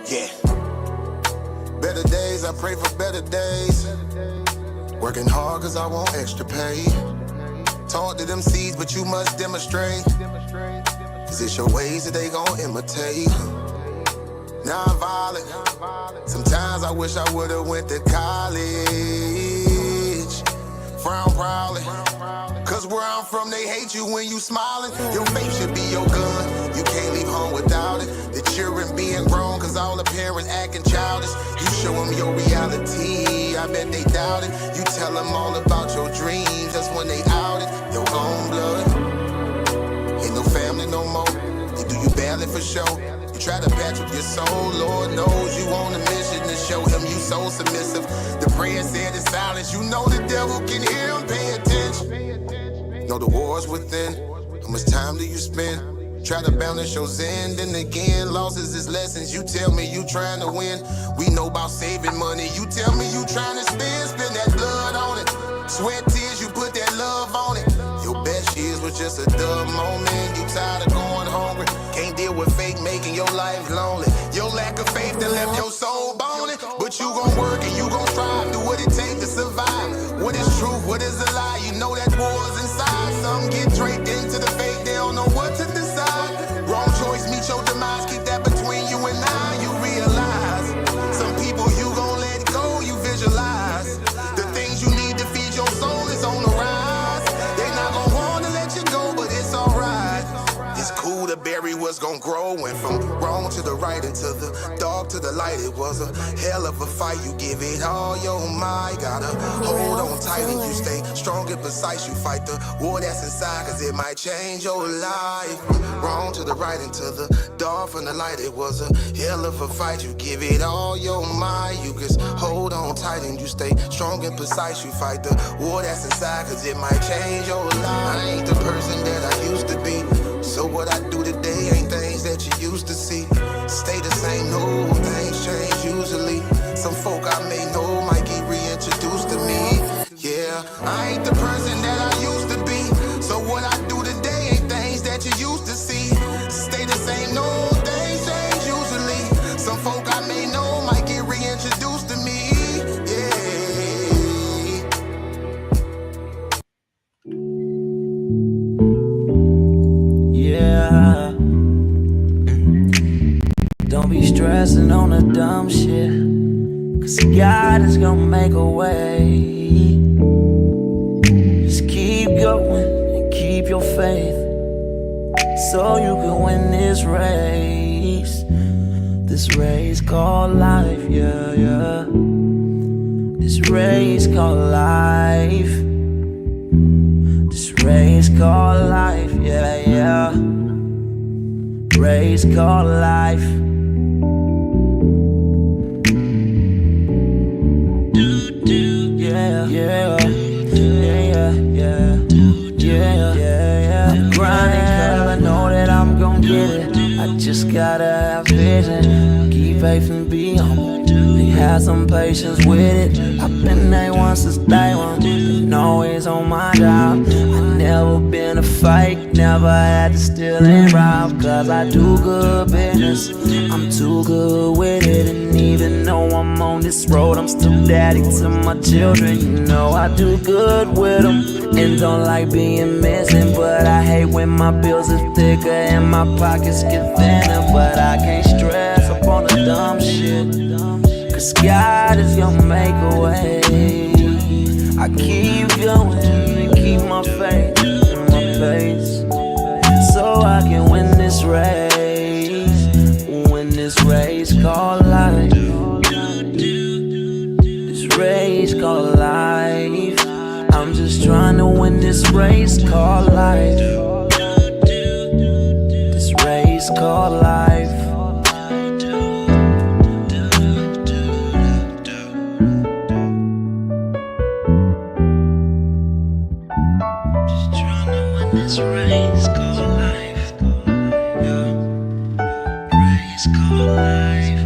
Yeah. Better days, I pray for better days. Working hard cause I want extra pay. Talk to them seeds, but you must demonstrate. Is it your ways that they gon' imitate? Non-violent. Sometimes I wish I would've went to college. Frown proudly. Cause where I'm from, they hate you when you smiling. Your faith should be your gun. You can't leave home without it. The children being grown, cause all the parents acting childish. You show them your reality, I bet they doubt it. You tell them all about your dreams, that's when they out it. Your own blood. Ain't no family no more. They do you badly for show. You try to patch up your soul, Lord knows you on a mission to show him you so submissive. The prayer said in silence, you know the devil can hear him, pay attention. Know the war's within, how much time do you spend? Try to balance your zen, then again, losses is lessons. You tell me you trying to win, we know about saving money. You tell me you trying to spend that blood on it. Sweat, tears, you put that love on it. Your best years was just a dumb moment. You tired of going hungry, can't deal with fake making your life lonely. Your lack of faith that left your soul bony. But you gon' work and you gon' strive, do what it takes to survive. What is truth, what is a lie? You know that war's inside. Some get draped into the fake, they don't know what to decide. Wrong choice, meet your demise, keep that between you and I. You realize, some people you gon' let go, you visualize. The things you need to feed your soul is on the rise. They not gon' wanna let you go, but it's alright. It's cool to bury what's gon' grow. Went from wrong to the right and to the dark to the light. It was a hell of a fight. You give it all your might. Gotta hold on tight and you stay strong and precise. You fight the war that's inside, cause it might change your life. From wrong to the right and to the dark from the light. It was a hell of a fight. You give it all your might. You just hold on tight and you stay strong and precise. You fight the war that's inside, cause it might change your life. I ain't the person that I used to be. So what I do today ain't things that you used to see. Stay the same, no, things change usually. Some folk I may know might get reintroduced to me. Yeah, I ain't the person that I used to be. So what I do today ain't things that you used to see. Stay the same, no, things change usually. Some folk I may know might get reintroduced to me. Yeah. Don't be stressing on the dumb shit, cause God is gonna make a way. Just keep going and keep your faith, so you can win this race. This race called life, yeah, yeah. This race called life. This race called life, yeah, yeah. Race called life. Yeah, yeah, yeah, yeah, yeah, yeah. I'm grinding 'cause I know that I'm gon' get it. I just gotta have vision, keep faith and be humble, and have some patience with it. I've been A1 since day one, been always on my job. I never been a fake, never had to steal and rob, cause I do good business, I'm too good with it. And even though I'm on this road, I'm still daddy to my children. You know I do good with them, and don't like being missing. But I hate when my bills are thicker and my pockets get thinner. But I can't stress up on the dumb shit, cause God is gonna make a way. I keep going and keep my faith in my pace, so I can win this race. Win this race called life. This race called life. I'm just trying to win this race called life. This race called life. This race called life, yeah. Race called life.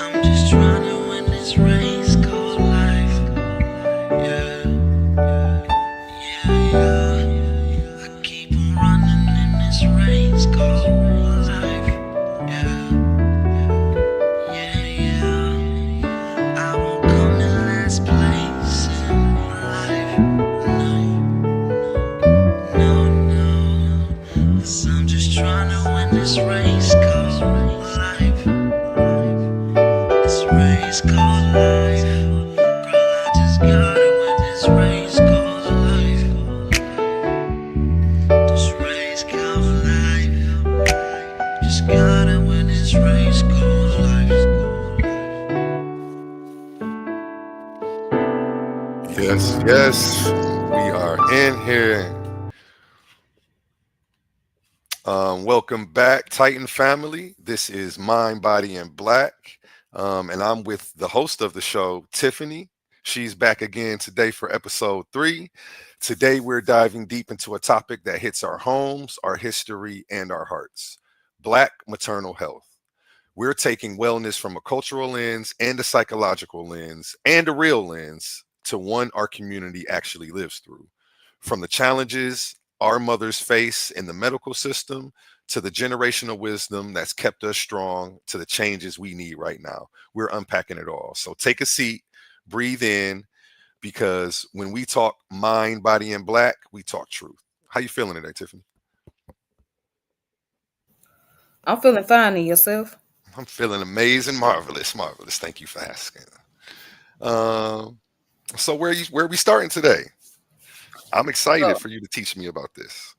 I'm just trying to win this race called life, yeah, yeah, yeah. I keep on running in this race called life, yeah, Yes. We are in here. Welcome back, Titan family. This is Mind, Body, and Black. And I'm with the host of the show, Tiffany. She's back again today for episode 3. Today, we're diving deep into a topic that hits our homes, our history, and our hearts: Black maternal health. We're taking wellness from a cultural lens and a psychological lens and a real lens to one our community actually lives through. From the challenges our mothers face in the medical system to the generational wisdom that's kept us strong to the changes we need right now. We're unpacking it all. So take a seat, breathe in, because when we talk mind, body, and black, we talk truth. How you feeling today, Tiffany? I'm feeling fine. And yourself? I'm feeling amazing, marvelous, marvelous. Thank you for asking. Um, so where we starting today? I'm excited So, for you to teach me about this.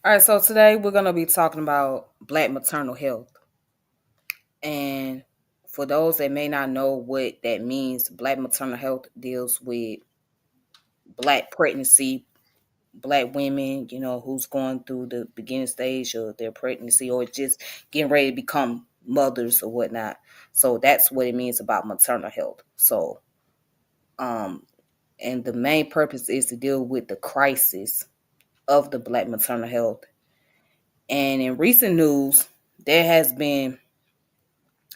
all right. So today we're gonna be talking about Black maternal health, and for those that may not know what that means, Black maternal health deals with Black pregnancy, Black women, who's going through the beginning stage of their pregnancy or just getting ready to become mothers or whatnot. So that's what it means about maternal health. So, um, and the main purpose is to deal with the crisis of the Black maternal health. And in recent news, there has been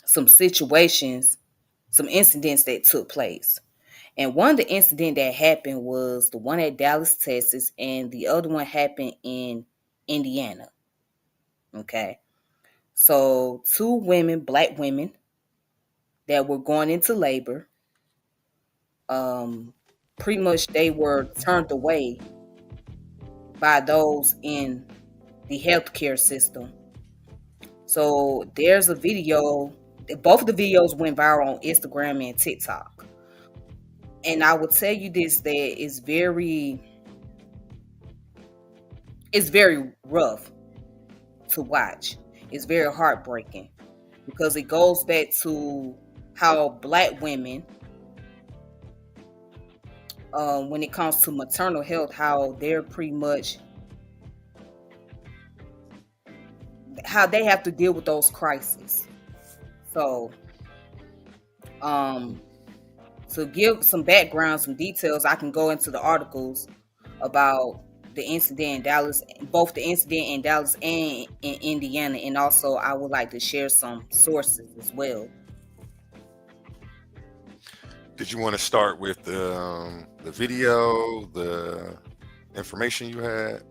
some situations, some incidents that took place. And one of the incident that happened was the one at Dallas, Texas, and the other one happened in Indiana. Okay. So two women, Black women, that were going into labor, um, pretty much they were turned away by those in the healthcare system. So there's a video. Both of the videos went viral on Instagram and TikTok. And I will tell you this, that it's very rough to watch. It's very heartbreaking because it goes back to how Black women, when it comes to maternal health, how they're pretty much how they have to deal with those crises. So, um, to give some background, some details, I can go into the articles about the incident in Dallas, both the incident in Dallas and in Indiana, and also I would like to share some sources as well. Did you want to start with the video, the information you had?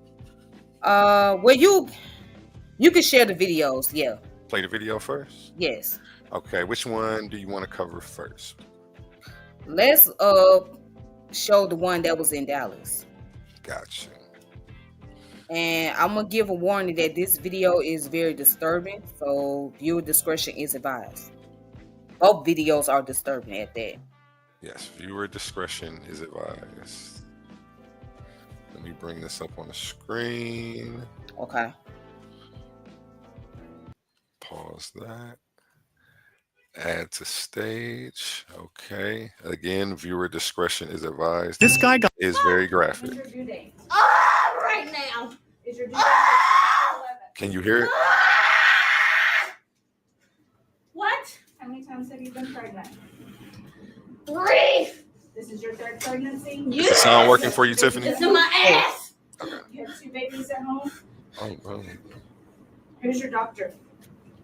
Well, you can share the videos, yeah. Play the video first? Yes. Okay, which one do you want to cover first? Let's show the one that was in Dallas. Gotcha. And I'm gonna give a warning that this video is very disturbing, so viewer discretion is advised. Both videos are disturbing at that. Yes, viewer discretion is advised. Let me bring this up on the screen. Okay. Pause that. Add to stage. Okay. Again, viewer discretion is advised. This guy got is very graphic. When's your due date? Right now. Is your due date? Can you hear it? What? How many times have you been pregnant? 3. This is your 3rd pregnancy? Is the sound working for you, Tiffany? It's in my ass. You have 2 babies at home? Oh. Who's your doctor?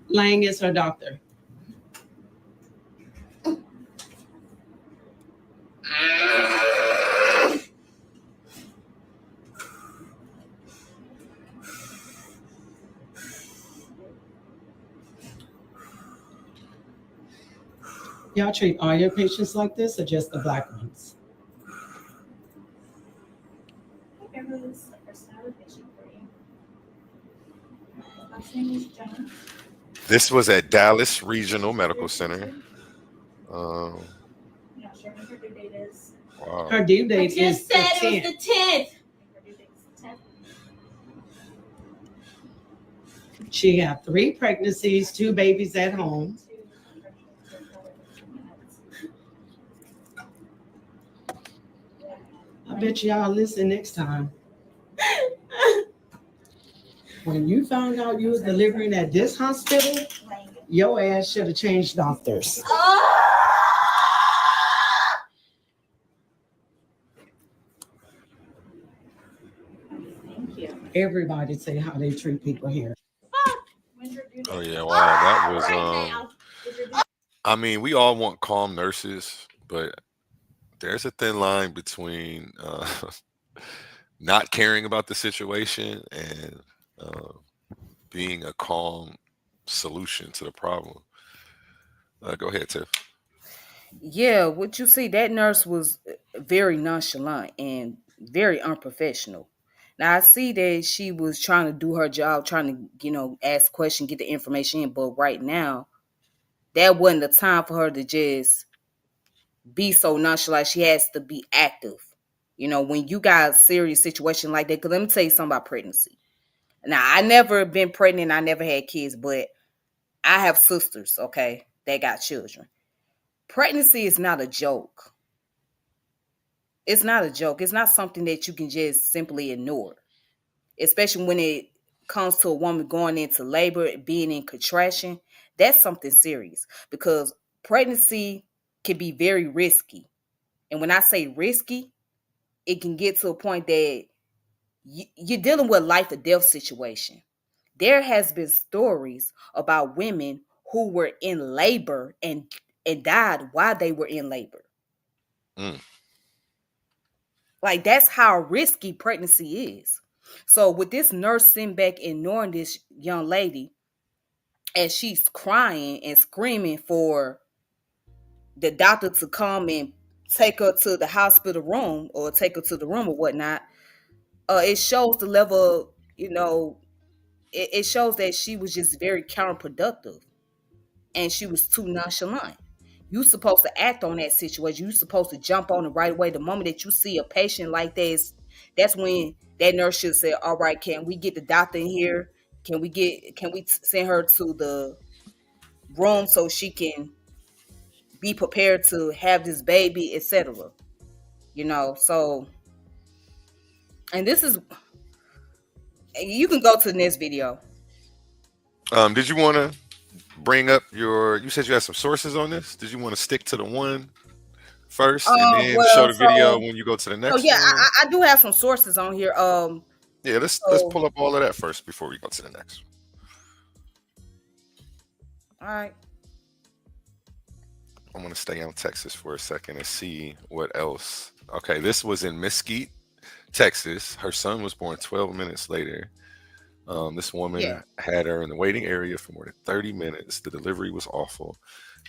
Lang is her doctor. Y'all treat all your patients like this or just the Black ones? Okay, this is the first time patient for you. Last name is Jones. This was at Dallas Regional Medical Center. You're not sure when her due date is. Wow. Her due I date is just the said it 10th. was the 10th. Her due date is the 10th. She had 3 pregnancies, 2 babies at home. I bet y'all listen next time. When you found out you was delivering at this hospital, your ass should have changed doctors. Thank you. Everybody say how they treat people here. Oh yeah, wow, that was I mean, we all want calm nurses, but there's a thin line between not caring about the situation and uh, being a calm solution to the problem. Go ahead, Tiff. Yeah, what you see, that nurse was very nonchalant and very unprofessional. Now I see that she was trying to do her job, trying to, ask questions, get the information in, but right now, that wasn't the time for her to just be so nonchalant. She has to be active. When you got a serious situation like that, because let me tell you something about pregnancy. Now, I never been pregnant, I never had kids, but I have sisters, okay, that got children. Pregnancy is not a joke. It's not a joke. It's not something that you can just simply ignore, especially when it comes to a woman going into labor, being in contraction. That's something serious because pregnancy can be very risky. And when I say risky, it can get to a point that you're dealing with life or death situation. There has been stories about women who were in labor and died while they were in labor. Mm. Like, that's how risky pregnancy is. So with this nurse sitting back ignoring this young lady as she's crying and screaming for the doctor to come and take her to the hospital room or take her to the room or whatnot, it shows the level of, it shows that she was just very counterproductive and she was too nonchalant. You supposed to act on that situation. You supposed to jump on it right away. The moment that you see a patient like this, that's when that nurse should say, "All right, can we get the doctor in here? Can we send her to the room so she can be prepared to have this baby, etc." So, and this is, you can go to the next video. Did you want to bring up you said you had some sources on this? Did you want to stick to the one first and then show Well, the video when you go to the next yeah, one? I do have some sources on here. Yeah, let's So, pull up all of that first before we go to the next. all right. I'm gonna stay on Texas for a second and see what else. Okay, this was in Mesquite, Texas. Her son was born 12 minutes later. This woman Yeah. had her in the waiting area for more than 30 minutes. The delivery was awful.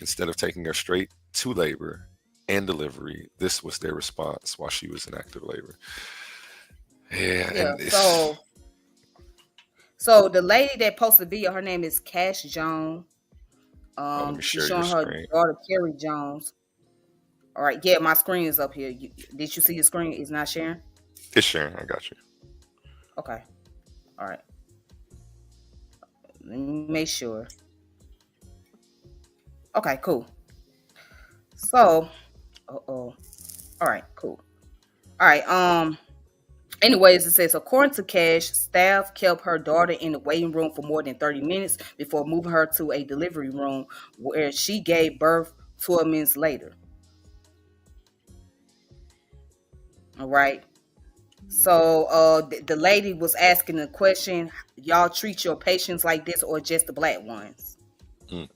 Instead of taking her straight to labor and delivery, this was their response while she was in active labor. Yeah, Yeah. and So the lady that posted the video, her name is Cash Jones. let me She's share your showing her screen. daughter Carrie Jones. All right, yeah, my screen is up here. Did you see the screen? It's not sharing. It's sharing. I got you. Okay. All right. Let me make sure. Okay, cool. So, all right, cool. All right. Anyways, it says, according to Cash, staff kept her daughter in the waiting room for more than 30 minutes before moving her to a delivery room where she gave birth 12 minutes later. All right. So the lady was asking the question, y'all treat your patients like this or just the black ones? Mm.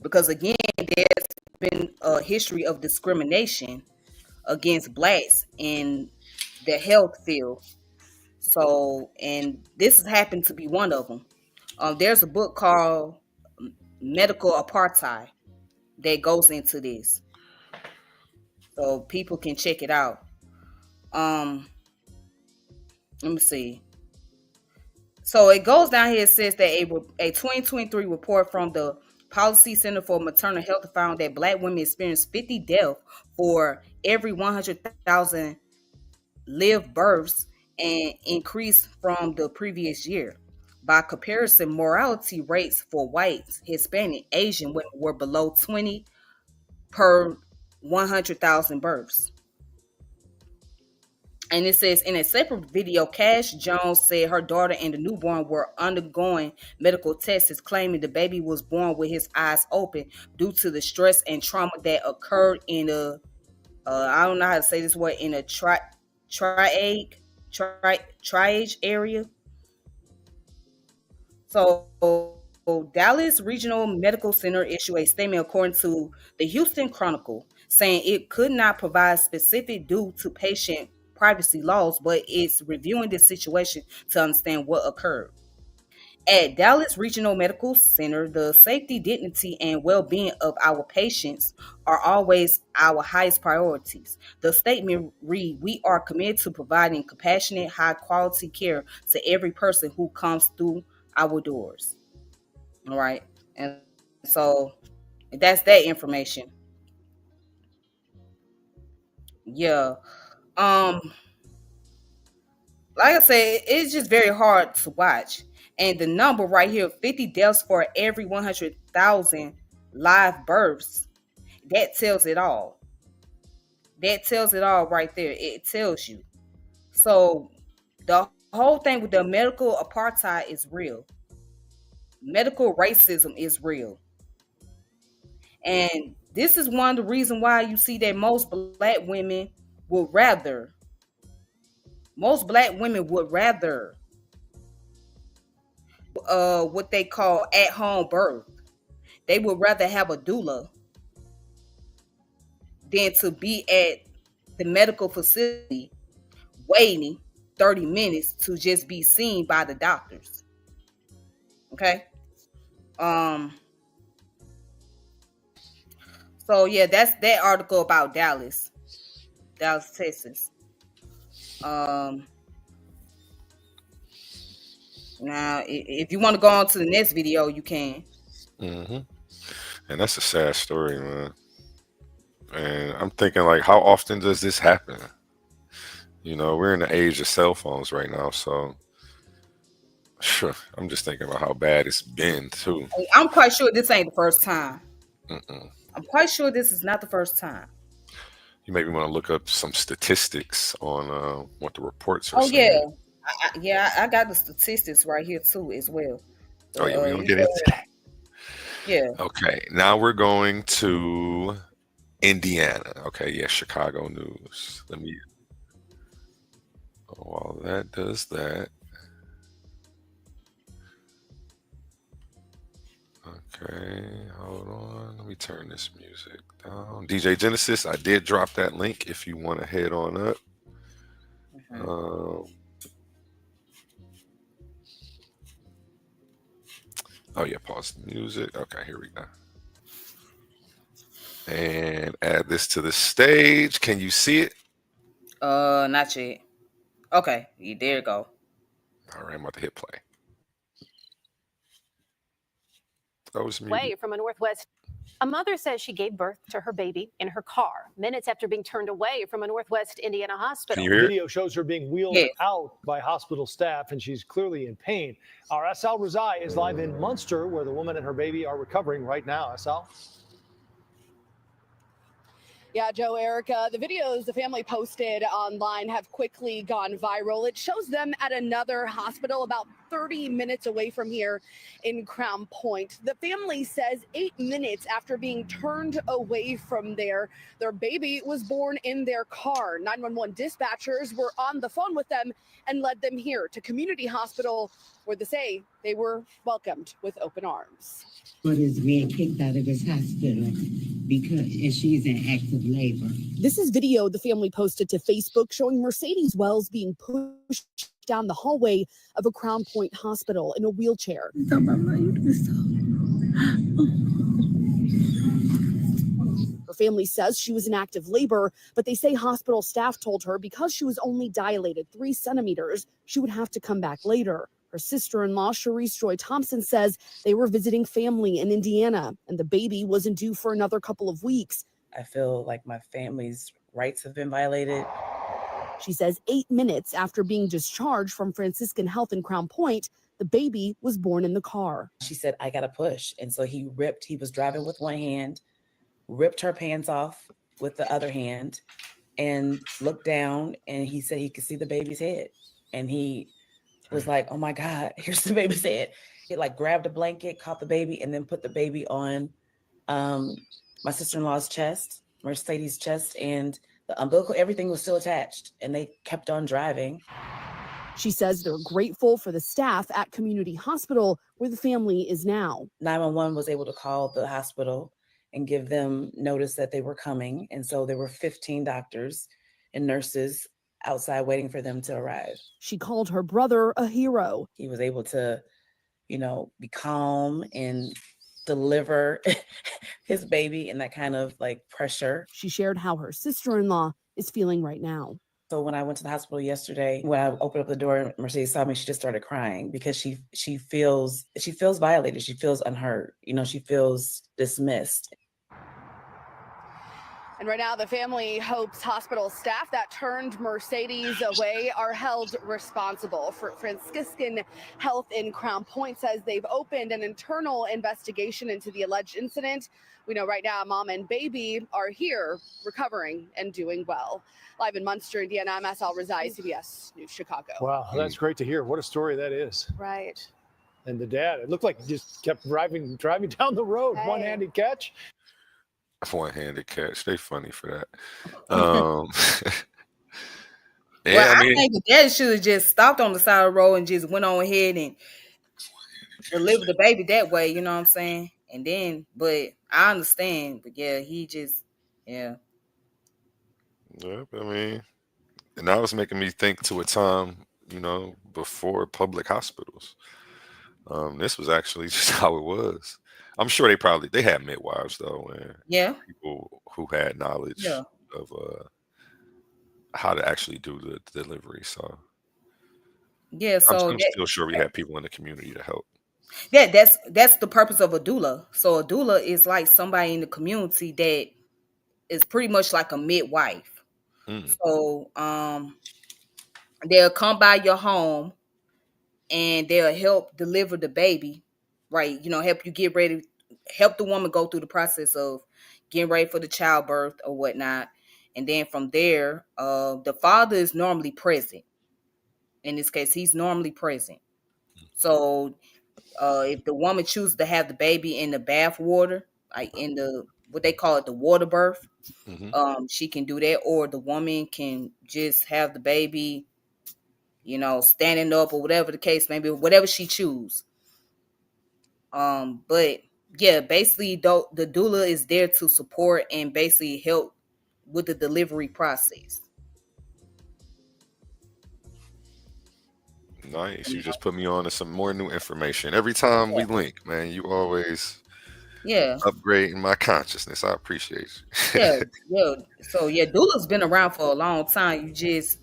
Because again, there's been a history of discrimination against blacks in the health field. So, and this has happened to be one of them. There's a book called Medical Apartheid that goes into this. So people can check it out. Let me see. So it goes down here. It says that a 2023 report from the Policy Center for Maternal Health found that Black women experience 50 deaths for every 100,000 live births, and increased from the previous year. By comparison, mortality rates for whites, Hispanic, Asian women were below 20 per 100,000 births. And it says in a separate video, Cash Jones said her daughter and the newborn were undergoing medical tests, claiming the baby was born with his eyes open due to the stress and trauma that occurred in a I don't know how to say this word, in a triage area. So Dallas Regional Medical Center issued a statement according to the Houston Chronicle, saying it could not provide specific due to patient privacy laws, but it's reviewing this situation to understand what occurred. At Dallas Regional Medical Center, the safety, dignity, and well-being of our patients are always our highest priorities. The statement read, "We are committed to providing compassionate, high-quality care to every person who comes through our doors." All right. And so that's that information. Yeah. Um, like I said, it's just very hard to watch. And the number right here, 50 deaths for every 100,000 live births, that tells it all. That tells it all right there. It tells you. So the whole thing with the medical apartheid is real. Medical racism is real. And this is one of the reasons why you see that most black women would rather what they call at home birth. They would rather have a doula than to be at the medical facility waiting 30 minutes to just be seen by the doctors. Okay? So yeah, that's that article about Dallas, Texas. Now if you want to go on to the next video, you can. Mm-hmm. And that's a sad story, man. And I'm thinking, like, how often does this happen? You know, we're in the age of cell phones right now, so sure, I'm just thinking about how bad it's been too. I'm quite sure this ain't the first time. Mm-mm. I'm quite sure this is not the first time. You maybe want to look up some statistics on what the reports are Oh saying. yeah, I got the statistics right here too as well. Oh yeah, we're gonna get into that. Yeah. Okay, now we're going to Indiana. Okay, yeah, Chicago news. Let me. While that does that. Okay, hold on. Let me turn this music down. DJ Genesis, I did drop that link if you want to head on up. Oh yeah, pause the music. Okay, here we go. And add this to the stage. Can you see it? Not yet. Okay, there you go. All right, I'm about to hit play. Away from a Northwest. A mother says she gave birth to her baby in her car minutes after being turned away from a Northwest Indiana hospital. The video shows her being wheeled out by hospital staff, and she's clearly in pain. Our SL Razai is live in Munster, where the woman and her baby are recovering right now. SL? Yeah, Joe, Erica, the videos the family posted online have quickly gone viral. It shows them at another hospital about 30 minutes away from here in Crown Point. The family says 8 minutes after being turned away from there, their baby was born in their car. 911 dispatchers were on the phone with them and led them here to Community Hospital, where they say they were welcomed with open arms. But is being kicked out of this hospital because she's in active labor. This is video the family posted to Facebook showing Mercedes Wells being pushed down the hallway of a Crown Point hospital in a wheelchair. Her family says she was in active labor, but they say hospital staff told her because she was only dilated 3 centimeters, she would have to come back later. Her sister-in-law, Sharice Joy Thompson, says they were visiting family in Indiana, and the baby wasn't due for another couple of weeks. I feel like my family's rights have been violated. She says 8 minutes after being discharged from Franciscan Health in Crown Point, the baby was born in the car. She said, I got to push. And so he was driving with one hand, ripped her pants off with the other hand, and looked down, and he said he could see the baby's head. And he was like, oh my God, here's the baby's head. He like grabbed a blanket, caught the baby, and then put the baby on my sister-in-law's chest, Mercedes' chest, and the umbilical, everything was still attached, and they kept on driving. She says they're grateful for the staff at Community Hospital where the family is now. 911 was able to call the hospital and give them notice that they were coming. And so there were 15 doctors and nurses outside waiting for them to arrive. She called her brother a hero. He was able to, be calm and deliver his baby in that kind of like pressure. She shared how her sister-in-law is feeling right now. So when I went to the hospital yesterday, when I opened up the door and Mercedes saw me, she just started crying because she feels violated. She feels unheard. She feels dismissed. And right now, the family hopes hospital staff that turned Mercedes away are held responsible. For Franciscan Health in Crown Point says they've opened an internal investigation into the alleged incident. We know right now mom and baby are here recovering and doing well. Live in Munster, Indiana, I'm SL Rizai, CBS News Chicago. Wow, that's great to hear. What a story that is. Right. And the dad, it looked like he just kept driving down the road, one-handed catch. One-handed catch. They funny for that. I think the dad should have just stopped on the side of the road and just went on ahead and delivered the baby that way. You know what I'm saying? And then, but I understand. But yeah, he just, yeah. Yeah, and that was making me think to a time, before public hospitals. This was actually just how it was. I'm sure they had midwives though, and people who had knowledge of how to actually do the delivery. So I'm still sure we had people in the community to help. Yeah, that's the purpose of a doula. So a doula is like somebody in the community that is pretty much like a midwife. So they'll come by your home and they'll help deliver the baby, right? Help you get ready, help the woman go through the process of getting ready for the childbirth or whatnot. And then from there, the father is normally present. In this case, he's normally present. So if the woman chooses to have the baby in the bath water, like in the what they call it, the water birth, she can do that, or the woman can just have the baby, standing up or whatever the case may be, whatever she choose. But yeah, basically, the doula is there to support and basically help with the delivery process. Nice. You just put me on to some more new information. Every time we link, man, you always upgrading my consciousness. I appreciate you. Yeah. So doula's been around for a long time. You just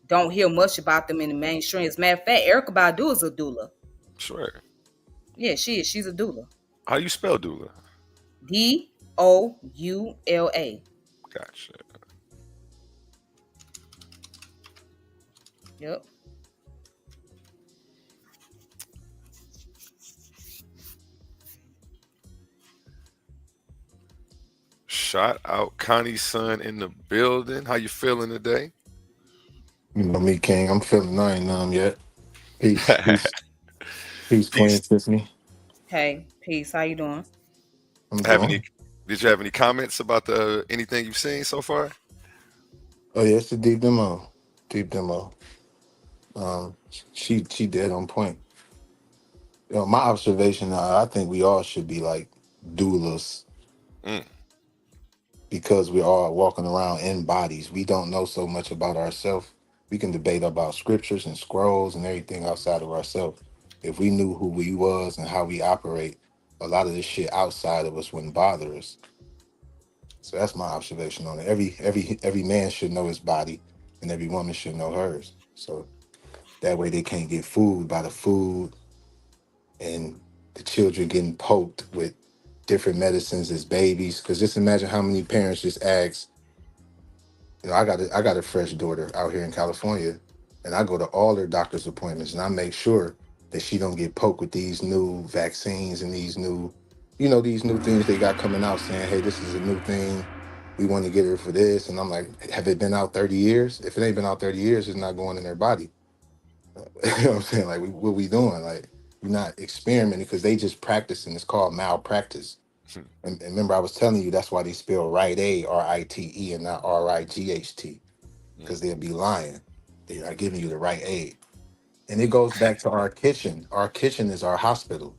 don't hear much about them in the mainstream. As a matter of fact, Erykah Badu is a doula. Sure. Yeah, she is. She's a doula. How you spell doula? DOULA. Gotcha. Yep. Shout out Connie's son in the building. How you feeling today? You know me, King. I'm feeling I ain't numb yet. Peace, Queen Tiffany. Hey, peace. How you doing? Did you have any comments about anything you've seen so far? Oh yeah, it's a deep demo. She dead on point. My observation, I think we all should be like doulas. Because we're all walking around in bodies. We don't know so much about ourselves. We can debate about scriptures and scrolls and everything outside of ourselves. If we knew who we was and how we operate, a lot of this shit outside of us wouldn't bother us. So that's my observation on it. Every man should know his body, and every woman should know hers. So that way they can't get fooled by the food and the children getting poked with different medicines as babies. Because just imagine how many parents just ask, I got a fresh daughter out here in California, and I go to all their doctor's appointments, and I make sure that she don't get poked with these new vaccines and these new things they got coming out saying, hey, this is a new thing. We want to get her for this. And I'm like, have it been out 30 years? If it ain't been out 30 years, it's not going in their body. You know what I'm saying? Like, what we doing? Like, we're not experimenting because they just practicing. It's called malpractice. And remember, I was telling you that's why they spell Rite R-I-T-E, and not R-I-G-H-T, because they'll be lying. They are giving you the right aid. And it goes back to our kitchen. Our kitchen is our hospital.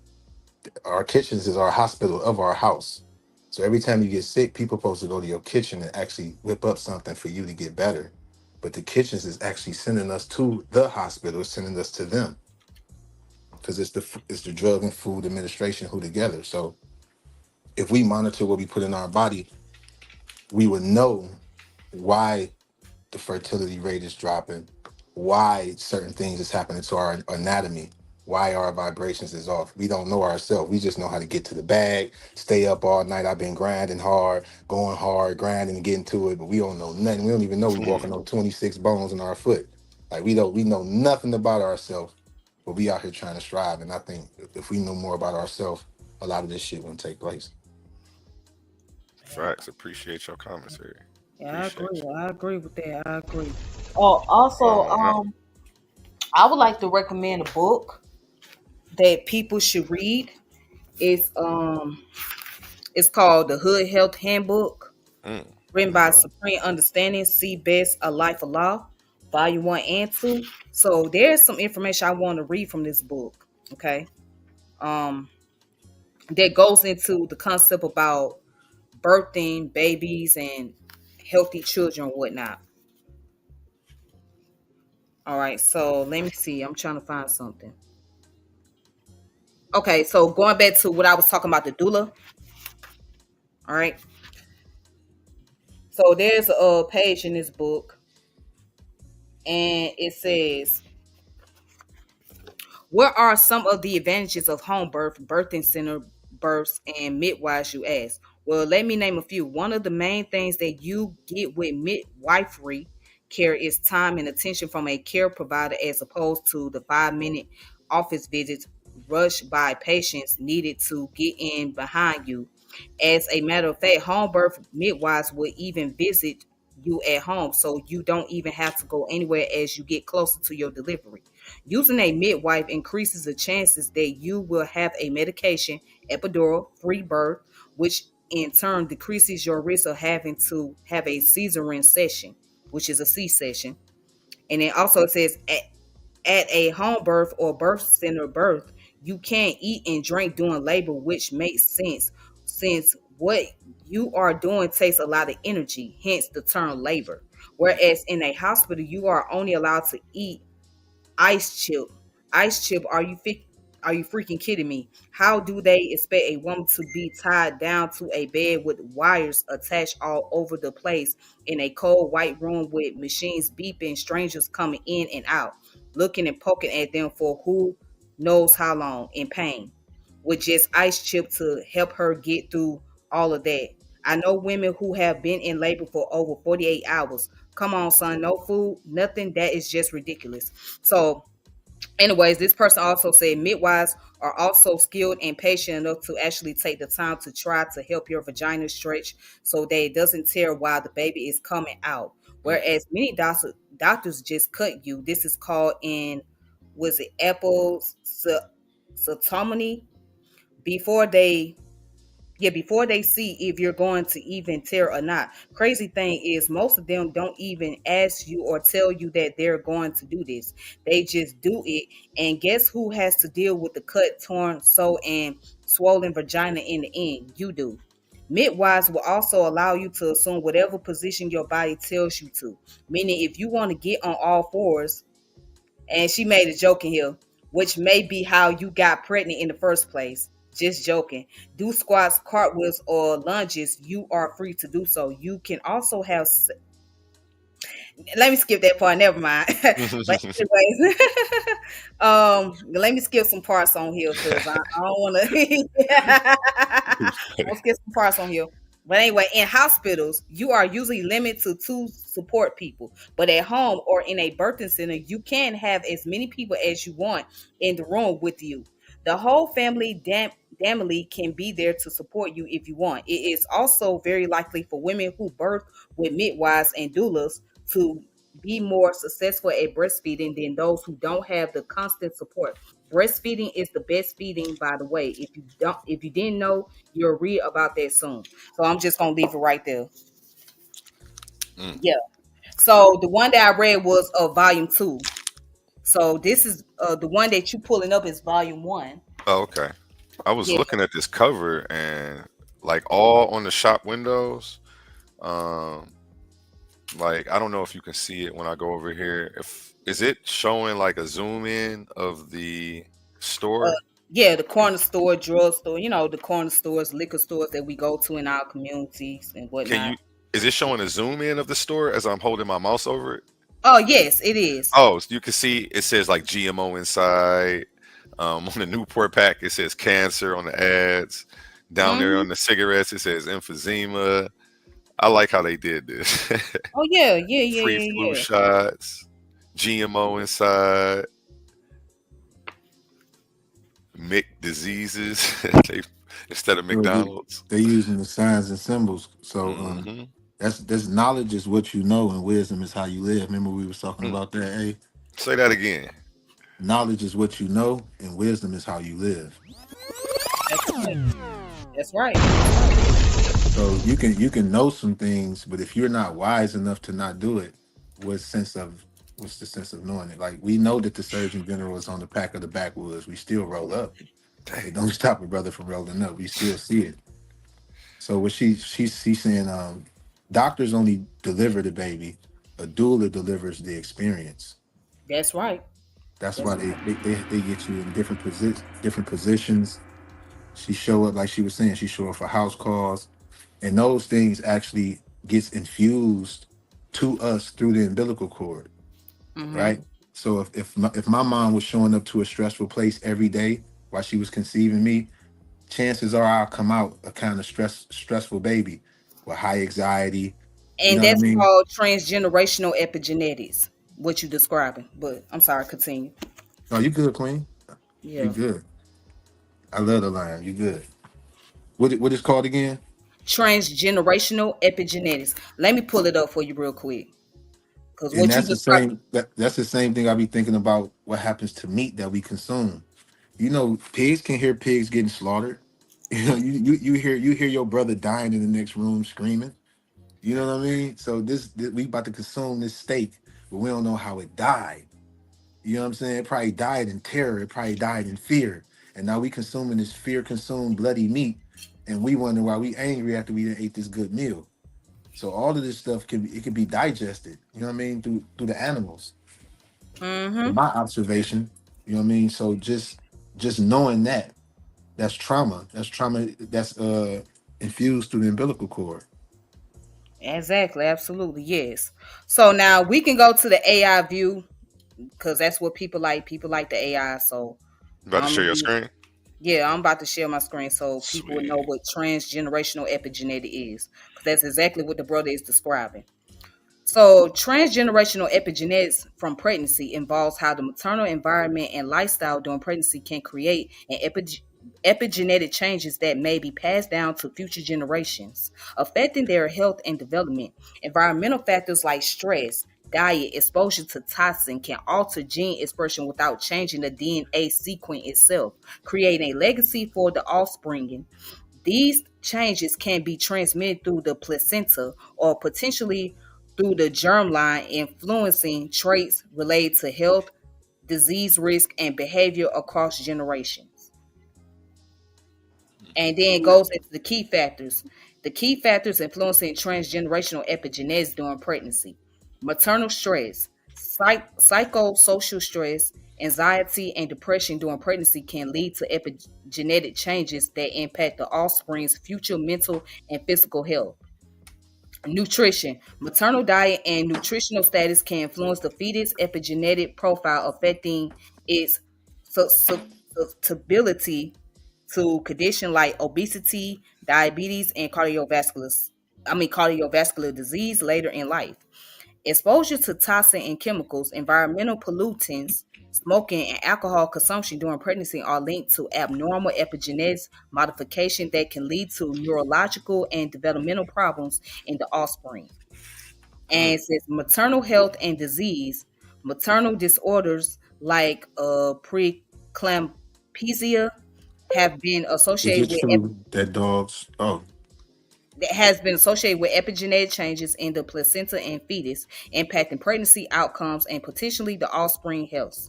Our kitchens is our hospital of our house. So every time you get sick, people supposed to go to your kitchen and actually whip up something for you to get better. But the kitchens is actually sending us to the hospital, sending us to them, because it's the Drug and Food Administration who together. So if we monitor what we put in our body, we would know why the fertility rate is dropping, why certain things is happening to our anatomy, why our vibrations is off. We don't know ourselves. We just know how to get to the bag, stay up all night. I've been grinding hard, going hard, grinding and getting to it, but we don't know nothing. We don't even know we walking on 26 bones in our foot. Like we know nothing about ourselves, but we out here trying to strive. And I think if we know more about ourselves, a lot of this shit wouldn't take place. Facts. Appreciate your commentary. Yeah, Appreciate I agree with that. I agree. Oh, also, you. I would like to recommend a book that people should read. It's called The Hood Health Handbook, written by Okay. Supreme Understanding, See Best, A Life of Law, Volume 1 and 2. So there's some information I want to read from this book. Okay. Um, that goes into the concept about birthing babies and healthy children and whatnot. All right, so let me see. I'm trying to find something. Okay, so going back to what I was talking about, the doula. All right. So there's a page in this book, and it says, what are some of the advantages of home birth, birthing center births, and midwives, you ask? Well, let me name a few. One of the main things that you get with midwifery care is time and attention from a care provider, as opposed to the 5-minute office visits rushed by patients needed to get in behind you. As a matter of fact, home birth midwives will even visit you at home, so you don't even have to go anywhere as you get closer to your delivery. Using a midwife increases the chances that you will have a medication, epidural, free birth, which in turn decreases your risk of having to have a cesarean session, which is a C-section. And it also says at a home birth or birth center birth, you can't eat and drink during labor, which makes sense since what you are doing takes a lot of energy, hence the term labor. Whereas in a hospital, you are only allowed to eat ice chip. Ice chip, are you freaking kidding me? How do they expect a woman to be tied down to a bed with wires attached all over the place in a cold white room with machines beeping, strangers coming in and out, looking and poking at them for who knows how long, in pain, with just ice chip to help her get through all of that? I know women who have been in labor for over 48 hours. Come on, son, no food, nothing. That is just ridiculous. So, anyways, this person also said midwives are also skilled and patient enough to actually take the time to try to help your vagina stretch so that it doesn't tear while the baby is coming out. Whereas many doctors just cut you. This is called in, was it episiotomy, before they before they see if you're going to even tear or not. Crazy thing is, most of them don't even ask you or tell you that they're going to do this. They just do it. And guess who has to deal with the cut, torn, sew, and swollen vagina in the end? You do. Midwives will also allow you to assume whatever position your body tells you to. Meaning, if you want to get on all fours, and she made a joke in here, which may be how you got pregnant in the first place. Just joking. Do squats, cartwheels, or lunges. You are free to do so. You can also have. Let me skip that part. Never mind. But anyways, let me skip some parts on here because I don't want to. I'll skip some parts on here. But anyway, in hospitals, you are usually limited to 2 support people. But at home or in a birthing center, you can have as many people as you want in the room with you. The whole family family can be there to support you if you want. It is also very likely for women who birth with midwives and doulas to be more successful at breastfeeding than those who don't have the constant support. Breastfeeding is the best feeding, by the way. If you didn't know, you'll read about that soon. So I'm just gonna leave it right there. Mm. Yeah. So the one that I read was volume 2. So this is the one that you pulling up is volume 1. Oh, okay. I was Yeah. looking at this cover and like all on the shop windows. Um, like I don't know if you can see it when I go over here. If is it showing like a zoom in of the Uh, store? yeah, the corner store, drugstore, the corner stores, liquor stores that we go to in our communities and Can whatnot. you? Is it showing a zoom in of the store as I'm holding my mouse over it? Oh, yes, it is. Oh, so you can see it says like GMO inside. On the Newport pack, it says cancer on the ads. Down there Hmm. on the cigarettes, it says emphysema. I like how they did this. Oh, yeah, yeah, yeah, Free yeah, flu yeah. shots, GMO inside, Mick diseases. they, instead of So McDonald's. they using the signs and symbols. So Hmm. that's knowledge is what you know, and wisdom is how you live. Remember we was talking Mm. about that. Hey, Say that again. knowledge is what you know, and wisdom is how you live. That's right. That's right. That's right. So you can know some things, but if you're not wise enough to not do it, what's the sense of knowing it? Like we know that the Surgeon General is on the pack of the backwoods. We still roll up. It don't stop a brother from rolling up. We still see it. So what she's saying, doctors only deliver the baby. A doula delivers the experience. That's right. That's That's why they get you in different positions. She show up like she was saying. She show up for house calls, and those things actually gets infused to us through the umbilical cord, Hmm. right? So if my mom was showing up to a stressful place every day while she was conceiving me, chances are I'll come out a kind of stressful baby with high anxiety. You And know what I that's mean? called transgenerational epigenetics, what you describing. But I'm sorry, continue. Oh, you good, Queen? You Yeah. good? I love the line. You good? What is called again? Transgenerational epigenetics. Let me pull it up for you real quick. Because And what you that's the described, same. That's the same thing I be thinking about. What happens to meat that we consume? You know, pigs can hear pigs getting slaughtered. You know, you hear your brother dying in the next room screaming. You know what I mean? So this we about to consume this steak, but we don't know how it died. You know what I'm saying? It probably died in terror. It probably died in fear. And now we consuming this fear-consumed bloody meat, and we wonder why we angry after we done ate this good meal. So all of this stuff can be digested. You know what I mean? Through the animals. mm-hmm. In my observation, you know what I mean. So just knowing that that's trauma. That's trauma. That's infused through the umbilical cord. Exactly, absolutely, yes. So now we can go to the AI view because that's what people like. People like the AI. So You about to I'm share gonna your be screen? yeah, I'm about to share my screen so people will Sweet. know what transgenerational epigenetic is. Because that's exactly what the brother is describing. So, transgenerational epigenetics from pregnancy involves how the maternal environment and lifestyle during pregnancy can create an epigenetic changes that may be passed down to future generations, affecting their health and development. Environmental factors like stress, diet, exposure to toxin can alter gene expression without changing the DNA sequence itself, creating a legacy for the offspring. These changes can be transmitted through the placenta or potentially through the germline, influencing traits related to health, disease risk, and behavior across generations. And then it goes into the key factors. The key factors influencing transgenerational epigenetics during pregnancy: maternal stress, psychosocial stress, anxiety, and depression during pregnancy can lead to epigenetic changes that impact the offspring's future mental and physical health. Nutrition. Maternal diet and nutritional status can influence the fetus epigenetic profile, affecting its susceptibility to condition like obesity, diabetes, and cardiovascular disease later in life. Exposure to toxin and chemicals, environmental pollutants, Smoking and alcohol consumption during pregnancy are linked to abnormal epigenetics modification that can lead to neurological and developmental problems in the offspring. And it says maternal health and disease, maternal disorders like preeclampsia have been Is associated it with true that dogs? Oh, that has been associated with epigenetic changes in the placenta and fetus, impacting pregnancy outcomes and potentially the offspring health.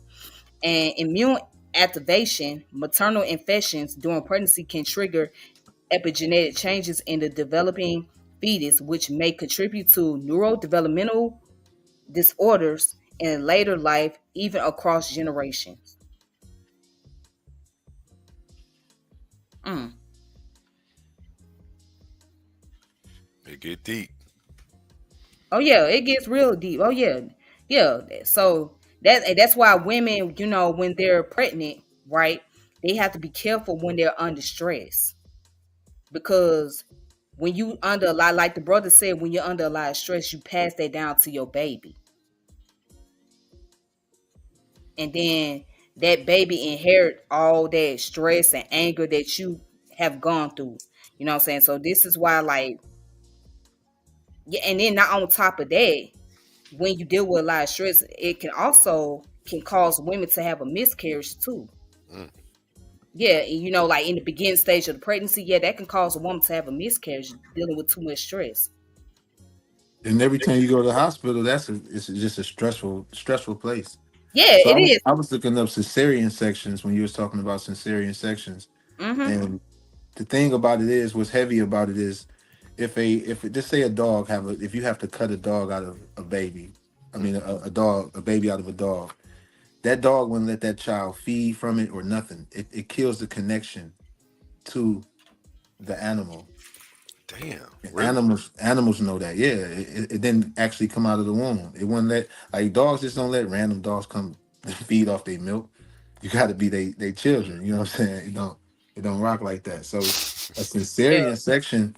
And immune activation, maternal infections during pregnancy can trigger epigenetic changes in the developing fetus, which may contribute to neurodevelopmental disorders in later life, even across generations. Mm. It get deep. Oh yeah, it gets real deep. Oh yeah, yeah. So that's why women, when they're pregnant, right, they have to be careful when they're under stress, because when you under a lot, like the brother said, when you're under a lot of stress, you pass that down to your baby, and then that baby inherit all that stress and anger that you have gone through. You know what I'm saying? So this is why, like, yeah, and then not on top of that, when you deal with a lot of stress, it can cause women to have a miscarriage too. Mm. Yeah, like in the beginning stage of the pregnancy, yeah, that can cause a woman to have a miscarriage dealing with too much stress. and every time you go to the hospital, it's just a stressful place. Yeah, So it is. I was looking up cesarean sections when you was talking about cesarean sections, Mm-hmm. and the thing about it is, what's heavy about it is, if just say a dog if you have to cut a dog out of a baby, I mean a baby out of a dog, that dog wouldn't let that child feed from it or nothing. It kills the connection to the animal. Damn, And really? animals know that. Yeah, it didn't actually come out of the womb. It wouldn't let, like, dogs just don't let random dogs come feed off their milk. You got to be they children. You know what I'm saying? It don't rock like that. So a Yeah. cesarean section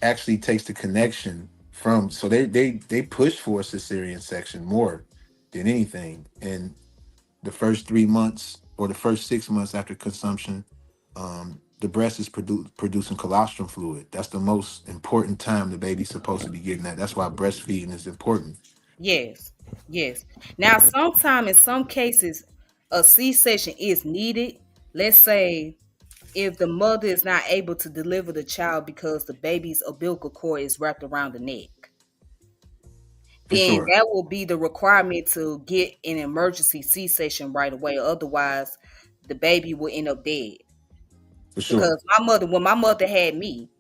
actually takes the connection from. So they push for a cesarean section more than anything. And the first 3 months or the first 6 months after consumption, the breast is producing colostrum fluid. That's the most important time the baby's supposed to be getting that. That's why breastfeeding is important. Yes. Yes. Now, sometime in some cases, a C-section is needed. Let's say if the mother is not able to deliver the child because the baby's umbilical cord is wrapped around the neck, For then sure. that will be the requirement to get an emergency C-section right away. Otherwise, the baby will end up dead. For sure. Because when my mother had me,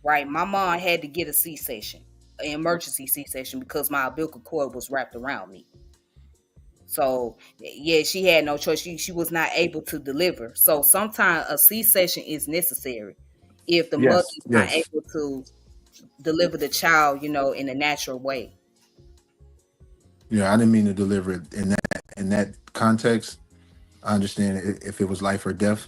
right, my mom had to get a C-section, an emergency C-section, because my umbilical cord was wrapped around me. So yeah, she had no choice. She was not able to deliver. So sometimes a C-section is necessary if the mother Yes. is not Yes. able to deliver the child, in a natural way. Yeah, I didn't mean to deliver it in that context. I understand if it was life or death.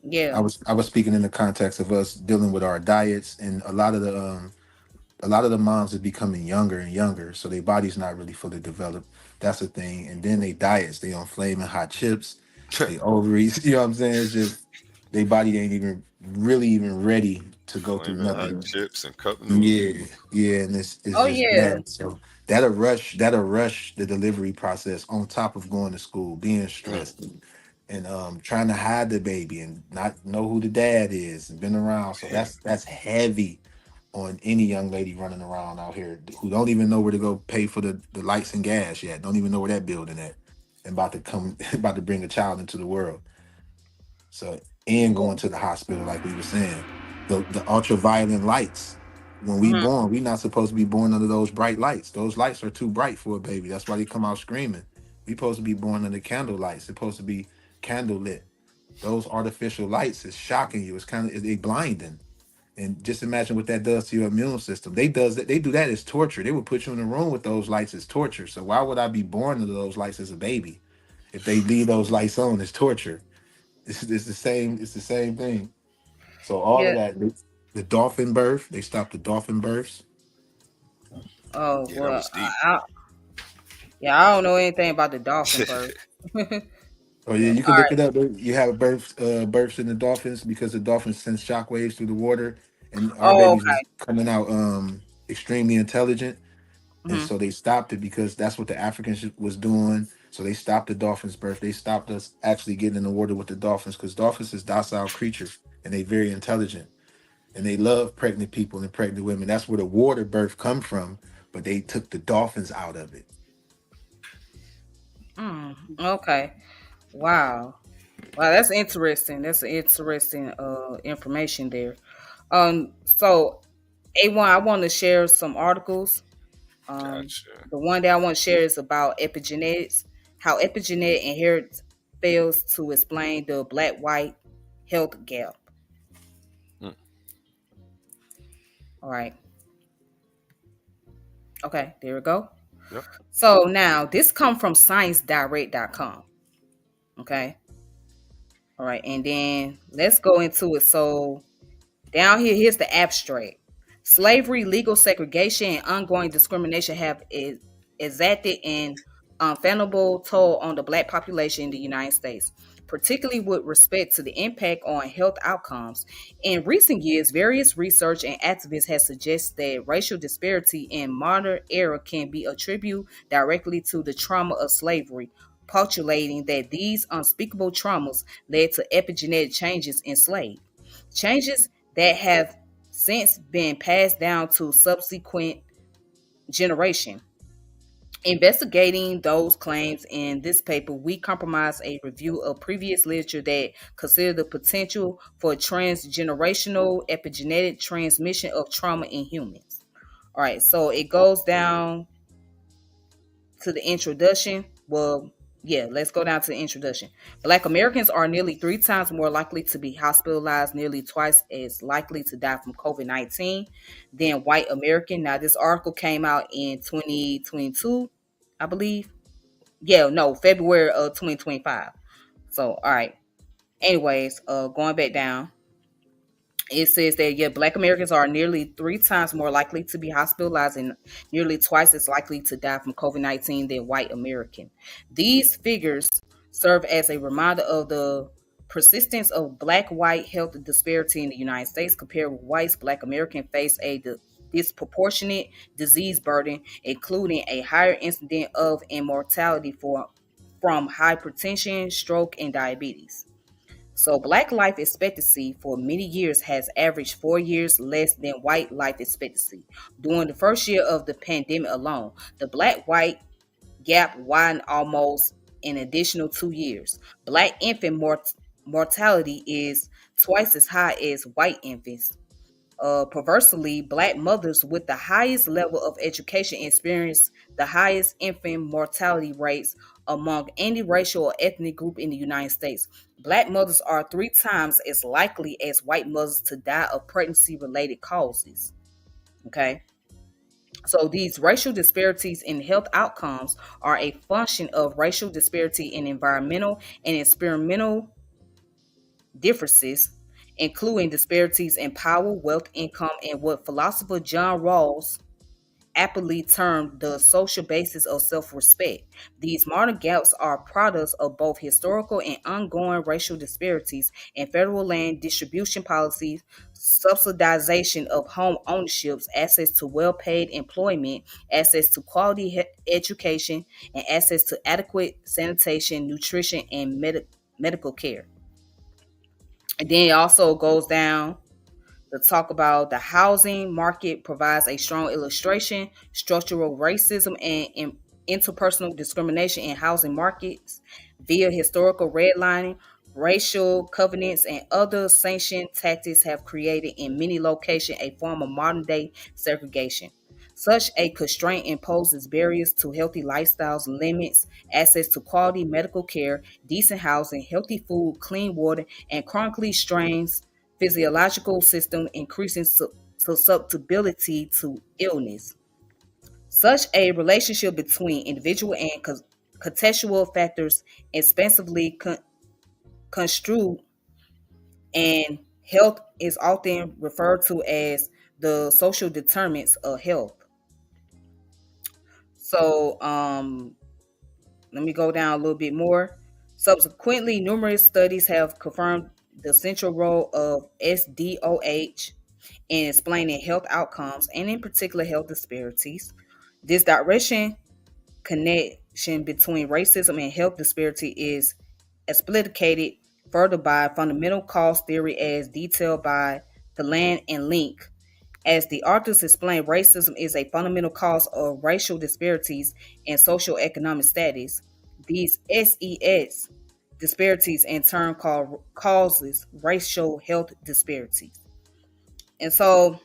I Yeah. was I was speaking in the context of us dealing with our diets, and a lot of the moms is becoming younger and younger, so their body's not really fully developed. That's the thing. And then they diets, they on flaming hot chips, they ovaries, you know what I'm saying? It's just their body ain't even really even ready to go through Flaming hot nothing. chips and cup noodles. Yeah, yeah, and it's Oh just yeah. bad. So that'll rush the delivery process on top of going to school, being Mm. stressed, and trying to hide the baby and not know who the dad is and been around. So Damn. that's heavy on any young lady running around out here who don't even know where to go pay for the lights and gas yet. Don't even know where that building at, and about to bring a child into the world. So, and going to the hospital, like we were saying, the ultraviolet lights. When we Mhm. born, we not supposed to be born under those bright lights. Those lights are too bright for a baby. That's why they come out screaming. We supposed to be born under candle lights. Supposed to be candle lit. Those artificial lights is shocking you. It's kind of they blinding. And just imagine what that does to your immune system. They do that as torture. They would put you in a room with those lights as torture. So why would I be born under those lights as a baby? If they leave those lights on, it's torture. It's the same. It's the same thing. So all of Yeah. that, the dolphin birth, they stopped the dolphin births. Oh Yeah, that well, was deep. yeah, I don't know anything about the dolphin birth. Oh yeah, you can All look right. it up. You have births in the dolphins because the dolphins send shockwaves through the water, and our Oh, babies was okay. coming out extremely intelligent, and Hmm. so they stopped it because that's what the Africans was doing. So they stopped the dolphins' birth. They stopped us actually getting in the water with the dolphins because dolphins is docile creatures and they very intelligent and they love pregnant people and pregnant women. That's where the water birth come from, but they took the dolphins out of it. Okay. Wow. Wow, that's interesting. That's interesting information there. So A1, I want to share some articles. Gotcha. The one that I want to share is about epigenetics, how epigenetic inheritance fails to explain the black-white health gap. Mm, All right. Okay, there we go. yep. So now this come from sciencedirect.com. Okay. All right. And then let's go into it. So down here, here's the abstract. Slavery, legal segregation, and ongoing discrimination have exacted an unfathomable toll on the black population in the United States, particularly with respect to the impact on health outcomes. In recent years, various research and activists have suggested that racial disparity in modern era can be attributed directly to the trauma of slavery, postulating that these unspeakable traumas led to epigenetic changes in slaves. Changes that have since been passed down to subsequent generation. Investigating those claims in this paper, we compromise a review of previous literature that consider the potential for transgenerational epigenetic transmission of trauma in humans. All right, so it goes down to the introduction. Well, yeah, let's go down to the introduction. Black Americans are nearly 3 times more likely to be hospitalized, nearly twice as likely to die from COVID-19 than white American. Now, this article came out in 2022, I believe. Yeah, no, February of 2025. So, all right. Anyways, going back down, it says that yeah, Black Americans are nearly 3 times more likely to be hospitalized and nearly twice as likely to die from COVID-19 than white American. These figures serve as a reminder of the persistence of Black-white health disparity in the United States. Compared with whites, Black Americans face a disproportionate disease burden, including a higher incidence of and mortality from hypertension, stroke, and diabetes. So, black life expectancy for many years has averaged 4 years less than white life expectancy. During the first year of the pandemic alone, the black white gap widened almost an additional 2 years. Black infant mortality is twice as high as white infants. Perversely, black mothers with the highest level of education experience the highest infant mortality rates among any racial or ethnic group in the United States. Black mothers are 3 times as likely as white mothers to die of pregnancy related causes. Okay. So these racial disparities in health outcomes are a function of racial disparity in environmental and experimental differences, including disparities in power, wealth, income, and what philosopher John Rawls aptly termed the social basis of self-respect. These modern gaps are products of both historical and ongoing racial disparities in federal land distribution policies, subsidization of home ownerships, access to well-paid employment, access to quality education, and access to adequate sanitation, nutrition, and medical care. And then it also goes down to talk about the housing market provides a strong illustration, structural racism and interpersonal discrimination in housing markets via historical redlining, racial covenants, and other sanctioned tactics have created in many locations a form of modern day segregation. Such a constraint imposes barriers to healthy lifestyles, limits access to quality medical care, decent housing, healthy food, clean water, and chronically strains physiological system, increasing susceptibility to illness. Such a relationship between individual and contextual factors expansively construed, and health is often referred to as the social determinants of health. So let me go down a little bit more. Subsequently, numerous studies have confirmed the central role of SDOH in explaining health outcomes and, in particular, health disparities. This direction connection between racism and health disparity is explicated further by fundamental cause theory as detailed by Deland and Link. As the authors explain, racism is a fundamental cause of racial disparities and socioeconomic status. These SES disparities in turn causes racial health disparities. And so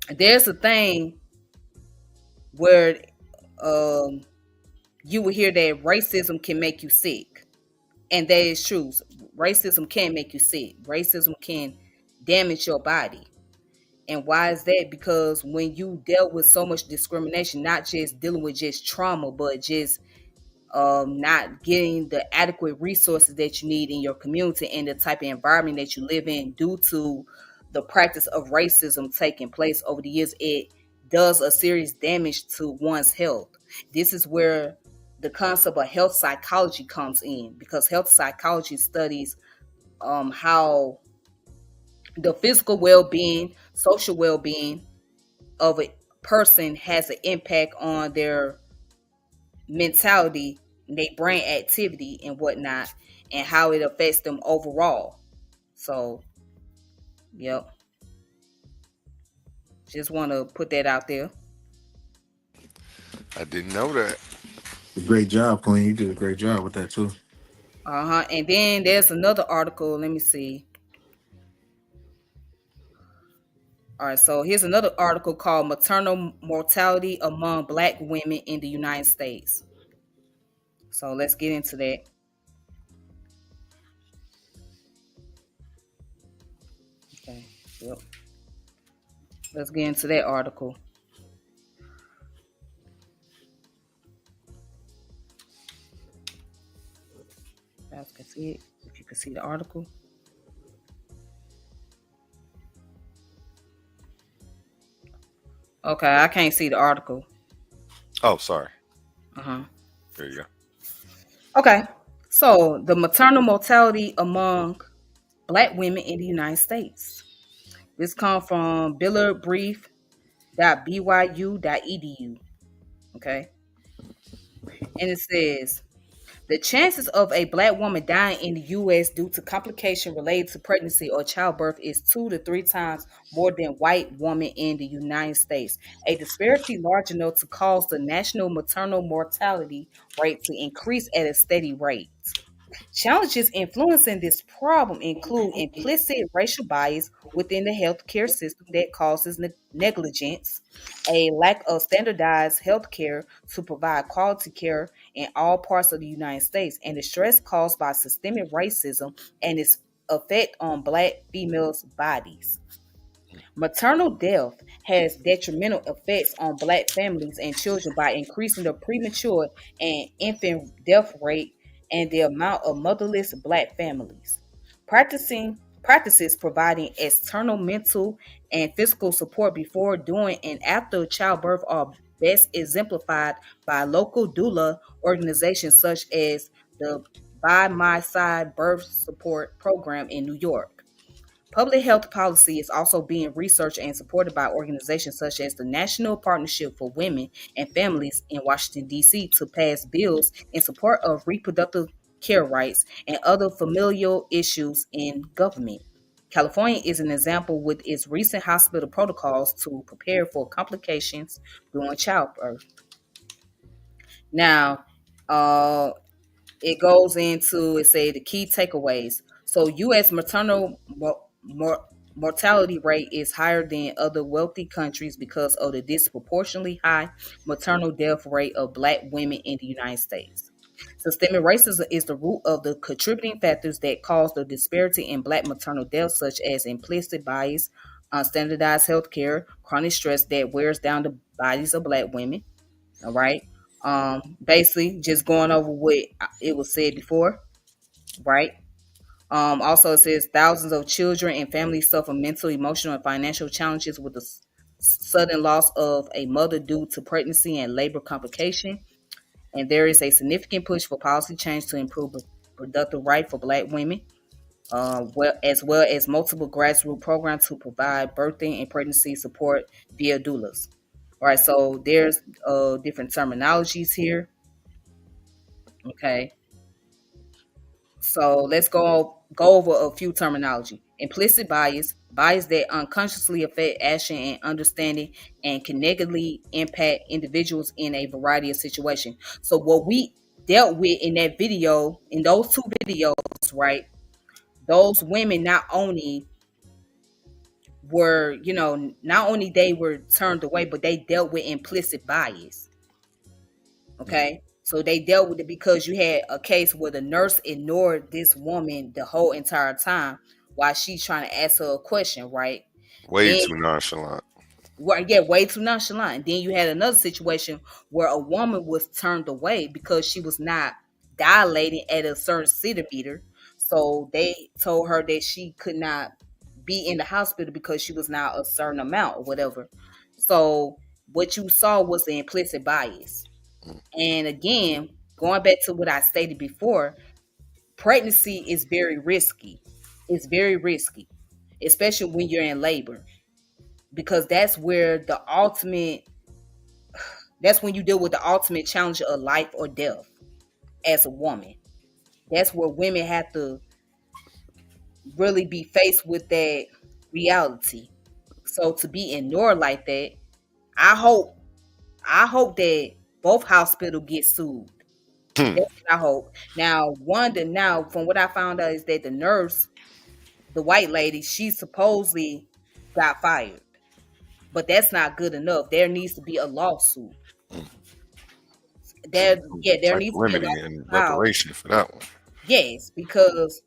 there's a thing where um, you will hear that racism can make you sick. And that is true. Racism can make you sick. Racism can damage your body. And why is that? Because when you dealt with so much discrimination, not just dealing with just trauma, but just not getting the adequate resources that you need in your community and the type of environment that you live in due to the practice of racism taking place over the years, it does a serious damage to one's health. This is where the concept of health psychology comes in, because health psychology studies how the physical well-being, social well-being of a person has an impact on their mentality, their brain activity and whatnot, and how it affects them overall. So, yep. Just want to put that out there. I didn't know that. Great job, Queen. You did a great job with that too. And then there's another article. Let me see. All right, so here's another article called Maternal Mortality Among Black Women in the United States. So let's get into that. Okay, yep. Let's get into that article. You guys can see it, if you can see the article. Okay, I can't see the article. Oh, sorry. Uh-huh. There you go. Okay, so the maternal mortality among Black women in the United States. This comes from billerbrief.byu.edu. Okay, and it says the chances of a Black woman dying in the U.S. due to complication related to pregnancy or childbirth is 2 to 3 times more than white women in the United States, a disparity large enough to cause the national maternal mortality rate to increase at a steady rate. Challenges influencing this problem include implicit racial bias within the healthcare system that causes negligence, a lack of standardized healthcare to provide quality care in all parts of the United States, and the stress caused by systemic racism and its effect on Black females' bodies. Maternal death has detrimental effects on Black families and children by increasing the premature and infant death rate and the amount of motherless Black families. Practices providing external mental and physical support before, during, and after childbirth are best exemplified by local doula organizations such as the By My Side Birth Support Program in New York. Public health policy is also being researched and supported by organizations such as the National Partnership for Women and Families in Washington, D.C., to pass bills in support of reproductive care rights and other familial issues in government. California is an example with its recent hospital protocols to prepare for complications during childbirth. Now, it goes into, it say, the key takeaways. So U.S. maternal mortality rate is higher than other wealthy countries because of the disproportionately high maternal death rate of Black women in the United States. Systemic racism is the root of the contributing factors that cause the disparity in Black maternal death, such as implicit bias, unstandardized health care, chronic stress that wears down the bodies of Black women. All right. Basically, just going over what it was said before, right? Also, it says thousands of children and families suffer mental, emotional, and financial challenges with the sudden loss of a mother due to pregnancy and labor complication. And there is a significant push for policy change to improve reproductive right for Black women, as well as multiple grassroots programs to provide birthing and pregnancy support via doulas. All right, so there's different terminologies here. Okay, so let's go over a few terminology. Implicit bias, bias that unconsciously affect action and understanding and can negatively impact individuals in a variety of situations. So what we dealt with in that video, in those two videos, right? Those women not only were, not only they were turned away, but they dealt with implicit bias. Okay. So they dealt with it because you had a case where the nurse ignored this woman the whole entire time while she's trying to ask her a question, right? Way Then, too nonchalant. yeah, way too nonchalant. Then you had another situation where a woman was turned away because she was not dilating at a certain centimeter. So they told her that she could not be in the hospital because she was not a certain amount or whatever. So what you saw was the implicit bias. And again, going back to what I stated before, pregnancy is very risky. It's very risky, especially when you're in labor, because that's where that's when you deal with the ultimate challenge of life or death as a woman. That's where women have to really be faced with that reality. So to be ignored like that, I hope that both hospitals get sued. That's what I hope. Now, from what I found out is that the nurse, the white lady, she supposedly got fired. But that's not good enough. There needs to be a lawsuit. There Type needs of to be a remedy lawsuit and filed. reparation for that one. Yes, because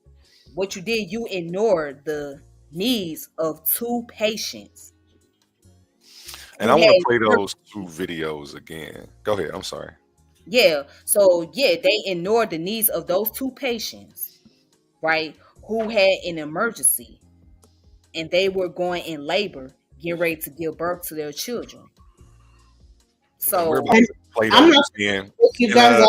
what you did, you ignored the needs of two patients. And I want to play those two videos again. Go ahead. I'm sorry. Yeah. So they ignored the needs of those two patients, right? Who had an emergency and they were going in labor, getting ready to give birth to their children. So we're about to play those again. You guys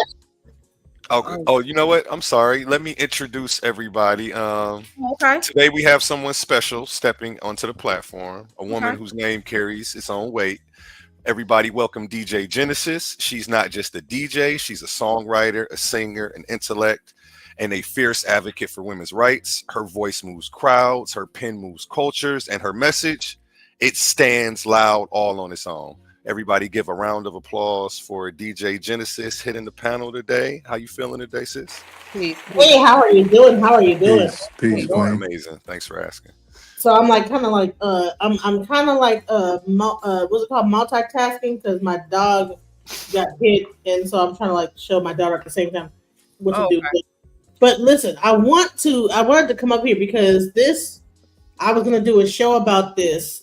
you know what? I'm sorry. Let me introduce everybody. Okay. Today we have someone special stepping onto the platform, a woman whose name carries its own weight. Everybody welcome DJ Genesis. She's not just a DJ, she's a songwriter, a singer, an intellect, and a fierce advocate for women's rights. Her voice moves crowds, her pen moves cultures, and her message, it stands loud all on its own. Everybody give a round of applause for DJ Genesis hitting the panel today. How you feeling today, sis? Hey, how are you doing? How are you doing? Peace, Queen. Amazing. Thanks for asking. So I'm like kind of like I'm kind of like what's it called, multitasking, because my dog got hit, and so I'm trying to like show my daughter at the same time what to do. But listen, I wanted to come up here because I was gonna do a show about this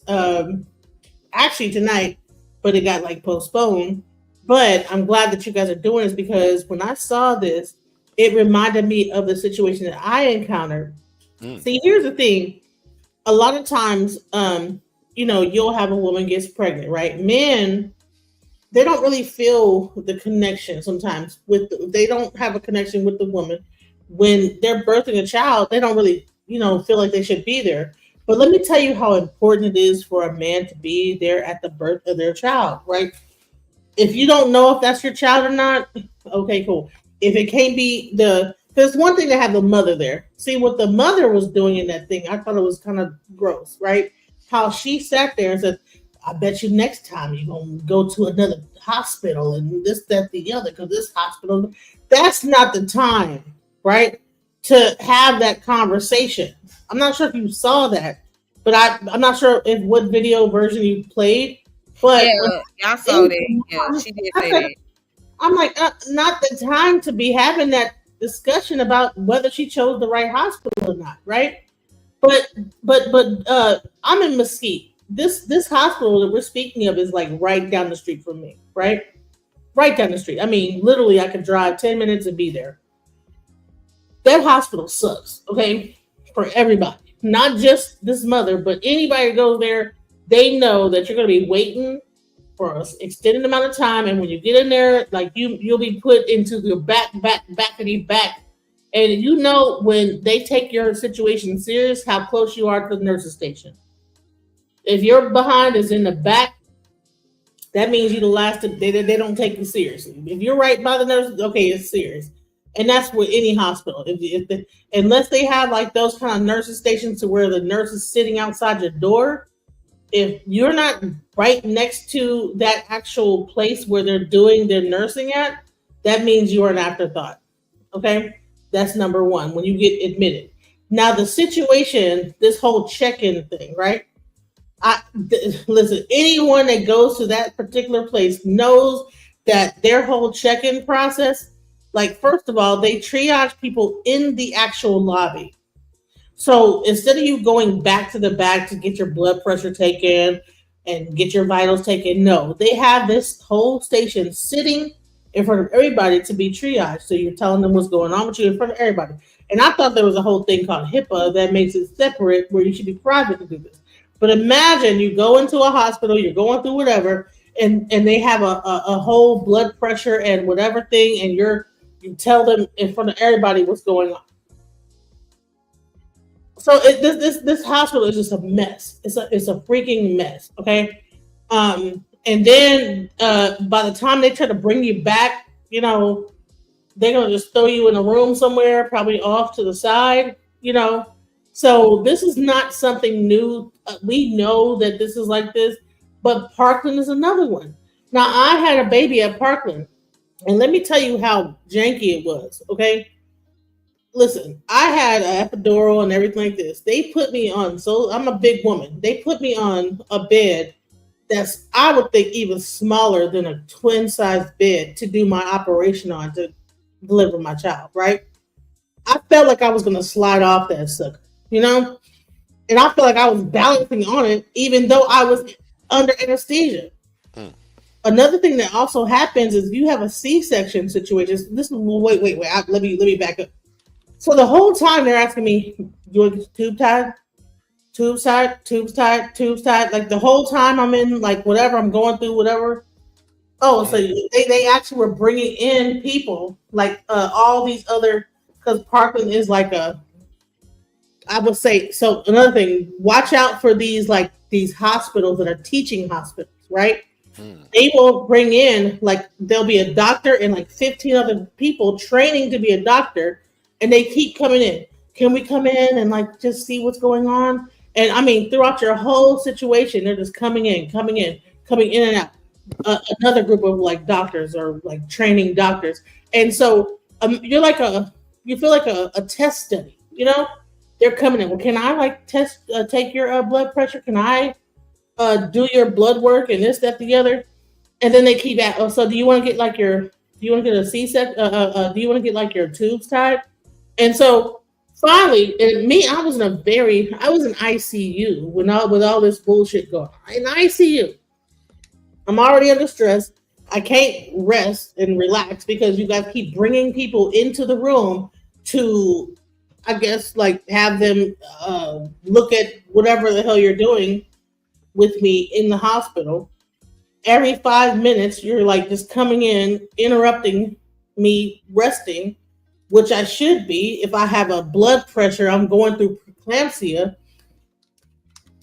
actually tonight, but it got like postponed. But I'm glad that you guys are doing this, because when I saw this, it reminded me of the situation that I encountered. See, here's the thing. A lot of times, you'll have a woman gets pregnant, right? Men, they don't really feel the connection sometimes they don't have a connection with the woman. When they're birthing a child, they don't really, feel like they should be there. But let me tell you how important it is for a man to be there at the birth of their child, right? If you don't know if that's your child or not, okay, cool. If it can't be there's one thing to have the mother there. See what the mother was doing in that thing, I thought it was kind of gross, right? How she sat there and said, I bet you next time you're going to go to another hospital and this, that, the other, because this hospital, that's not the time, right? To have that conversation. I'm not sure if you saw that, but I'm not sure if what video version you played. But I saw that. Yeah, she did say that. I'm like, not the time to be having that discussion about whether she chose the right hospital or not, right? But I'm in Mesquite. This hospital that we're speaking of is like right down the street from me, right? Right down the street. I mean, literally, I could drive 10 minutes and be there. That hospital sucks, okay? For everybody, not just this mother, but anybody who goes there, they know that you're going to be waiting for an extended amount of time, and when you get in there, like you'll be put into the back And you know when they take your situation serious, how close you are to the nurse's station. If your behind is in the back, that means you the last. They don't take you seriously. If you're right by the nurse, okay, it's serious. And that's with any hospital. Unless they have like those kind of nurses stations to where the nurse is sitting outside your door, if you're not right next to that actual place where they're doing their nursing at, that means you are an afterthought. Okay, that's number one when you get admitted. Now the situation, this whole check-in thing, right? Listen, anyone that goes to that particular place knows that their whole check-in process, like first of all, they triage people in the actual lobby. So instead of you going back to the back to get your blood pressure taken and get your vitals taken, no, they have this whole station sitting in front of everybody to be triaged. So you're telling them what's going on with you in front of everybody. And I thought there was a whole thing called HIPAA that makes it separate where you should be private to do this. But imagine you go into a hospital, you're going through whatever, and they have a whole blood pressure and whatever thing, and you tell them in front of everybody what's going on. So this hospital is just a mess. It's a freaking mess. Okay, and then by the time they try to bring you back, they're gonna just throw you in a room somewhere, probably off to the side. So this is not something new. We know that this is like this, but Parkland is another one. Now I had a baby at Parkland, and let me tell you how janky it was. Okay, listen, I had an epidural and everything like this. They put me on, so I'm a big woman. They put me on a bed that's, I would think, even smaller than a twin size bed to do my operation on to deliver my child, right? I felt like I was going to slide off that sucker, And I felt like I was balancing on it, even though I was under anesthesia. Another thing that also happens is you have a C-section situation. This is wait. Let me back up. So the whole time they're asking me, "You want to get your tube tied? Tubes tied, tubes tied, tubes tied." Like the whole time I'm in, like whatever I'm going through, whatever. Oh, so they actually were bringing in people like all these other, because Parkland is like I would say. So another thing, watch out for these hospitals that are teaching hospitals, right? They will bring in, like, there'll be a doctor and like 15 other people training to be a doctor, and they keep coming in. Can we come in and like just see what's going on? And I mean, throughout your whole situation, they're just coming in and out. Another group of like doctors or like training doctors, and so you feel like a test study. They're coming in. Well, can I like take your blood pressure? Can I do your blood work and this, that, the other? And then they keep at, oh, so do you want to get like do you want to get a C-section? Do you want to get like your tubes tied? And so finally, and me, I was in ICU with all this bullshit going on. In ICU. I'm already under stress. I can't rest and relax because you guys keep bringing people into the room to, I guess, like have them look at whatever the hell you're doing with me in the hospital. Every 5 minutes, you're like just coming in, interrupting me resting, which I should be. If I have a blood pressure, I'm going through preeclampsia.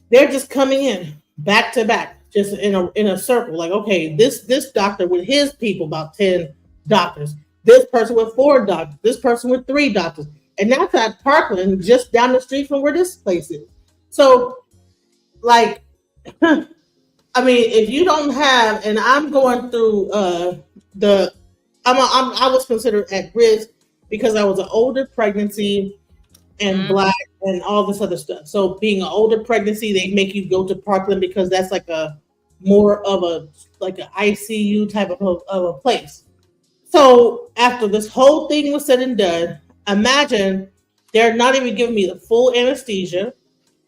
They're just coming in back to back, just in a circle. Like, okay, this doctor with his people, about 10 doctors. This person with 4 doctors. This person with 3 doctors. And that's at Parkland, just down the street from where this place is. So, like, I mean, if you don't have, and I'm going through I was considered at risk because I was an older pregnancy and Black and all this other stuff. So being an older pregnancy, they make you go to Parkland because that's like a more of a like an ICU type of a place. So after this whole thing was said and done, imagine they're not even giving me the full anesthesia.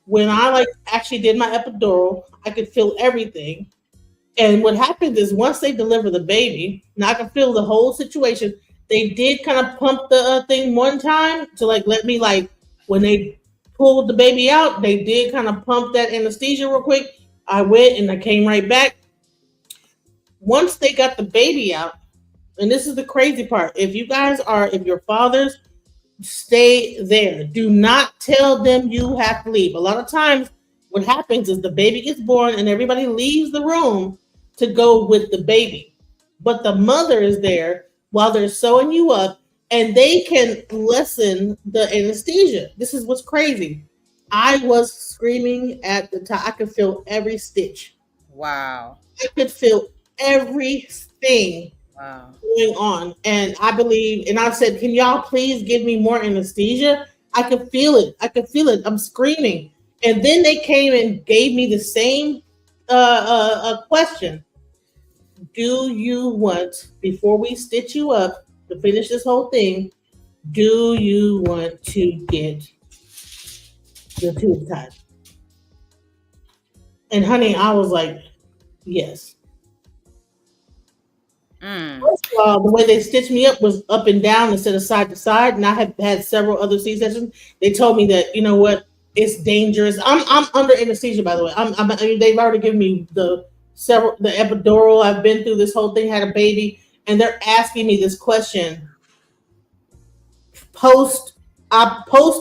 When I like actually did my epidural, I could feel everything. And what happens is once they deliver the baby, now I can feel the whole situation. They did kind of pump the thing one time to like let me like when they pulled the baby out, they did kind of pump that anesthesia real quick. I went and I came right back. Once they got the baby out, and this is the crazy part. If you're fathers, stay there. Do not tell them you have to leave. A lot of times, what happens is the baby gets born and everybody leaves the room to go with the baby. But the mother is there while they're sewing you up and they can lessen the anesthesia. This is what's crazy. I was screaming at the time. I could feel every stitch. Wow. I could feel everything Wow. going on. And I believe, and I said, can y'all please give me more anesthesia? I could feel it. I could feel it. I'm screaming. And then they came and gave me the same question. Do you want, before we stitch you up to finish this whole thing, do you want to get the tube tied? And honey, I was like, yes. First of all, the way they stitched me up was up and down instead of side to side, and I have had several other C-sections. They told me that, you know what, it's dangerous. I'm under anesthesia, by the way. I mean, they've already given me the epidural. I've been through this whole thing, had a baby, and they're asking me this question post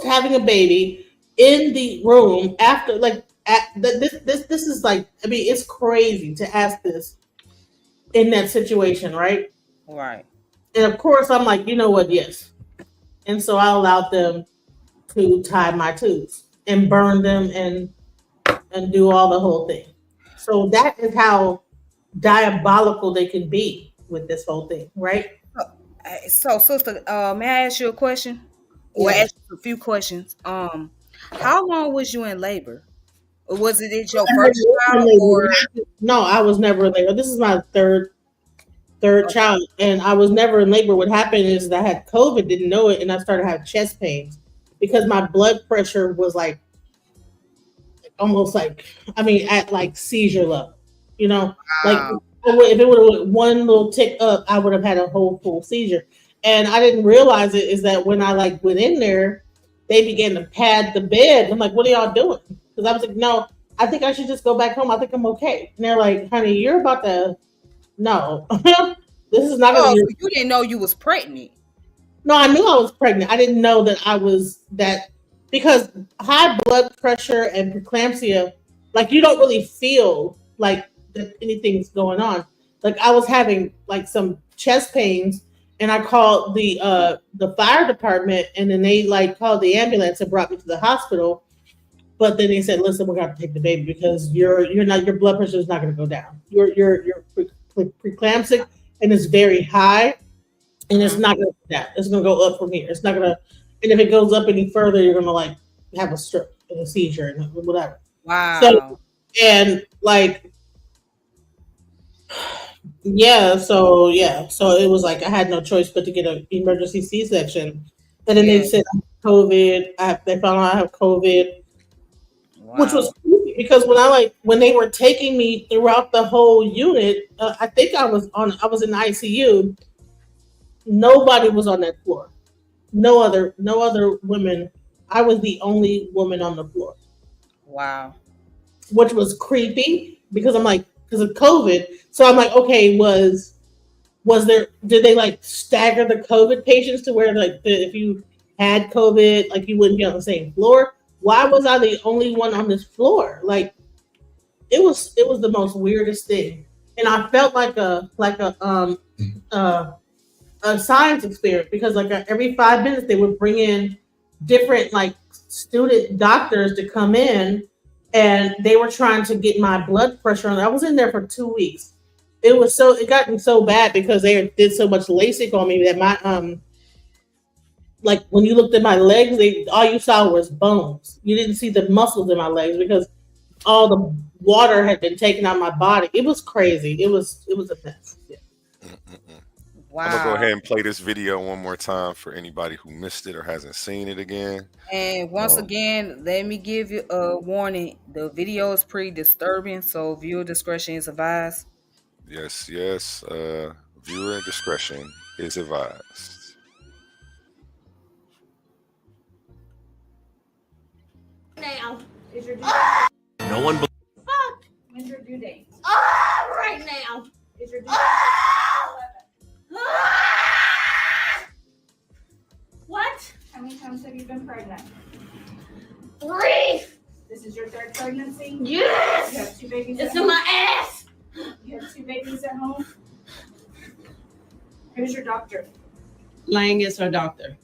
having a baby in the room after this is like, I mean, it's crazy to ask this in that situation, right? Right. And of course, I'm like, you know what? Yes. And so I allowed them to tie my tubes and burn them and do all the whole thing. So that is how diabolical they can be with this whole thing, right? So, sister, may I ask you a question? Or Yes. ask you a few questions? How long was you in labor? Or was it your I first child? Or No, I was never in labor. This is my third child, and I was never in labor. What happened is that I had COVID, didn't know it, and I started having chest pains because my blood pressure was like almost like, I mean, at like seizure level. You know, like wow. if it would have one little tick up, I would have had a whole full seizure. And I didn't realize it is that when I like went in there, they began to pad the bed. I'm like, what are y'all doing? Because I was like, no, I think I should just go back home. I think I'm okay. And they're like, honey, you're about to no. This is not Oh, gonna be so you didn't know you was pregnant. No, I knew I was pregnant. I didn't know that I was that because high blood pressure and preeclampsia, like you don't really feel like that anything's going on. Like I was having like some chest pains and I called the fire department and then they like called the ambulance and brought me to the hospital. But then they said, listen, we're gonna have to take the baby because you're not your blood pressure is not gonna go down. You're preeclamptic and it's very high and it's not gonna do that. It's gonna go up from here. It's not gonna, and if it goes up any further, you're gonna like have a stroke and a seizure and whatever. Wow. So and like so it was like I had no choice but to get an emergency C-section, and then they said I have COVID. They found out I have COVID, which was Wow. creepy because when they were taking me throughout the whole unit, I think I was in ICU. Nobody was on that floor. No other women. I was the only woman on the floor, Wow. which was creepy because I'm like, because of COVID. So I'm like, okay, was there, did they like stagger the COVID patients to where like if you had COVID, like you wouldn't be on the same floor? Why was I the only one on this floor? Like it was the most weirdest thing. And I felt like a science experiment because like every 5 minutes they would bring in different like student doctors to come in and they were trying to get my blood pressure on. I was in there for 2 weeks. It got me so bad because they did so much LASIK on me that my like when you looked at my legs, all you saw was bones. You didn't see the muscles in my legs because all the water had been taken out of my body. It was crazy. It was a mess. Yeah. Wow. I'm gonna go ahead and play this video one more time for anybody who missed it or hasn't seen it again. And once again, let me give you a warning. The video is pretty disturbing, so viewer discretion is advised. Yes, viewer discretion is advised. Now is your due date. No one. Fuck. When's your due date? Right now. Is your due date? What? pregnant? 3. This is your 3rd pregnancy? Yes! You have 2 babies at home? It's in my ass! You have 2 babies at home? Who's your doctor? Lang is her doctor.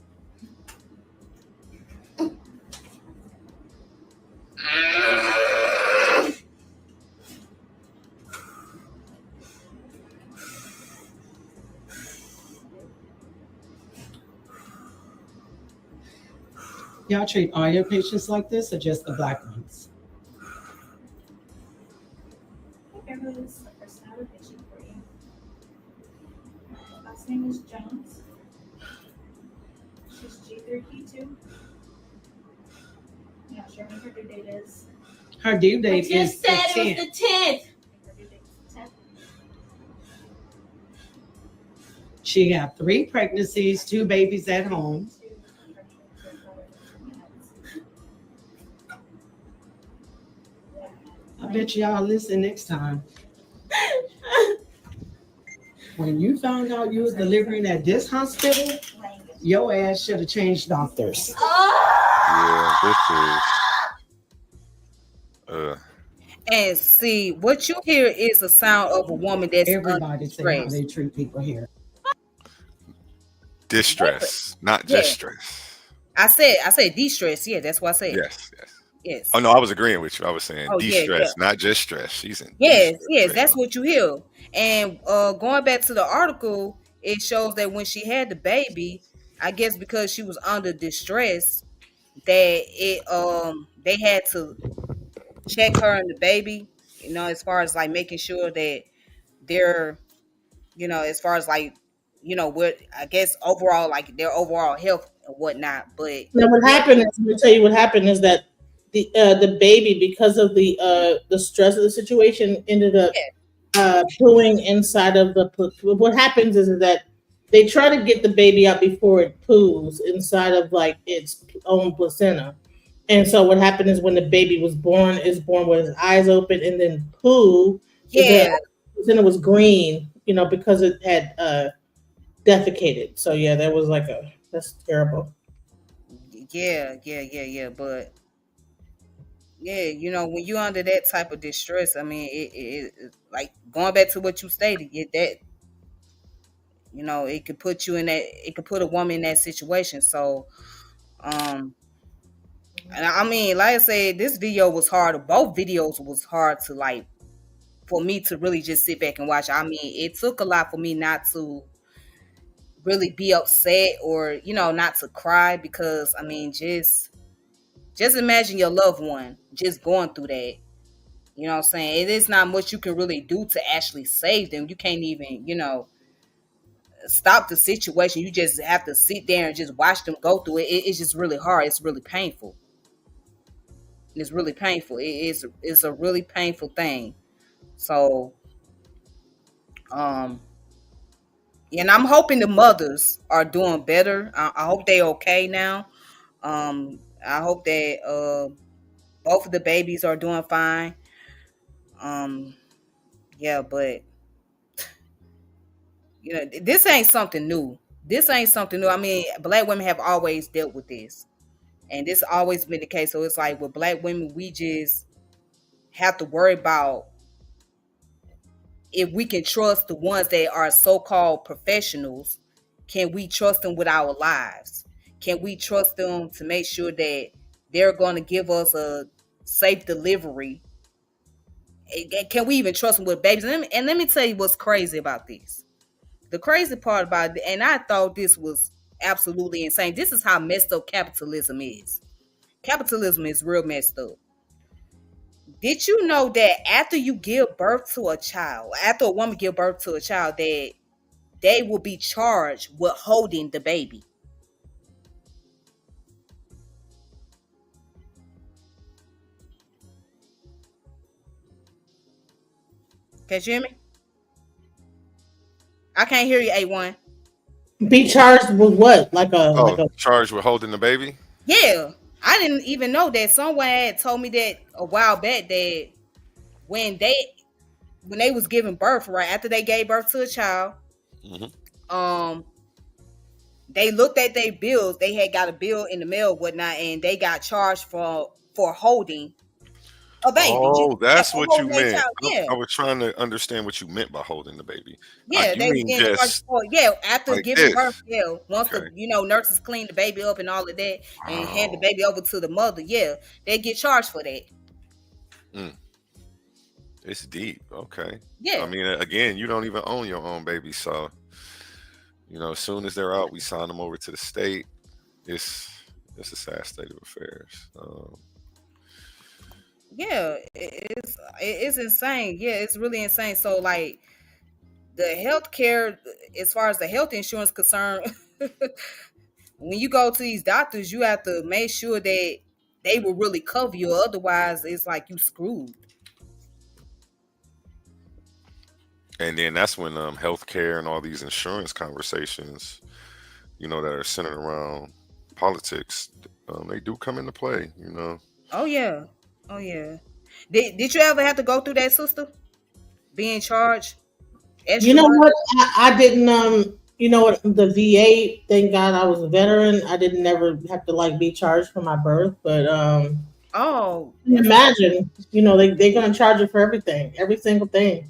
Y'all treat all your patients like this or just the Black ones? Beverly, this is the first time I have a patient for you. Last name is Jones. She's G3P2. I'm not sure when her due date is. Her due date is the 10th. Her due date is the 10th. She got 3 pregnancies, 2 babies at home. I bet y'all listen next time. When you found out you was delivering at this hospital, your ass should have changed doctors. Yeah, this is. And see, what you hear is the sound of a woman that's everybody say how they treat people here. Distress, not just stress. I said de-stress. Yeah, that's what I said. Yes. Oh no, I was agreeing with you. I was saying de-stress, not just stress. She's in. Yes, that's what you hear. And going back to the article, it shows that when she had the baby, I guess because she was under distress, that they had to check her and the baby, as far as like making sure that they're, as far as like, what I guess overall, like their overall health and whatnot. But now what happened is, let me tell you what happened is that the baby, because of the stress of the situation, ended up pooing inside of the. What happens is that they try to get the baby out before it poos inside of like its own placenta. And so what happened is when the baby was born, is born with his eyes open and then poo. The placenta was green, because it had defecated. So yeah, that was like that's terrible. Yeah. But yeah, when you're under that type of distress, I mean, it like going back to what you stated, that it could put you in that, it could put a woman in that situation. So, and I mean, like I said, this video was hard. Both videos was hard to like, for me to really just sit back and watch. I mean, it took a lot for me not to really be upset or, not to cry, because I mean, just imagine your loved one just going through that. You know what I'm saying? It is not much you can really do to actually save them. You can't even, stop the situation. You just have to sit there and just watch them go through it. It's just really hard. It's really painful. It's really painful. It's a really painful thing. So, and I'm hoping the mothers are doing better. I hope they okay now. I hope that both of the babies are doing fine. Yeah, but this ain't something new. I mean, Black women have always dealt with this, and this always been the case. So it's like with Black women, we just have to worry about if we can trust the ones that are so-called professionals. Can we trust them with our lives? Can we trust them to make sure that they're going to give us a safe delivery? Can we even trust them with babies? And let me tell you what's crazy about this. The crazy part about it, and I thought this was absolutely insane. This is how messed up capitalism is. Capitalism is real messed up. Did you know that after you give birth to a child, after a woman give birth to a child, that they will be charged with holding the baby? Can you hear me? I can't hear you, A1. Be charged with what? Like a charged with holding the baby? Yeah. I didn't even know that. Someone had told me that a while back, that when they was giving birth, right after they gave birth to a child, they looked at their bills. They had got a bill in the mail, whatnot, and they got charged for holding a baby. Oh, Yeah, that's for what you holding their meant. child. Yeah. I was trying to understand what you meant by holding the baby. Yeah, You they was mean getting charged just for after like giving birth. this? Yeah, once Okay. the nurses clean the baby up and all of that, and hand the Wow. baby over to the mother. Yeah, they get charged for that. It's deep. Okay. Yeah. I mean, again, you don't even own your own baby, so as soon as they're out, we sign them over to the state. It's a sad state of affairs. Yeah, it's insane. Yeah, it's really insane. So like the healthcare, as far as the health insurance concerned, when you go to these doctors, you have to make sure that they will really cover you. Otherwise, it's like you screwed. And then that's when healthcare and all these insurance conversations, that are centered around politics, they do come into play. Oh yeah, oh yeah. Did you ever have to go through that, sister? Being charged You extra know money? what? I didn't. You know what? The VA. Thank God I was a veteran. I didn't never have to like be charged for my birth. But Oh, imagine. They're gonna charge you for everything, every single thing.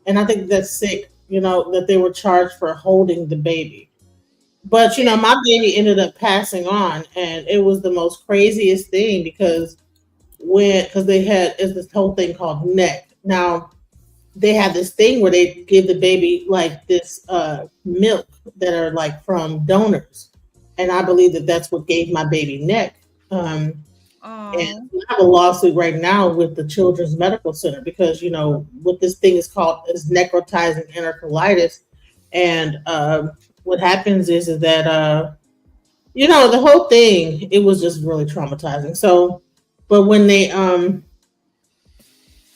And I think that's sick. That they were charged for holding the baby. But my baby ended up passing on, and it was the most craziest thing because they had is this whole thing called neck. Now they have this thing where they give the baby like this milk that are like from donors, and I believe that that's what gave my baby neck. And I have a lawsuit right now with the Children's Medical Center because what this thing is called is necrotizing enterocolitis, and what happens is that the whole thing, it was just really traumatizing. So, but when they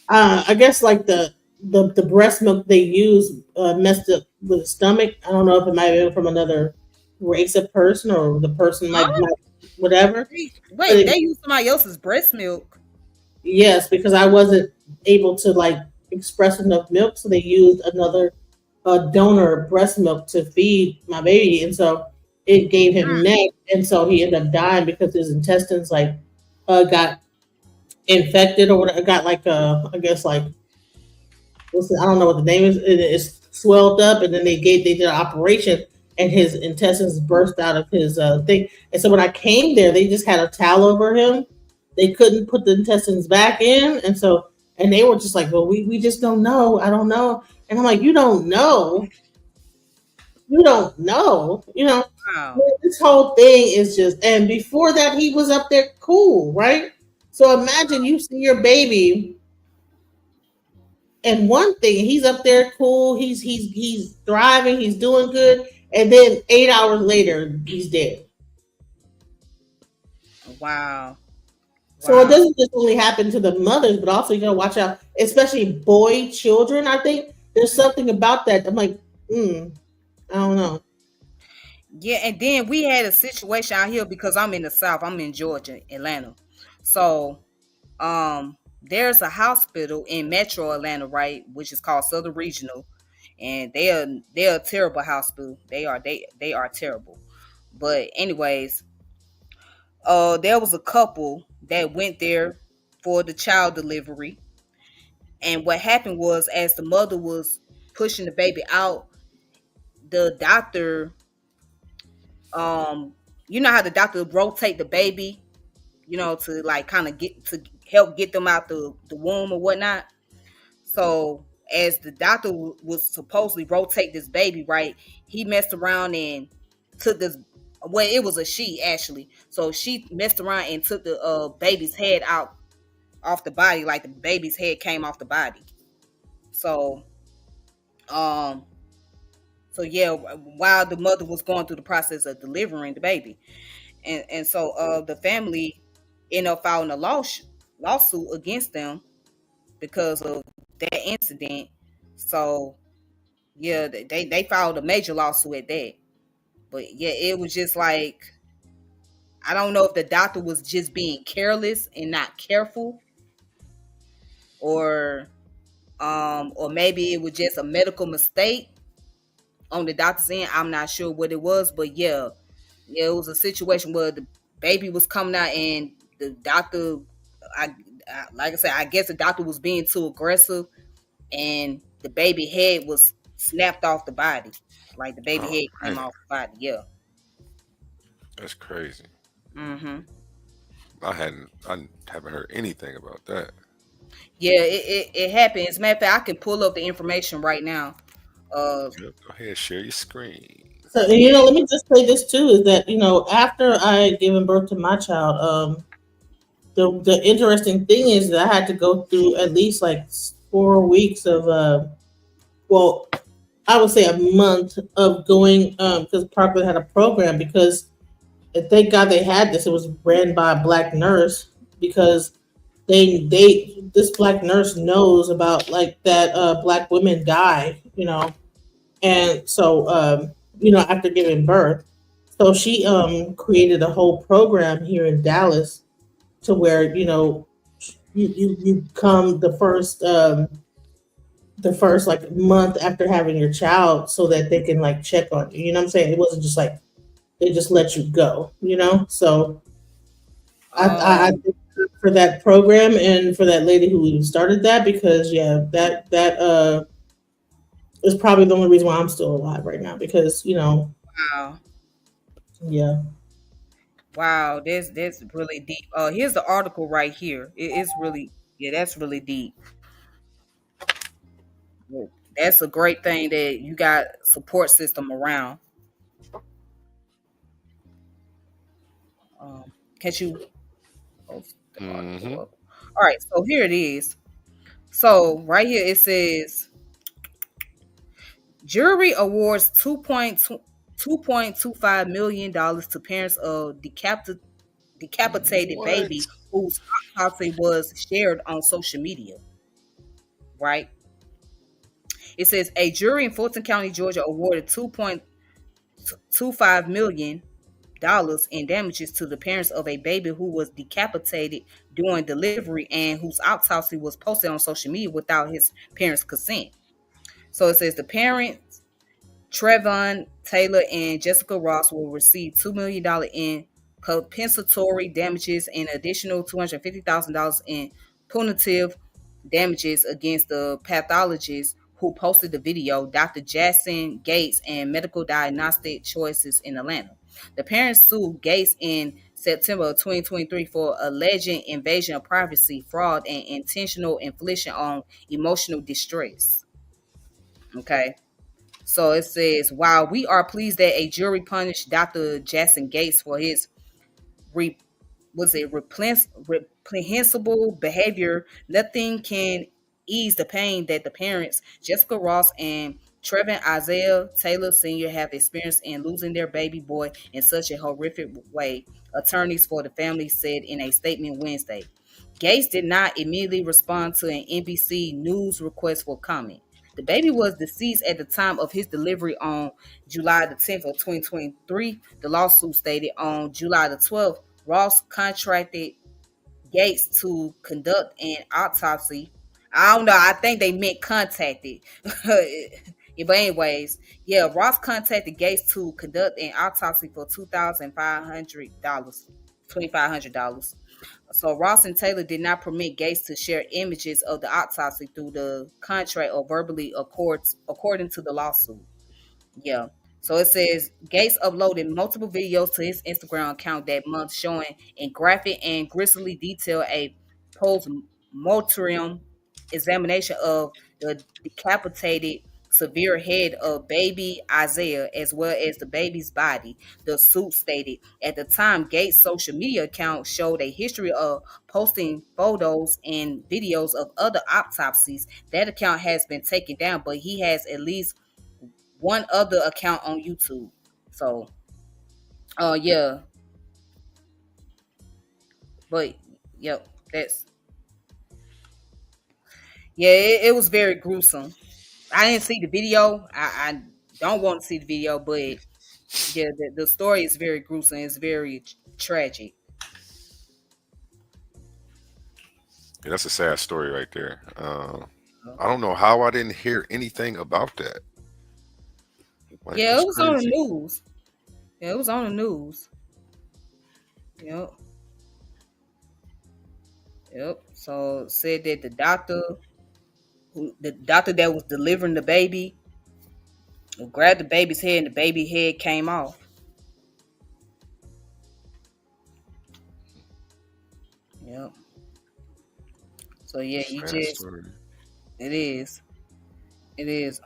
I guess like the breast milk they use messed up with the stomach. I don't know if it might have been from another race of person or the person might whatever. Wait, they use somebody else's breast milk? Yes, because I wasn't able to like express enough milk, so they used another donor breast milk to feed my baby, and so it gave him neck, and so he ended up dying because his intestines like got infected or whatever, got like I guess like I don't know what the name is. It's swelled up, and then they did an operation, and his intestines burst out of his thing. And so when I came there, they just had a towel over him. They couldn't put the intestines back in, and they were just like, "Well, we just don't know. I don't know." And I'm like, "You don't know? You don't know? Wow. This whole thing is just." And before that, he was up there cool, right? So imagine you see your baby. And one thing, he's up there cool, he's thriving, he's doing good, and then 8 hours later, he's dead. Wow. So it doesn't just only happen to the mothers, but also you gotta watch out, especially boy children. I think there's something about that. I'm like, I don't know. Yeah, and then we had a situation out here because I'm in the South. I'm in Georgia, Atlanta. So there's a hospital in Metro Atlanta, right, which is called Southern Regional, and they're a terrible hospital. They are terrible. But anyways, there was a couple that went there for the child delivery, and what happened was, as the mother was pushing the baby out, the doctor, you know how the doctor rotate the baby, to like kind of help get them out the womb or whatnot. So as the doctor was supposedly rotate this baby, right, he messed around and took this. Well, it was a she actually. So she messed around and took the baby's head out off the body, like the baby's head came off the body. So, um, so yeah, while the mother was going through the process of delivering the baby, and so the family ended up filing a lawsuit against them because of that incident. So yeah, they filed a major lawsuit at that. But yeah, it was just like, I don't know if the doctor was just being careless and not careful, or maybe it was just a medical mistake on the doctor's end. I'm not sure what it was, but yeah, Yeah, it was a situation where the baby was coming out and the doctor, like I said, I guess the doctor was being too aggressive, and the baby head was snapped off the body. Like the baby Oh head came man, off the body. Yeah. that's crazy. Mm-hmm. I haven't heard anything about that. Yeah, it happened. As a matter of fact, I can pull up the information right now. Uh, Yep, go ahead, share your screen. So let me just say this too: is that after I had given birth to my child, the interesting thing is that I had to go through at least like 4 weeks of well, I would say a month of going because Parkland had a program because and thank God they had this. It was ran by a black nurse because they this black nurse knows about like that black women die, and so after giving birth, so she created a whole program here in Dallas to where you come the first like month after having your child so that they can like check on you. You know what I'm saying? It wasn't just like they just let you go. So I um, think for that program and for that lady who started that because that is probably the only reason why I'm still alive right now because wow, yeah. wow, that's really deep. Here's the article right here. It's really, yeah, that's really deep. Well, that's a great thing that you got support system around. Can you post the Mm-hmm. article up? All right, so here it is. So right here it says jury awards $2.25 million to parents of decapitated What? baby whose autopsy was shared on social media. Right? It says a jury in Fulton County, Georgia, awarded $2.25 million in damages to the parents of a baby who was decapitated during delivery and whose autopsy was posted on social media without his parents' consent. So it says the parents, Trevon Taylor and Jessica Ross, will receive $2 million in compensatory damages and additional $250,000 in punitive damages against the pathologist who posted the video, Dr. Jason Gates and Medical Diagnostic Choices in Atlanta. The parents sued Gates in September of 2023 for alleged invasion of privacy, fraud, and intentional infliction on emotional distress. Okay. So it says, while we are pleased that a jury punished Dr. Jason Gates for his re, reprehensible behavior, nothing can ease the pain that the parents, Jessica Ross and Trevin Isaiah Taylor Sr., have experienced in losing their baby boy in such a horrific way, attorneys for the family said in a statement Wednesday. Gates did not immediately respond to an NBC News request for comment. The baby was deceased at the time of his delivery on July the 10th of 2023. The lawsuit stated on July the 12th, Ross contracted Gates to conduct an autopsy. I don't know. I think they meant contacted. Yeah, but anyways, yeah, Ross contacted Gates to conduct an autopsy for $2,500, $2,500. So Ross and Taylor did not permit Gates to share images of the autopsy through the contract or verbally according to the lawsuit. Yeah. So it says Gates uploaded multiple videos to his Instagram account that month showing in graphic and grisly detail a post-mortem examination of the decapitated severe head of baby Isaiah as well as the baby's body. The suit stated at the time Gates' social media account showed a history of posting photos and videos of other autopsies. That account has been taken down, but he has at least one other account on YouTube. So, yeah, but yep, that's yeah. It was very gruesome. I didn't see the video. I don't want to see the video, but yeah, the story is very gruesome. It's very tragic. Yeah, that's a sad story right there. I don't know how I didn't hear anything about that. Like Yeah, that's it was on the crazy. news. Yeah, it was on the news. Yep. Yep. So said that the doctor that was delivering the baby, grabbed the baby's head and the baby head came off. Yep. So yeah, you Sad just story. it is. It is.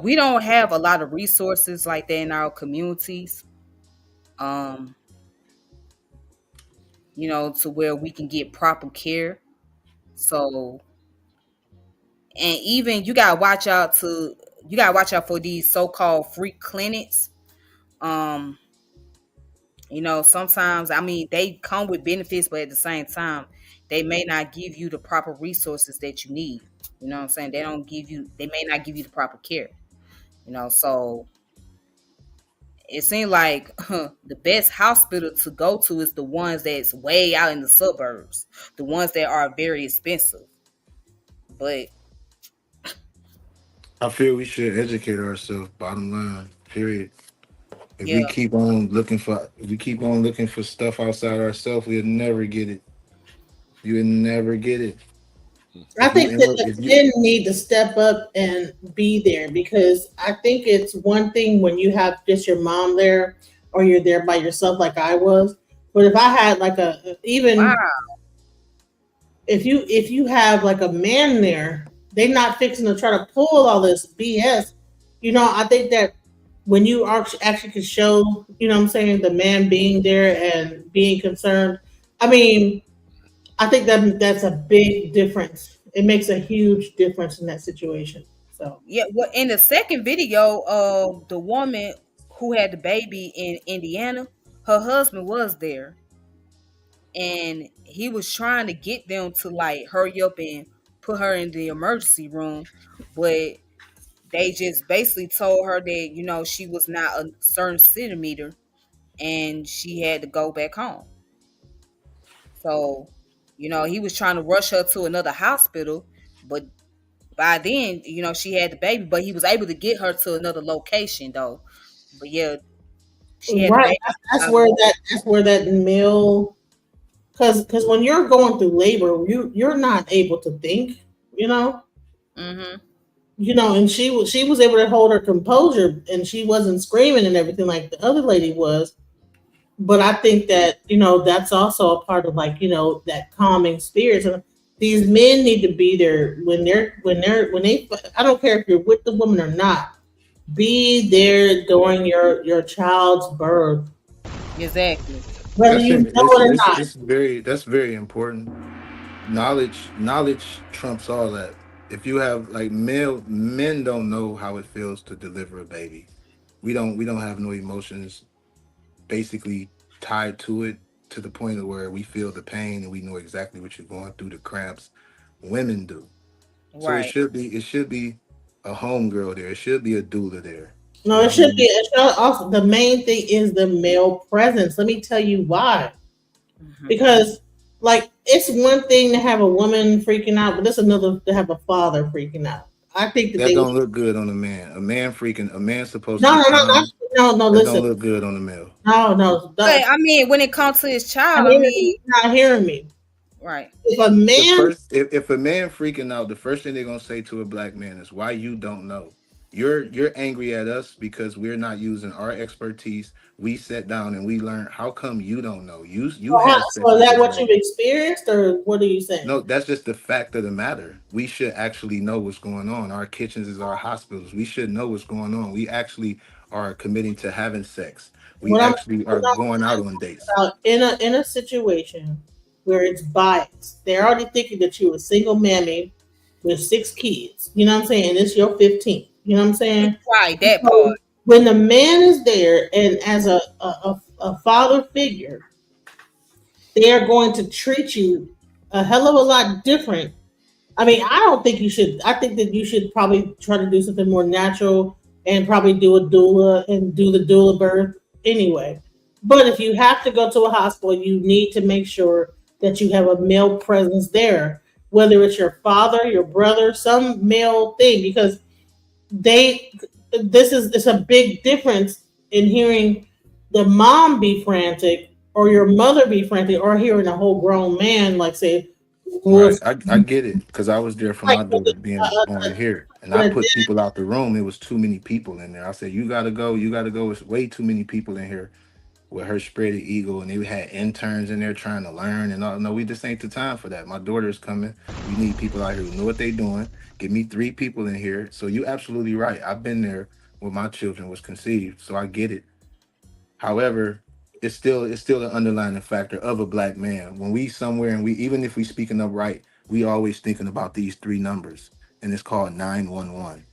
We don't have a lot of resources like that in our communities. Um, to where we can get proper care. So, and even you gotta watch out for these so-called free clinics. Um, sometimes I mean they come with benefits, but at the same time, they may not give you the proper resources that you need. You know what I'm saying? They may not give you the proper care. So it seems like the best hospital to go to is the ones that's way out in the suburbs, the ones that are very expensive. But I feel we should educate ourselves. Bottom line, period. yeah, If we keep on looking for stuff outside ourselves, we'll never get it. You will never get it. I If you think end that up, the if you men need to step up and be there, because I think it's one thing when you have just your mom there or you're there by yourself like I was. But if I had like wow, even if you have like a man there, they not fixing to try to pull all this BS. I think that when you actually can show, what I'm saying, the man being there and being concerned. I mean, I think that's a big difference. It makes a huge difference in that situation. So yeah. Well, in the second video, the woman who had the baby in Indiana, her husband was there, and he was trying to get them to like hurry up and put her in the emergency room, but they just basically told her that she was not a certain centimeter and she had to go back home. So he was trying to rush her to another hospital, but by then she had the baby, but he was able to get her to another location though. But yeah, she had the right, baby that's out where there. that male, because when you're going through labor, you're not able to think, you know. Mm-hmm. And she was able to hold her composure, and she wasn't screaming and everything like the other lady was. But I think that that's also a part of, like, that calming spirit. So these men need to be there when they. I don't care if you're with the woman or not. Be there during your child's birth, Exactly. whether that's you in, know it or not. it's very that's very important. Knowledge trumps all that. If you have like male men don't know how it feels to deliver a baby. We don't have no emotions basically tied to it, to the point of where we feel the pain and we know exactly what you're going through, the cramps. Women do. So it Right. should be a homegirl there. It should be a doula there. No, You it know what I should be. mean? It should also, the main thing is the male presence. Let me tell you why. Mm-hmm. Because, like, it's one thing to have a woman freaking out, but it's another to have a father freaking out. I think that That they. don't look good on a man. A man's supposed to No, be no, no, calm. no. That don't Listen, look good on a male. no. But I mean, when it comes to his child, I You're mean, not hearing me. right. If a man, If a man freaking out, the first thing they're gonna say to a black man is, "Why you don't know? You're angry at us because we're not using our expertise. We sat down and we learned. How come you don't know? You had so sex is with that this what you've lady." experienced, or what are you saying? No, that's just the fact of the matter. We should actually know what's going on. Our kitchens is our hospitals. We should know what's going on. We actually are committing to having sex. We What I'm, actually what are going out on dates. I'm about in a situation where it's biased, they're already thinking that you're a single mammy with 6 kids. You know what I'm saying? It's your 15th. You know what I'm saying? Right, that part. So when the man is there and as a father figure, they are going to treat you a hell of a lot different. I mean, I don't think you should. I think that you should probably try to do something more natural and probably do a doula and do the doula birth anyway. But if you have to go to a hospital, you need to make sure that you have a male presence there, whether it's your father, your brother, some male thing, because they it's a big difference in hearing the mom be frantic or your mother be frantic or hearing a whole grown man like say Right. was I get it because I was there for like my daughter being born here, and I uh, put people out the room. It was too many people in there. I said, "You gotta go. You gotta go." It's way too many people in here with her spread eagle, and they had interns in there trying to learn. And all. No, we just ain't the time for that. My daughter's coming. We need people out here who know what they doing. Give me 3 people in here. So you absolutely right. I've been there when my children was conceived, so I get it. However, it's still an underlying factor of a black man. When we somewhere and we even if we speaking up right, we always thinking about these 3 numbers, and it's called 911.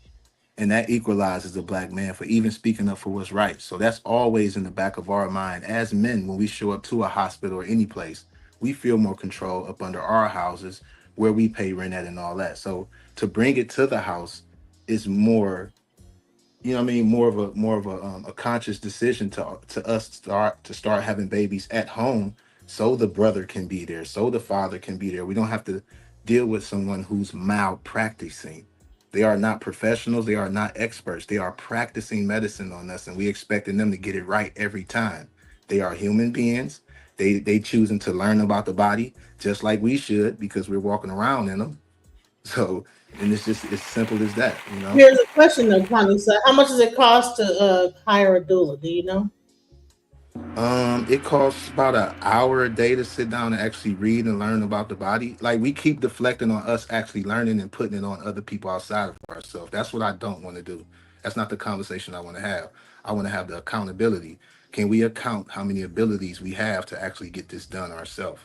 And that equalizes a black man for even speaking up for what's right. So that's always in the back of our mind as men when we show up to a hospital or any place. We feel more control up under our houses where we pay rent at and all that. So to bring it to the house is more, you know what I mean, more of a conscious decision to us to start having babies at home so the brother can be there, so the father can be there. We don't have to deal with someone who's malpracticing. They are not professionals, they are not experts. They are practicing medicine on us and we expecting them to get it right every time. They are human beings. They choosing to learn about the body just like we should because we're walking around in them. So, and it's just as simple as that, you know. here's a question though, Connie. So how much does it cost to hire a doula? Do you know? It costs about an hour a day to sit down and actually read and learn about the body. Like we keep deflecting on us actually learning and putting it on other people outside of ourselves. That's what I don't want to do. That's not the conversation I want to have. I want to have the accountability. Can we account how many abilities we have to actually get this done ourselves?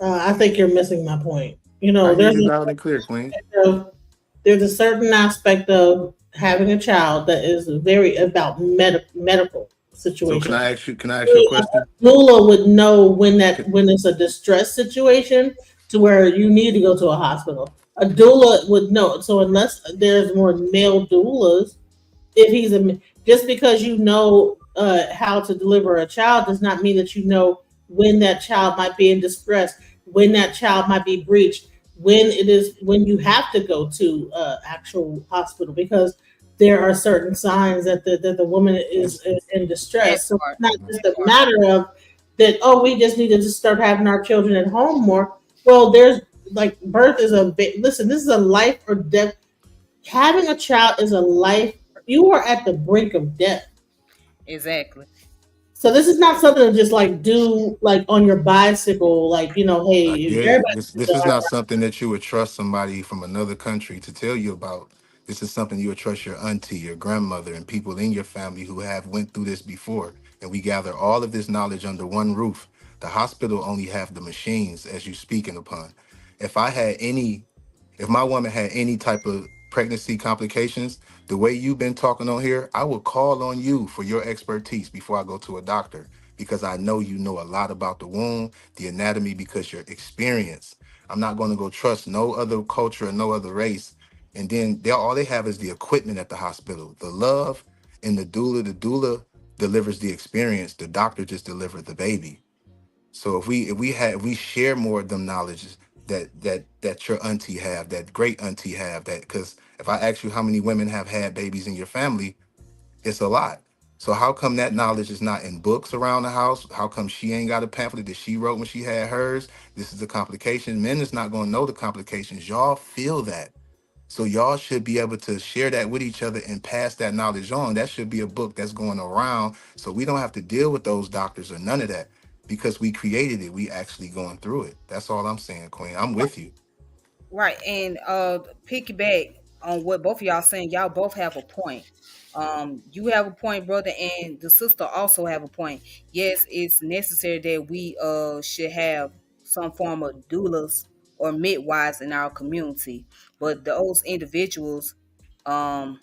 I think you're missing my point. You I know, hear you loud and clear, Queen. there's a certain aspect of having a child that is very about medical So situation. can I ask you a question? Doula would know when Can, when it's a distress situation to where you need to go to a hospital. A doula would know. So unless there's more male doulas, if he's a just because you know how to deliver a child does not mean that you know when that child might be in distress, when that child might be breached, when you have to go to actual hospital because there are certain signs that the woman is in That distress. So part. it's not That just a part. matter of that. Oh, we just need to just start having our children at home more. Well, there's like birth is listen. This is a life or death. Having a child is a life. You are at the brink of death. Exactly. So this is not something to just like do like on your bicycle, like I hey, get it. everybody. This is not something that you would trust somebody from another country to tell you about. This is something you would trust your auntie, your grandmother, and people in your family who have went through this before. And we gather all of this knowledge under one roof. The hospital only have the machines as you speaking upon. If I had any if my woman had any type of pregnancy complications, the way you've been talking on here, I would call on you for your expertise before I go to a doctor because I know you know a lot about the womb, the anatomy, because you're experienced. I'm not going to go trust no other culture or no other race. And then all they have is the equipment at the hospital, the love and the doula. The doula delivers the experience. The doctor just delivered the baby. So if we share more of them knowledges that your auntie have, that great auntie have, that because if I ask you how many women have had babies in your family, it's a lot. So how come that knowledge is not in books around the house? How come she ain't got a pamphlet that she wrote when she had hers? This is a complication. Men is not going to know the complications. Y'all feel that. So y'all should be able to share that with each other and pass that knowledge on. That should be a book that's going around so we don't have to deal with those doctors or none of that because we created it. We actually going through it. That's all I'm saying, Queen. I'm with you. Right. And piggyback on what both of y'all saying, y'all both have a point. You have a point, brother, and the sister also have a point. Yes, it's necessary that we should have some form of doulas or midwives in our community. But those individuals, um,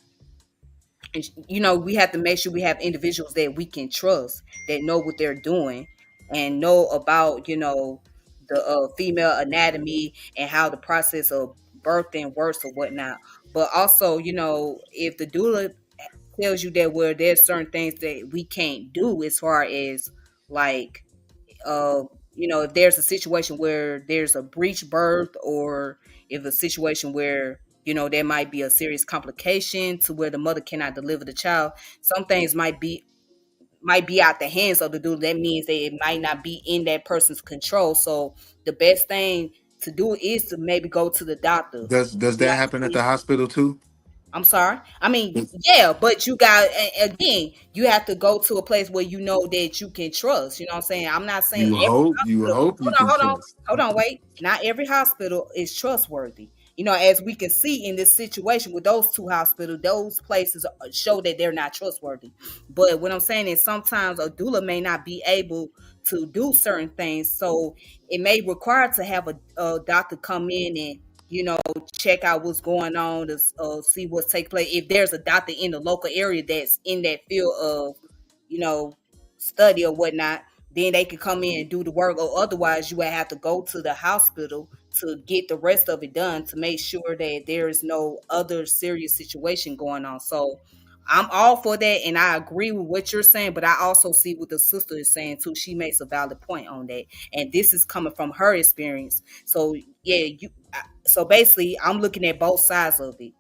we have to make sure we have individuals that we can trust, that know what they're doing and know about the female anatomy and how the process of birthing works or whatnot. But also, if the doula tells you that where there's certain things that we can't do as far as like uh if there's a situation where there's a breech birth, or if a situation where There might be a serious complication to where the mother cannot deliver the child. Some things might be out the hands of the doula. That means that it might not be in that person's control. So the best thing to do is to maybe go to the doctor. Does that happen at the hospital too? I'm sorry. I mean, yeah, but you got, again, you have to go to a place where you know that you can trust. You know what I'm saying? I'm not saying every You hospital. hope you can trust. Hold on, wait. Not every hospital is trustworthy. As we can see in this situation with those two hospitals, those places show that they're not trustworthy. But what I'm saying is sometimes a doula may not be able to do certain things. So it may require to have a doctor come in and, check out what's going on to see what's taking place. If there's a doctor in the local area that's in that field of, study or whatnot, then they can come in and do the work. Or otherwise, you would have to go to the hospital to get the rest of it done to make sure that there is no other serious situation going on. So I'm all for that, and I agree with what you're saying, but I also see what the sister is saying too. She makes a valid point on that, and this is coming from her experience. So yeah, so basically, I'm looking at both sides of it.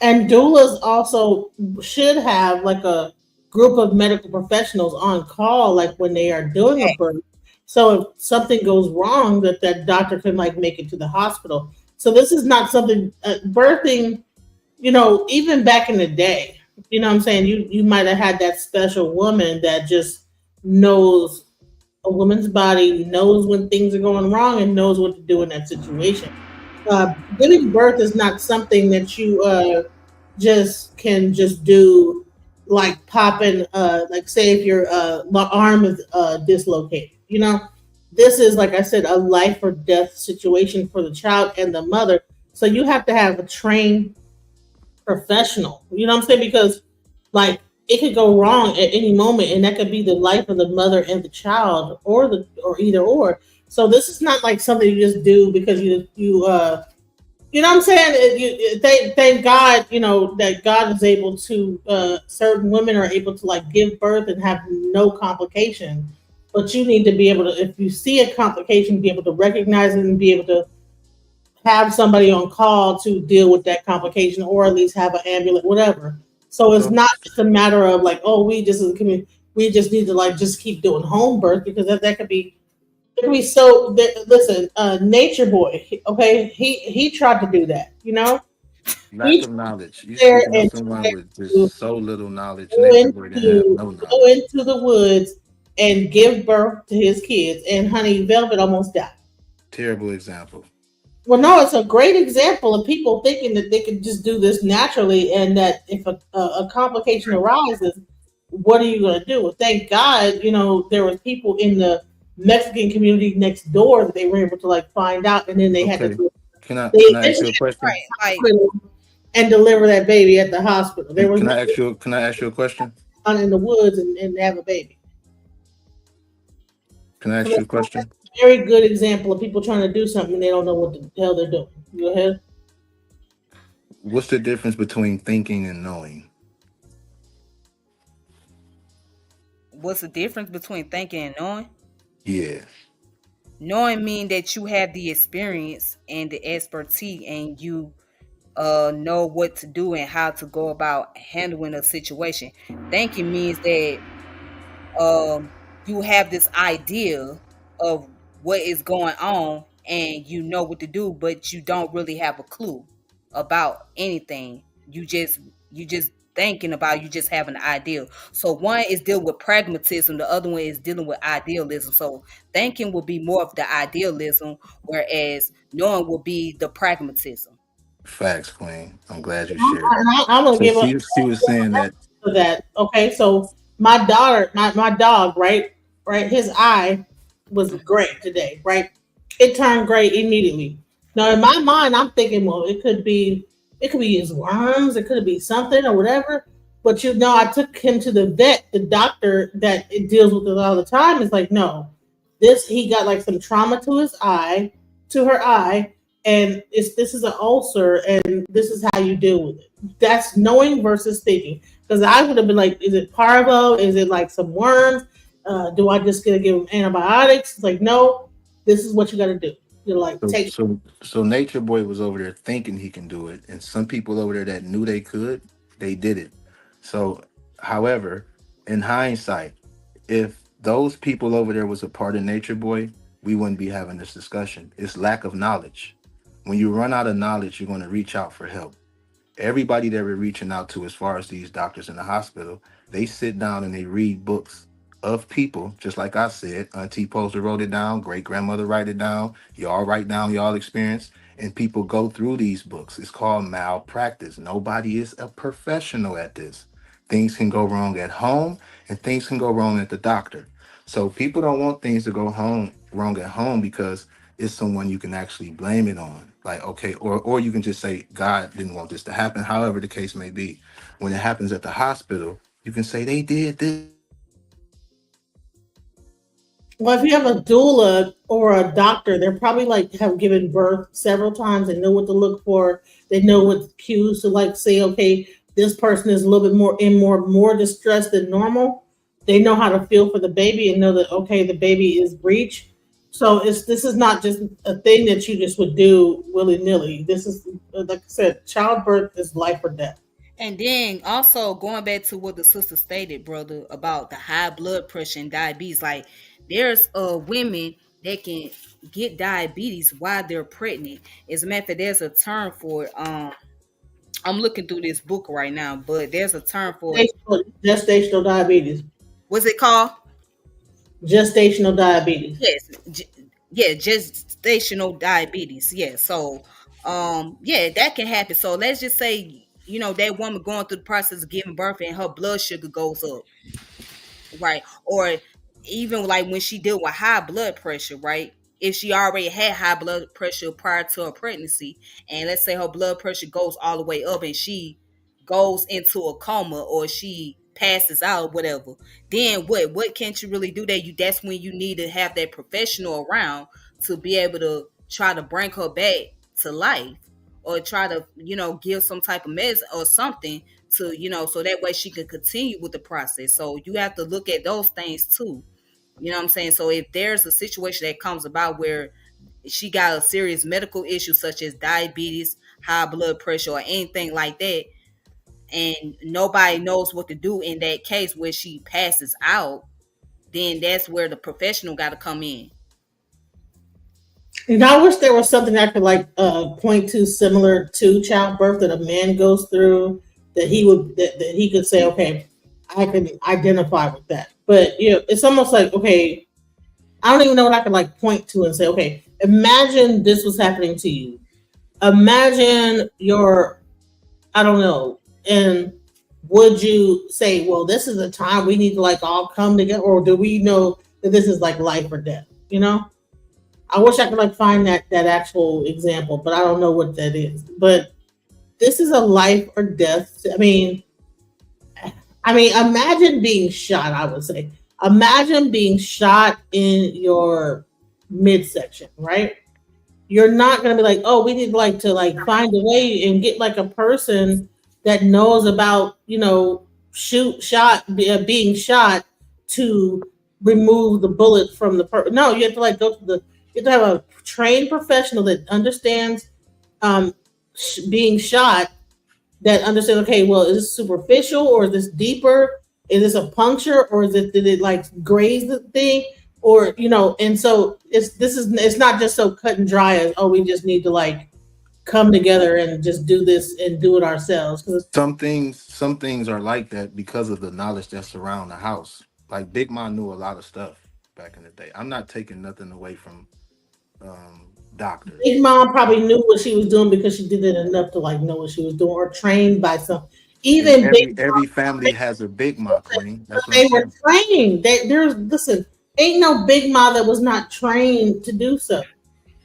And doulas also should have like a group of medical professionals on call, like when they are doing a birth. So if something goes wrong, that doctor can like make it to the hospital. So this is not something birthing. Even back in the day, what I'm saying, you might have had that special woman that just knows a woman's body, knows when things are going wrong, and knows what to do in that situation. Giving birth is not something that you just do, like popping, like say if your arm is dislocated. This is, like I said, a life or death situation for the child and the mother. So you have to have a trained professional. You know what I'm saying? Because like it could go wrong at any moment, and that could be the life of the mother and the child, or either or. So this is not like something you just do because you know what I'm saying? Thank God, that God is able to, certain women are able to like give birth and have no complication. But you need to be able to, if you see a complication, be able to recognize it and be able to have somebody on call to deal with that complication, or at least have an ambulance, whatever. So it's not just a matter of like, oh, we just as a community, we just need to like just keep doing home birth, because that could be, it could be so. Listen, Nature Boy, okay, he tried to do that, Lack of knowledge. You speaking of someone with just so little knowledge. Nature Boy didn't have no knowledge. Go into the woods and give birth to his kids, and honey, Velvet almost died. Terrible example. Well, no, it's a great example of people thinking that they could just do this naturally, and that if a complication arises, what are you going to do? Well, thank God, there was people in the Mexican community next door that they were able to like find out, and then they had to. Can I ask you a question? And deliver that baby at the hospital. Can I ask you a question? In the woods and have a baby. Can I ask you a question? Very good example of people trying to do something and they don't know what the hell they're doing. Go ahead. What's the difference between thinking and knowing? What's the difference between thinking and knowing? Yeah. Knowing means that you have the experience and the expertise, and you know what to do and how to go about handling a situation. Thinking means that you have this idea of what is going on and you know what to do, but you don't really have a clue about anything. You just thinking about, you just have an idea. So one is dealing with pragmatism, the other one is dealing with idealism. So thinking will be more of the idealism, whereas knowing will be the pragmatism. Facts, Queen. I'm glad you shared. I'm gonna give she was saying that. Okay, so my daughter, my dog, right, his eye was gray today, right? It turned gray immediately. Now in my mind, I'm thinking, well, it could be his worms, it could be something or whatever. But I took him to the vet. The doctor that it deals with it all the time is like, no, he got like some trauma to her eye, and this is an ulcer, and this is how you deal with it. That's knowing versus thinking. Because I would have been like, is it parvo? Is it like some worms? Do I just gonna give them antibiotics? It's like, no, this is what you got to do. like So, take. Nature Boy was over there thinking he can do it, and some people over there that knew they could, they did it. So, however, in hindsight, if those people over there was a part of Nature Boy, we wouldn't be having this discussion. It's lack of knowledge. When you run out of knowledge, you're going to reach out for help. Everybody that we're reaching out to, as far as these doctors in the hospital, they sit down and they read books of people, just like I said. Auntie Poster wrote it down, great grandmother write it down, y'all write down y'all experience, and people go through these books. It's called malpractice. Nobody is a professional at this. Things can go wrong at home and things can go wrong at the doctor. So people don't want things to go home wrong at home because is someone you can actually blame it on. Like, okay, or you can just say, God didn't want this to happen, however the case may be. When it happens at the hospital, you can say they did this, they did that, they did the other. Well, if you have a doula or a doctor, they're probably like have given birth several times. They know what to look for. They know what cues to like say, okay, this person is a little bit more distressed than normal. They know how to feel for the baby and know that okay, the baby is breech. So this is not just a thing that you just would do willy nilly. This is like I said, childbirth is life or death. And then also going back to what the sister stated, brother, about the high blood pressure and diabetes. Like there's women that can get diabetes while they're pregnant. As a matter of fact, there's a term for it. I'm looking through this book right now, but there's a term for it. Gestational diabetes. What's it called? Gestational diabetes. Yes, yeah, gestational diabetes. Yeah, so yeah, that can happen. So let's just say that woman going through the process of giving birth and her blood sugar goes up, right? Or even like when she deal with high blood pressure, right? If she already had high blood pressure prior to her pregnancy, and let's say her blood pressure goes all the way up and she goes into a coma or she passes out, whatever, then what can't you really do that? That's when you need to have that professional around to be able to try to bring her back to life or try to give some type of medicine or something to so that way she can continue with the process. So you have to look at those things too. You know what I'm saying? So if there's a situation that comes about where she got a serious medical issue such as diabetes, high blood pressure, or anything like that, and nobody knows what to do in that case where she passes out, then that's where the professional got to come in. And I wish there was something I could like point to similar to childbirth that a man goes through that that he could say, okay, I can identify with that. But it's almost like okay, I don't even know what I could like point to and say, okay, imagine this was happening to you. Imagine I don't know, and would you say, well, this is a time we need to like all come together, or do we know that this is like life or death? I wish I could like find that actual example, but I don't know what that is. But this is a life or death. Imagine being shot. I would say, imagine being shot in your midsection. Right? You're not gonna be like, oh, we need to find a way and get like a person that knows about being shot to remove the bullet from the person. No, you have to like go to you have to have a trained professional that understands being shot, that understands, okay, well, is this superficial or is this deeper? Is this a puncture or did it like graze the thing? Or and so it's not just so cut and dry as, oh, we just need to like come together and just do this and do it ourselves. Because Some things are like that because of the knowledge that's around the house. Like Big Mom knew a lot of stuff back in the day. I'm not taking nothing away from doctors. Big Mom probably knew what she was doing because she did it enough to like know what she was doing or trained by some. And Even Big every family has a Big Ma Queen. That's what I'm they were saying. trained. Listen, ain't no Big Mom that was not trained to do so.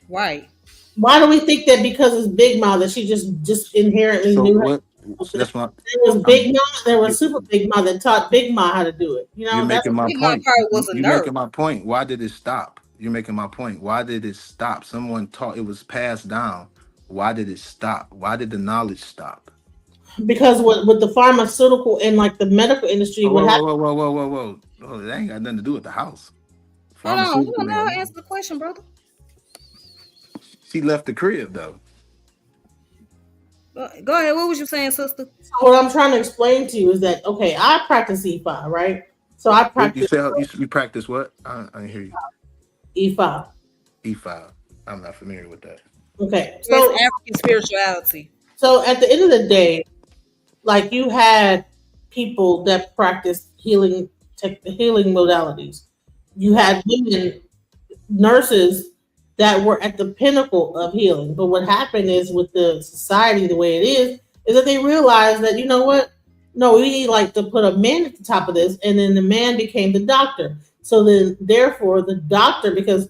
Right. Why do we think that because it's Big Mom that she just inherently So knew how what? to do So it? that's what There was I'm. Big Mom, there was You, Super Big Mom that taught Big Mom how to do it. you're That's making my Big Mom point. probably was a You're nurse. making my point. Why did it stop? You're making my point. Why did it stop? Someone taught. It was passed down. Why did it stop? Why did the knowledge stop? because with the pharmaceutical and like the medical industry, Oh, what whoa, happened? whoa, whoa, whoa, whoa, whoa, whoa! Oh, that ain't got nothing to do with the house. Hold on, Pharmaceutical let her man. answer the question, brother. She left the crib though. Go ahead. What was you saying, sister? So what I'm trying to explain to you is that okay, I practice E5, right? So I You practice said you practice what? I didn't hear you. E5. E5. I'm not familiar with that. Okay, It's so African spirituality. so at the end of the day, like you had people that practiced healing modalities. You had women nurses that were at the pinnacle of healing. But what happened is with the society the way it is that they realized that you know what? No, we need like to put a man at the top of this, and then the man became the doctor. So then, therefore, the doctor, because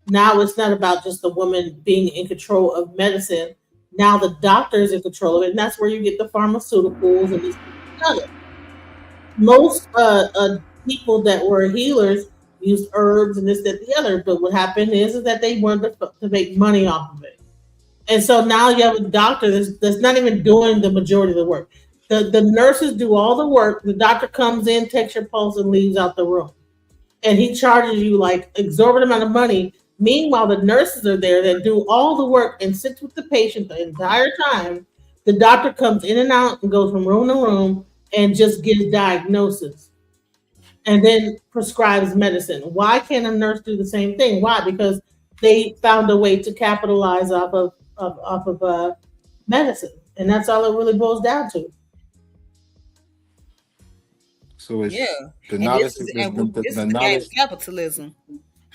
now it's not about just the woman being in control of medicine. Now the doctor is in control of it, and that's where you get the pharmaceuticals and this and the other. Most people that were healers used herbs and this, that, the other. But what happened is that they wanted to make money off of it. And so now you have a doctor that's not even doing the majority of the work. The nurses do all the work. The doctor comes in, takes your pulse, and leaves out the room. And he charges you like exorbitant amount of money. Meanwhile, the nurses are there that do all the work and sits with the patient the entire time. The doctor comes in and out and goes from room to room and just gives diagnosis and then prescribes medicine. Why can't a nurse do the same thing? Why? Because they found a way to capitalize off of medicine, and that's all it really boils down to. So it's Yeah, the and knowledge. this The is the game knowledge. of capitalism.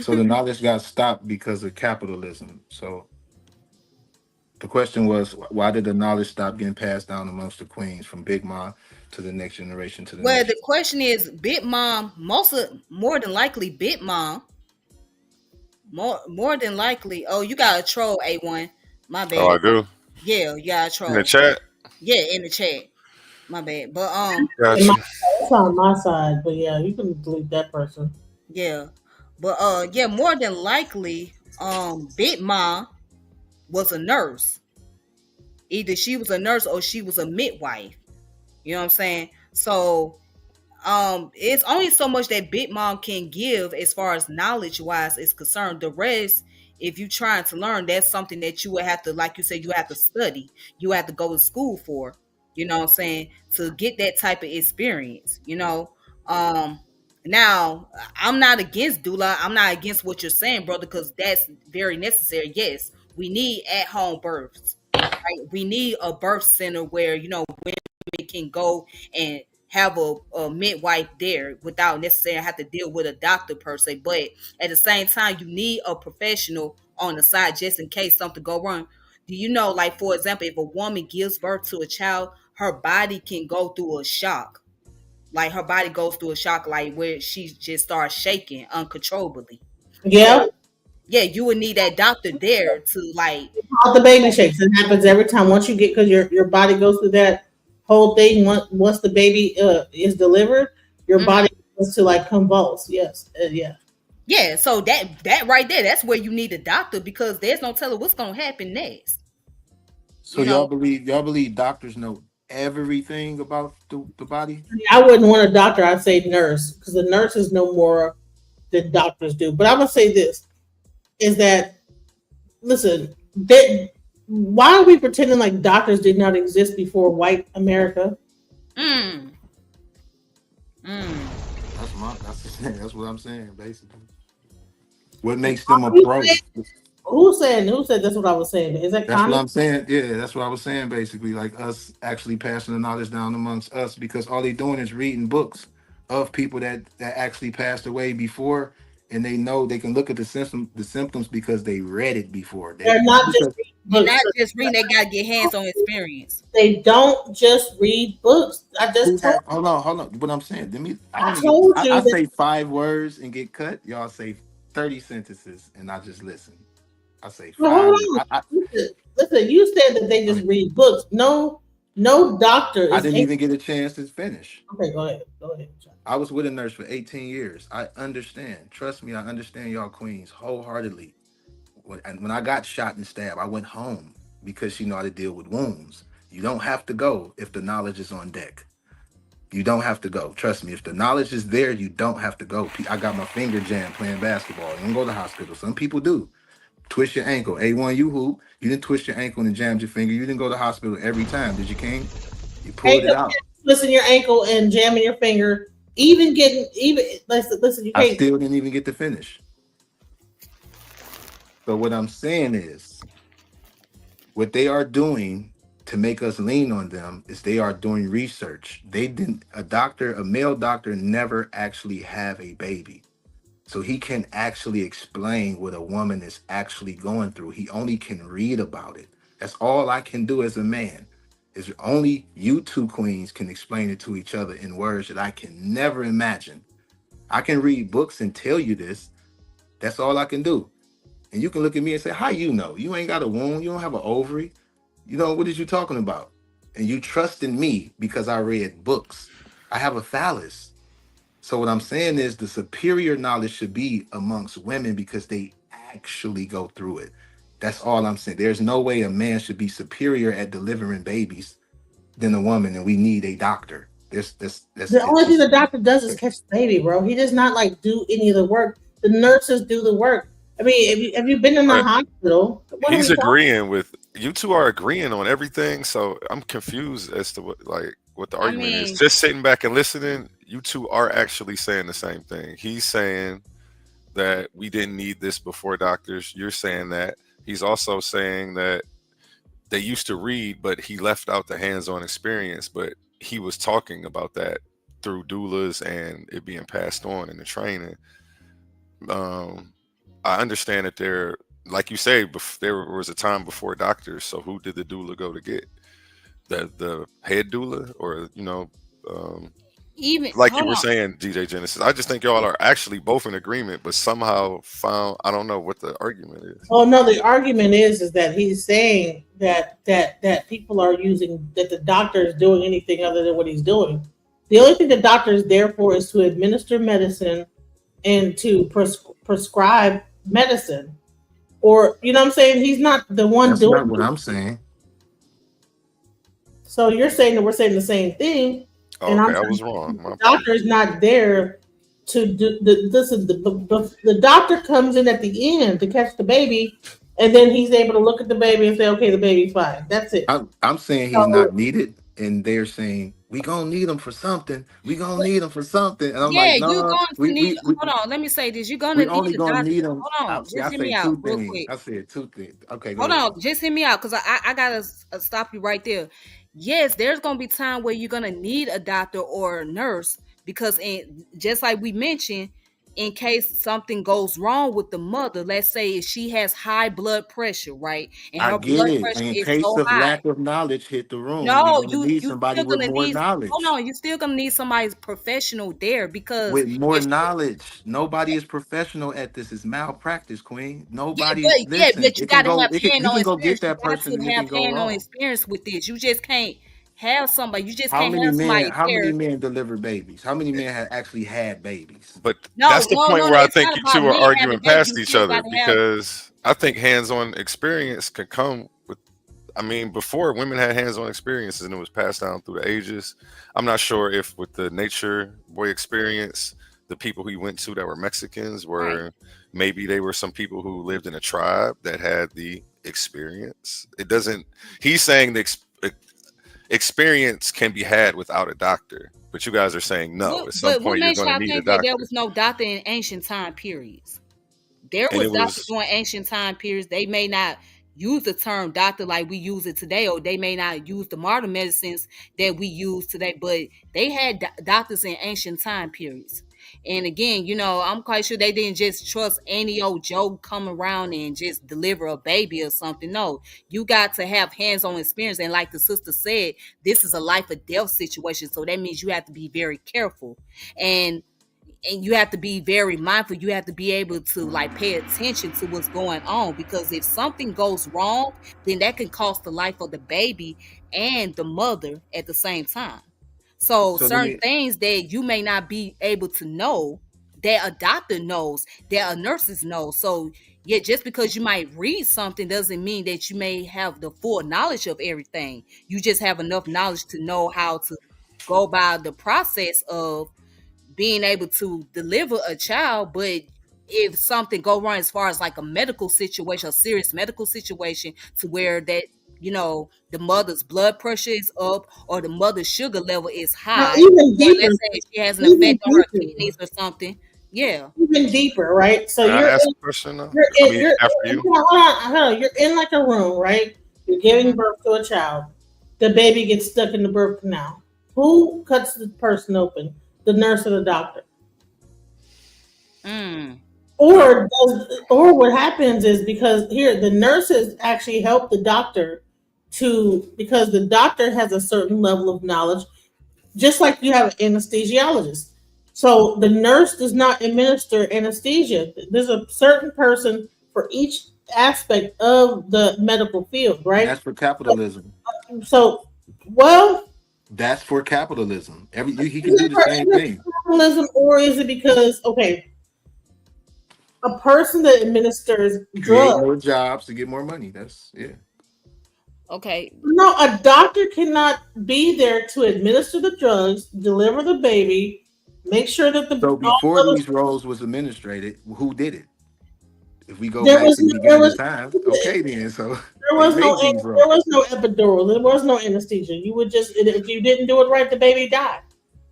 So the knowledge got stopped because of capitalism. So the question was, why did the knowledge stop getting passed down amongst the queens from Big Mom to the next generation to the Well, next? the question is, Big Mom, more than likely, Big Mom, more than likely. Oh, you got a troll, A1. My Oh, I bad. do. Yeah, you got a In the troll. chat. Yeah, in the chat. My bad. But And Gotcha. that's on my side, but yeah, you can delete that person. yeah. But yeah, more than likely, Big Mom was a nurse. Either she was a nurse or she was a midwife. You know what I'm saying? So it's only so much that Big Mom can give as far as knowledge wise is concerned. The rest, if you trying to learn, that's something that you would have to, like you said, you have to study. You have to go to school for, you know what I'm saying, to get that type of experience, you know. Now I'm not against doula. I'm not against what you're saying, brother, because that's very necessary. Yes, we need at home births, right? We need a birth center where, you know, women can go and have a midwife there without necessarily have to deal with a doctor per se. But at the same time, you need a professional on the side just in case something go wrong. Do you know, like for example, if a woman gives birth to a child, her body can go through a shock. Like her body goes through a shock, like where she just starts shaking uncontrollably. Yeah, So yeah, you would need that doctor there to like. all the baby shakes. It happens every time. Once you get, because your body goes through that whole thing. Once the baby is delivered, your Mhm. body goes to like convulse. Yes, yeah. Yeah, so that right there, that's where you need a doctor because there's no telling what's gonna happen next. So You know, y'all believe doctors know everything about the body? I wouldn't want a doctor. I'd say nurse because the nurses know more than doctors do. But I'm gonna say this: is that listen, that why are we pretending like doctors did not exist before white America? mm, mm. That's what I'm saying basically. What makes them a pro? Who said that's what I was saying? Is that That's what Connie? I'm saying. Yeah, that's what I was saying basically. Like us actually passing the knowledge down amongst us because all they doing is reading books of people that actually passed away before, and they know they can look at the symptoms because they read it before. They They're not just because reading And books. not just reading, they gotta get hands on experience. They don't just read books. who had hold on. What I'm saying, I I only get told you I that. say 5 words and get cut. Y'all say 30 sentences and I just listen. I say Well, five. hold on. Listen, you said that they just read books. No, no doctor I is didn't able. even get a chance to finish. Okay, go ahead. Go ahead. I was with a nurse for 18 years. I understand. Trust me, I understand y'all queens wholeheartedly. When I got shot and stabbed, I went home because she know how to deal with wounds. You don't have to go if the knowledge is on deck. You don't have to go. Trust me. If the knowledge is there, you don't have to go. I got my finger jammed playing basketball. You don't go to the hospital. Some people do. twist your ankle. A1, you hoop. You didn't twist your ankle and jammed your finger. You didn't go to the hospital every time, did you, King? You Hey, pulled it out. twisting your ankle and jamming your finger, even listen. You I can't. still didn't even get to finish. So what I'm saying is, what they are doing to make us lean on them is they are doing research. They didn't, a male doctor never actually have a baby. So he can actually explain what a woman is actually going through. He only can read about it. That's all I can do as a man. Is only you two queens can explain it to each other in words that I can never imagine. I can read books and tell you this. That's all I can do. And you can look at me and say, how you know? You ain't got a womb. You don't have an ovary. You know, what is you talking about? And you trust in me because I read books. I have a phallus. So what I'm saying is the superior knowledge should be amongst women because they actually go through it. That's all I'm saying. There's no way a man should be superior at delivering babies than a woman, and we need a doctor. That's The it's only thing the just doctor does is catch the baby, bro. He does not like do any of the work. The nurses do the work. I mean, have you been in the But hospital? What are he's we talking? agreeing with you two are agreeing on everything, so I'm confused as to what the I argument is. mean, Just sitting back and listening, you two are actually saying the same thing. He's saying that we didn't need this before doctors. You're saying that. He's also saying that they used to read, but he left out the hands-on experience. But he was talking about that through doulas and it being passed on in the training. Um, I understand that there, like you say, there was a time before doctors. So who did the doula go to get? The head doula, or even like you hold were on. saying, DJ Genesis. I just think y'all are actually both in agreement, but somehow found I don't know what the argument is. Oh no, the argument is that he's saying that people are using that the doctor is doing anything other than what he's doing. The only thing the doctor is there for is to administer medicine and to prescribe medicine, or you know what I'm saying. He's not the one that's doing not what it. I'm saying. So you're saying that we're saying the same thing, Oh, and I'm okay, I saying was wrong. the My doctor apologies. is not there to do this. Is the doctor comes in at the end to catch the baby, and then he's able to look at the baby and say, "Okay, the baby's fine." That's it. I'm saying he's So not needed, and they're saying we gonna need him for something. We gonna need him for something, and I'm Yeah, like, you're no, going to need. we Hold on, let me say this. You're gonna we need only a gonna doctor. need him. Hold on, See, I just hear me say out two real things. quick. I said two things. Okay, go Hold ahead. on, just hear me out because I gotta stop you right there. Yes, there's gonna be time where you're gonna need a doctor or a nurse because, just like we mentioned, in case something goes wrong with the mother, let's say if she has high blood pressure, right, and I her get blood it. pressure In is case so of high. lack of knowledge hit the room, we're No, gonna you need you somebody still with gonna more need. Hold knowledge. on, you still gonna need somebody's professional there because With more if knowledge. Nobody is professional at this. It's malpractice, Queen. but Nobody listen. but you It can gotta go. have It can, hand you on can go experience. get You that got person, and to it have can go hand on wrong. experience with this. You just can't have somebody. You just How can't many have men? somebody How many there. men deliver babies? How many men have actually had babies? But No, that's the no, point no, where I it's think not you about two are men having arguing baby. past You each still other gotta have. because I think hands-on experience can come with. I mean, before women had hands-on experiences and it was passed down through the ages. I'm not sure if with the nature boy experience, the people he went to that were Mexicans Right. were maybe they were some people who lived in a tribe that had the experience. It doesn't. He's saying the experience can be had without a doctor, but you guys are saying no. At some What point, you're makes going to y'all need a think that there doctor, was no doctor in ancient time periods? There and was it doctors was during ancient time periods. They may not use the term doctor like we use it today, or they may not use the modern medicines that we use today, but they had doctors in ancient time periods. And again, I'm quite sure they didn't just trust any old Joe come around and just deliver a baby or something. No, you got to have hands-on experience. And like the sister said, this is a life or death situation. So that means you have to be very careful. And you have to be very mindful. You have to be able to like pay attention to what's going on, because if something goes wrong, then that can cost the life of the baby and the mother at the same time. So So let certain me. things that you may not be able to know, that a doctor knows, that a nurses know. So yeah, just because you might read something doesn't mean that you may have the full knowledge of everything. You just have enough knowledge to know how to go by the process of being able to deliver a child. But if something go wrong as far as like a medical situation, a serious medical situation, to where that the mother's blood pressure is up or the mother's sugar level is Now, high, even or deeper, let's say she has an even effect on her deeper, kidneys or something. Yeah. even deeper, right? So Can I you're ask in, a question though? you're I in, mean, you're after in, you. hold on, you're in like a room, right? You're giving birth to a child. The baby gets stuck in the birth canal. Who cuts the person open? The nurse or the doctor? Mm. Or what happens is, because here the nurses actually help the doctor because the doctor has a certain level of knowledge, just like you have an anesthesiologist. So the nurse does not administer anesthesia. There's a certain person for each aspect of the medical field, right? That's for capitalism. So, well, That's for capitalism. He is can do it the for same thing. capitalism, or is it because, okay, a person that administers Create drugs? more jobs to get more money. That's yeah. Okay. No, a doctor cannot be there to administer the drugs, deliver the baby, make sure that So all before other, these roles was administrated, who did it? If we go there back was to the no, there beginning of was time, okay then. So there they was no made these there roles. was no epidural, there was no anesthesia. You would just, if you didn't do it right, the baby died.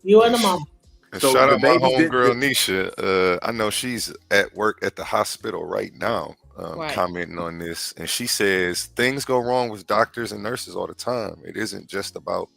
You and And, the mom. and So shout the out my babies did homegirl Nisha. I know she's at work at the hospital right now, Right. commenting on this, and she says things go wrong with doctors and nurses all the time. It isn't just about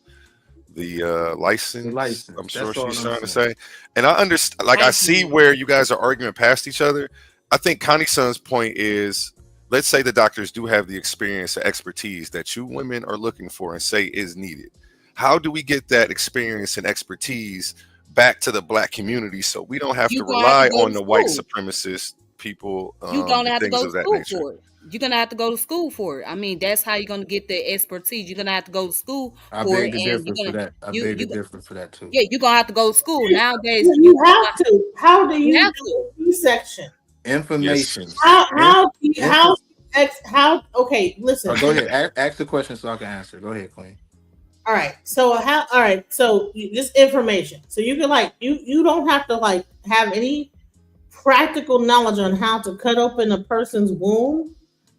the the license. I'm license. sure That's all she's I'm trying to saying. say, and I understand. Like I Thank see you. where you guys are arguing past each other. I think Connie Son's point is, let's say the doctors do have the experience or expertise that you women are looking for and say is needed. How do we get that experience and expertise back to the black community so we don't have to You gonna have to rely go on to the white school. supremacist people You gonna and have to things go to of that school nature? for it. You're gonna have to go to school for it. I mean, that's how you're gonna get the expertise. You're gonna have to go to school I for beg it, to and differ for that. I beg to differ for that too. yeah, you're gonna have to go to school nowadays. You have to. How do You you have do to. a C-section? Yes. Information. How do you, Info. how okay, listen. Go ahead. Ask the question so I can answer. Go ahead, Queen. All right. So just information. So you can, like, you don't have to, like, have any practical knowledge on how to cut open a person's womb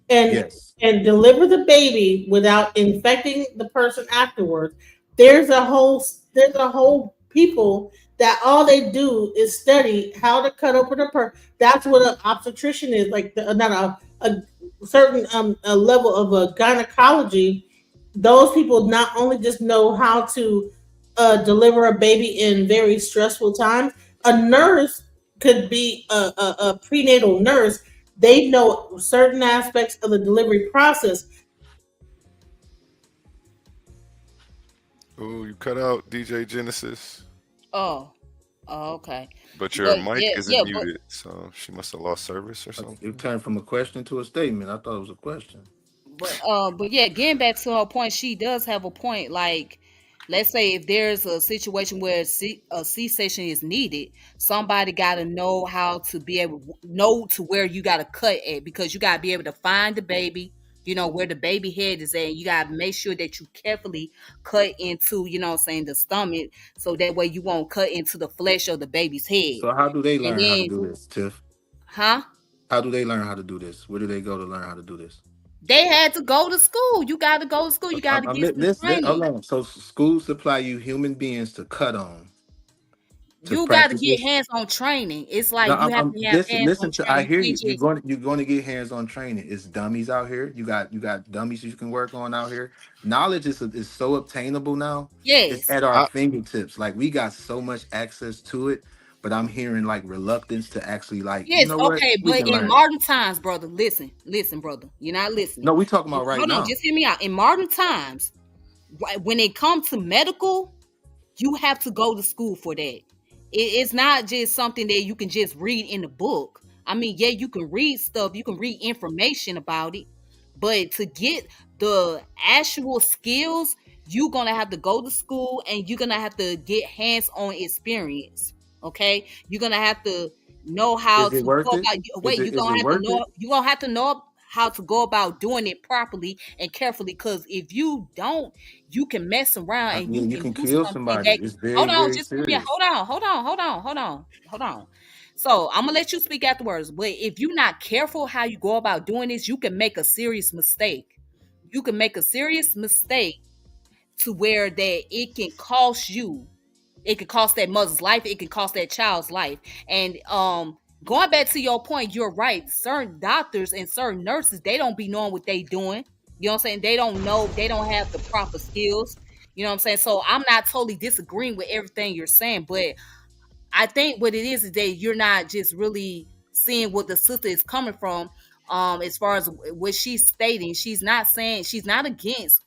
and Yes. deliver the baby without infecting the person afterwards. There's a whole people that all they do is study how to cut open a person. That's what an obstetrician is, like, not a certain a level of a gynecology. Those people not only just know how to deliver a baby in very stressful times. A nurse could be a prenatal nurse. They know certain aspects of the delivery process. Ooh, you cut out DJ Genesis, Oh, okay. but your But mic yeah, isn't yeah, but muted, so she must have lost service or It something. turned from a question to a statement. I thought it was a question. but yeah, getting back to her point, she does have a point. Like, let's say if there's a situation where a C-section is needed, somebody got to know how to be able know to where you got to cut at, because you got to be able to find the baby. Where the baby head is at. You got to make sure that you carefully cut into, what I'm saying, the stomach, so that way you won't cut into the flesh of the baby's head. So how do they And learn how to then, do this, Tiff? huh? How do they learn how to do this? Where do they go to learn how to do this? They had to go to school. You got to go to school. You got to get some Hold training. on. So schools supply you human beings to cut on to You got to practice get this. hands-on training. It's No, like you have to have hands-on listen to. I training. hear You you. can't just You're going to get hands on training. It's dummies out here. You got dummies you can work on out here. Knowledge is so obtainable now. It's yes, at our I, fingertips. Like we got so much access to it, but I'm hearing like reluctance to actually, like, you yes, know what, okay. we But can in learn. modern times, brother, listen, brother, you're not listening. No, we talking about right Hold on, now. just hear me out. In modern times, when it comes to medical, you have to go to school for that. It's not just something that you can just read in the book. I mean, yeah, you can read stuff, you can read information about it, but to get the actual skills, you're gonna have to go to school and you're gonna have to get hands-on experience. Okay, you're gonna have to know how Is it to worth go it? about. Wait, you're Is gonna it have to worth it? know. You're gonna have to know how to go about doing it properly and carefully. Because if you don't, you can mess around and Yeah, you you can can do kill something somebody. that. It's very, Hold on, very just give me a serious. hold on. So I'm gonna let you speak afterwards. But if you're not careful how you go about doing this, you can make a serious mistake. You can make a serious mistake to where that it can cost you. It can cost that mother's life. It can cost that child's life. And going back to your point, you're right. Certain doctors and certain nurses, they don't be knowing what they doing. You know what I'm saying? They don't know. They don't have the proper skills. You know what I'm saying? So I'm not totally disagreeing with everything you're saying, but I think what it is that you're not just really seeing what the sister is coming from. As far as what she's stating, she's not saying she's not against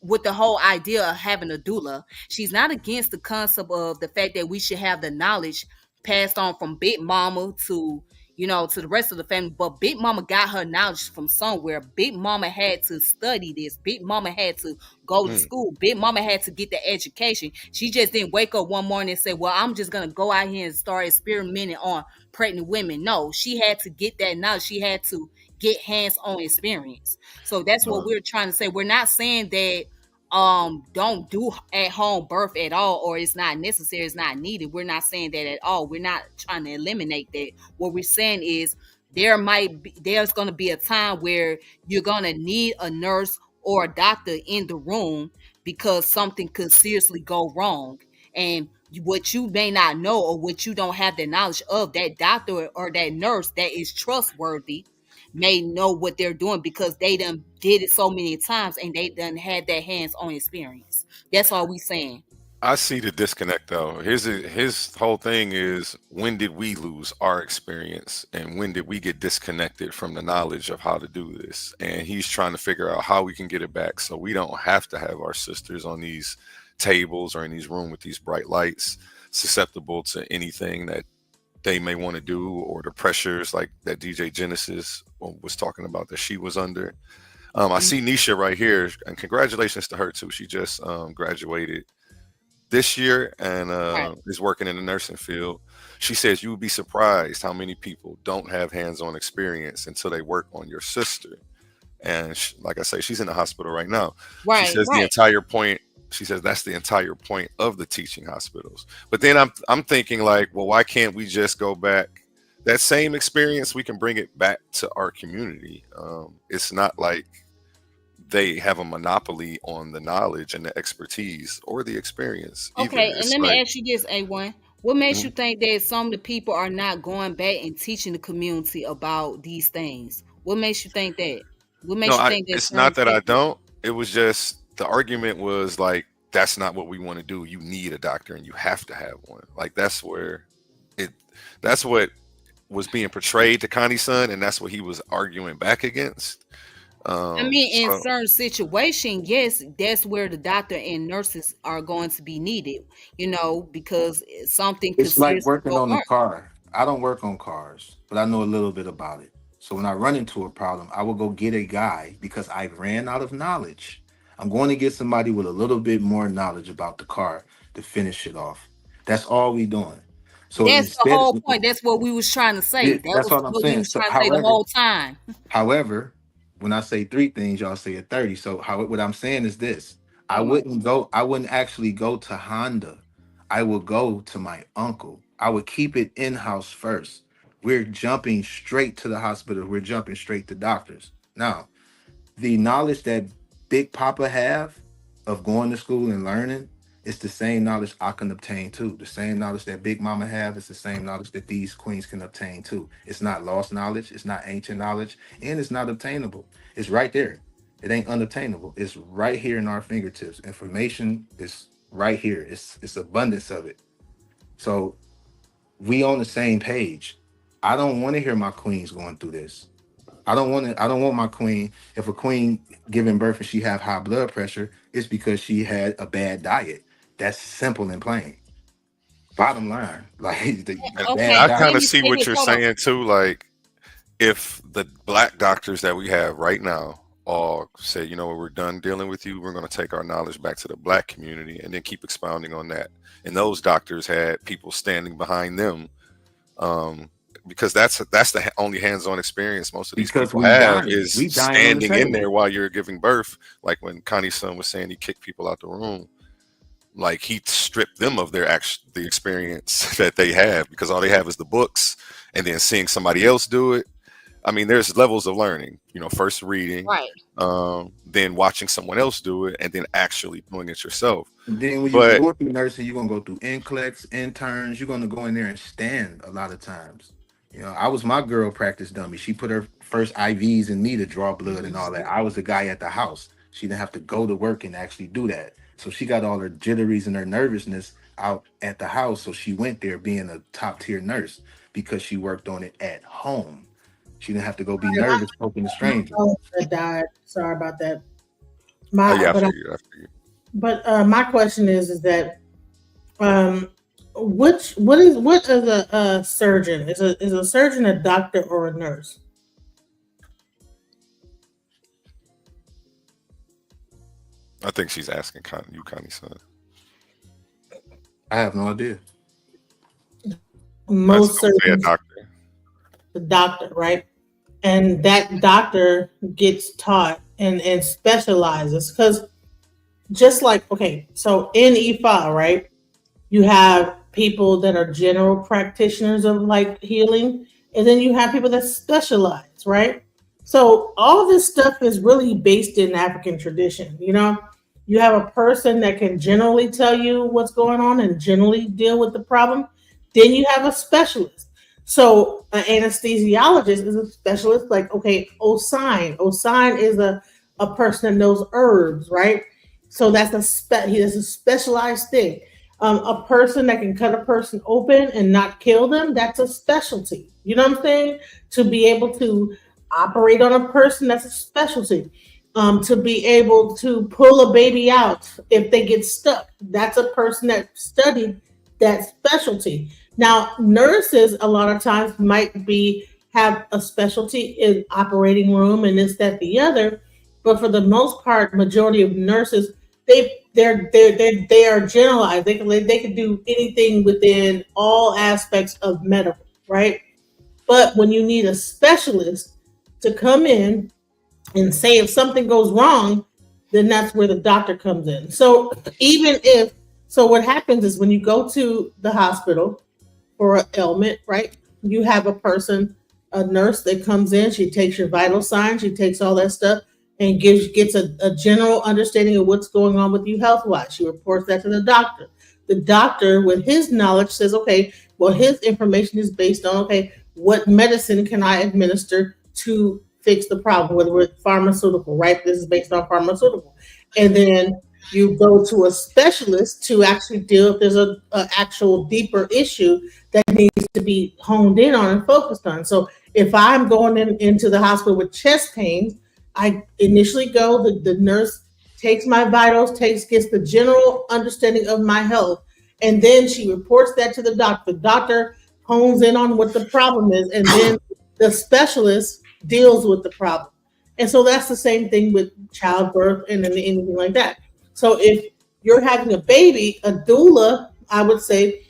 with the whole idea of having a doula. She's not against the concept of the fact that we should have the knowledge passed on from Big Mama to, you know, to the rest of the family. But Big Mama got her knowledge from somewhere. Big Mama had to study this. Big Mama had to go to school. Big Mama had to get the education. She just didn't wake up one morning and say, well, I'm just going to go out here and start experimenting on pregnant women. No, she had to get that knowledge. She had to get hands-on experience. So that's what we're trying to say. We're not saying that don't do at home birth at all, or it's not necessary, it's not needed. We're not saying that at all. We're not trying to eliminate that. What we're saying is there's going to be a time where you're going to need a nurse or a doctor in the room because something could seriously go wrong. And what you may not know, or what you don't have the knowledge of, that doctor or that nurse that is trustworthy may know what they're doing because they done did it so many times and they done had that hands-on experience. That's all we saying. I see the disconnect though. His whole thing is, when did we lose our experience and when did we get disconnected from the knowledge of how to do this? And he's trying to figure out how we can get it back so we don't have to have our sisters on these tables or in these rooms with these bright lights, susceptible to anything that they may want to do, or the pressures like that DJ Genesis was talking about that she was under. I see Nisha right here, and congratulations to her too. She just graduated this year and is working in the nursing field. She says you would be surprised how many people don't have hands-on experience until they work on your sister. And like I say, she's in the hospital right now. She says the entire point. She says that's the entire point of the teaching hospitals. But then I'm thinking like, well, why can't we just go back? That same experience, we can bring it back to our community. It's not like they have a monopoly on the knowledge and the expertise or the experience. Okay, and let me ask you this, A1. What makes you think that some of the people are not going back and teaching the community about these things? What makes you think that? What makes you think that? It's not that I don't. It was just the argument was like, that's not what we want to do. You need a doctor and you have to have one. Like that's what was being portrayed to Connie's son, and that's what he was arguing back against. I mean, in certain situations, yes, that's where the doctor and nurses are going to be needed, you know, because something could It's like working on a car. I don't work on cars, but I know a little bit about it. So when I run into a problem, I will go get a guy because I ran out of knowledge. I'm going to get somebody with a little bit more knowledge about the car to finish it off. That's all we doing. So that's the whole point. That's what we was trying to say. Yeah, that's what I'm saying. We was trying to say the whole time. However, when I say 3 things, y'all say a 30. So what I'm saying is this. I wouldn't actually go to Honda. I would go to my uncle. I would keep it in-house first. We're jumping straight to the hospital. We're jumping straight to doctors. Now, the knowledge that Big Papa have of going to school and learning, it's the same knowledge I can obtain too. The same knowledge that Big Mama have is the same knowledge that these queens can obtain too. It's not lost knowledge. It's not ancient knowledge. And it's not obtainable. It's right there. It ain't unobtainable. It's right here in our fingertips. Information is right here. It's abundance of it. So we on the same page. I don't want to hear my queens going through this. I don't want my queen. If a queen giving birth and she have high blood pressure, it's because she had a bad diet. That's simple and plain. Bottom line, like I kind of see what you're saying too. Like, if the black doctors that we have right now all say, you know what, we're done dealing with you. We're going to take our knowledge back to the black community and then keep expounding on that. And those doctors had people standing behind them. Because that's the only hands-on experience most of these people have is standing in there while you're giving birth. Like when Connie's son was saying he kicked people out the room. like he stripped them of the experience that they have, because all they have is the books, and then seeing somebody else do it. I mean, there's levels of learning, first reading, Right. then watching someone else do it, and then actually doing it yourself. And then when you But go through nursing, you're gonna go through NCLEX, interns. You're gonna go in there and stand a lot of times. I was my girl practice dummy. She put her first IVs in me to draw blood and all that. I was the guy at the house. She didn't have to go to work and actually do that. So she got all her jitteries and her nervousness out at the house. So she went there being a top tier nurse because she worked on it at home. She didn't have to go be nervous poking a stranger. That died. Sorry about that. yeah, I But figured. my question is that what is a surgeon? Is a surgeon a doctor or a nurse? I think she's asking you, Connie, son. I have no idea. Most Say a surgeons, doctor. the doctor, right? And that doctor gets taught and specializes because just like okay, so in EFA, right? You have people that are general practitioners of like healing, and then you have people that specialize, right? So all this stuff is really based in African tradition. You have a person that can generally tell you what's going on and generally deal with the problem. Then you have a specialist. So an anesthesiologist is a specialist, like okay, Osine. Osine is a person that knows herbs, right? So that's a specialized thing. A person that can cut a person open and not kill them, that's a specialty. You know what I'm saying? To be able to operate on a person, that's a specialty. To be able to pull a baby out if they get stuck, that's a person that studied that specialty. Now, nurses a lot of times might be have a specialty in operating room and this, that, the other, but for the most part, majority of nurses they are generalized. They can do anything within all aspects of medical, right? But when you need a specialist to come in and say if something goes wrong, then that's where the doctor comes in. So even if so, what happens is when you go to the hospital for an ailment, right? You have a person, a nurse that comes in, she takes your vital signs, she takes all that stuff and gets a general understanding of what's going on with you health wise. She reports that to the doctor. The doctor, with his knowledge, says, okay, well, his information is based on, okay, what medicine can I administer to fix the problem, whether it's pharmaceutical, right? This is based on pharmaceutical. And then you go to a specialist to actually deal if there's a actual deeper issue that needs to be honed in on and focused on. So if I'm going into the hospital with chest pains, I initially go, the nurse takes my vitals, gets the general understanding of my health, and then she reports that to the doctor. The doctor hones in on what the problem is, and then the specialist deals with the problem. And so that's the same thing with childbirth and anything like that. So if you're having a baby, a doula, I would say,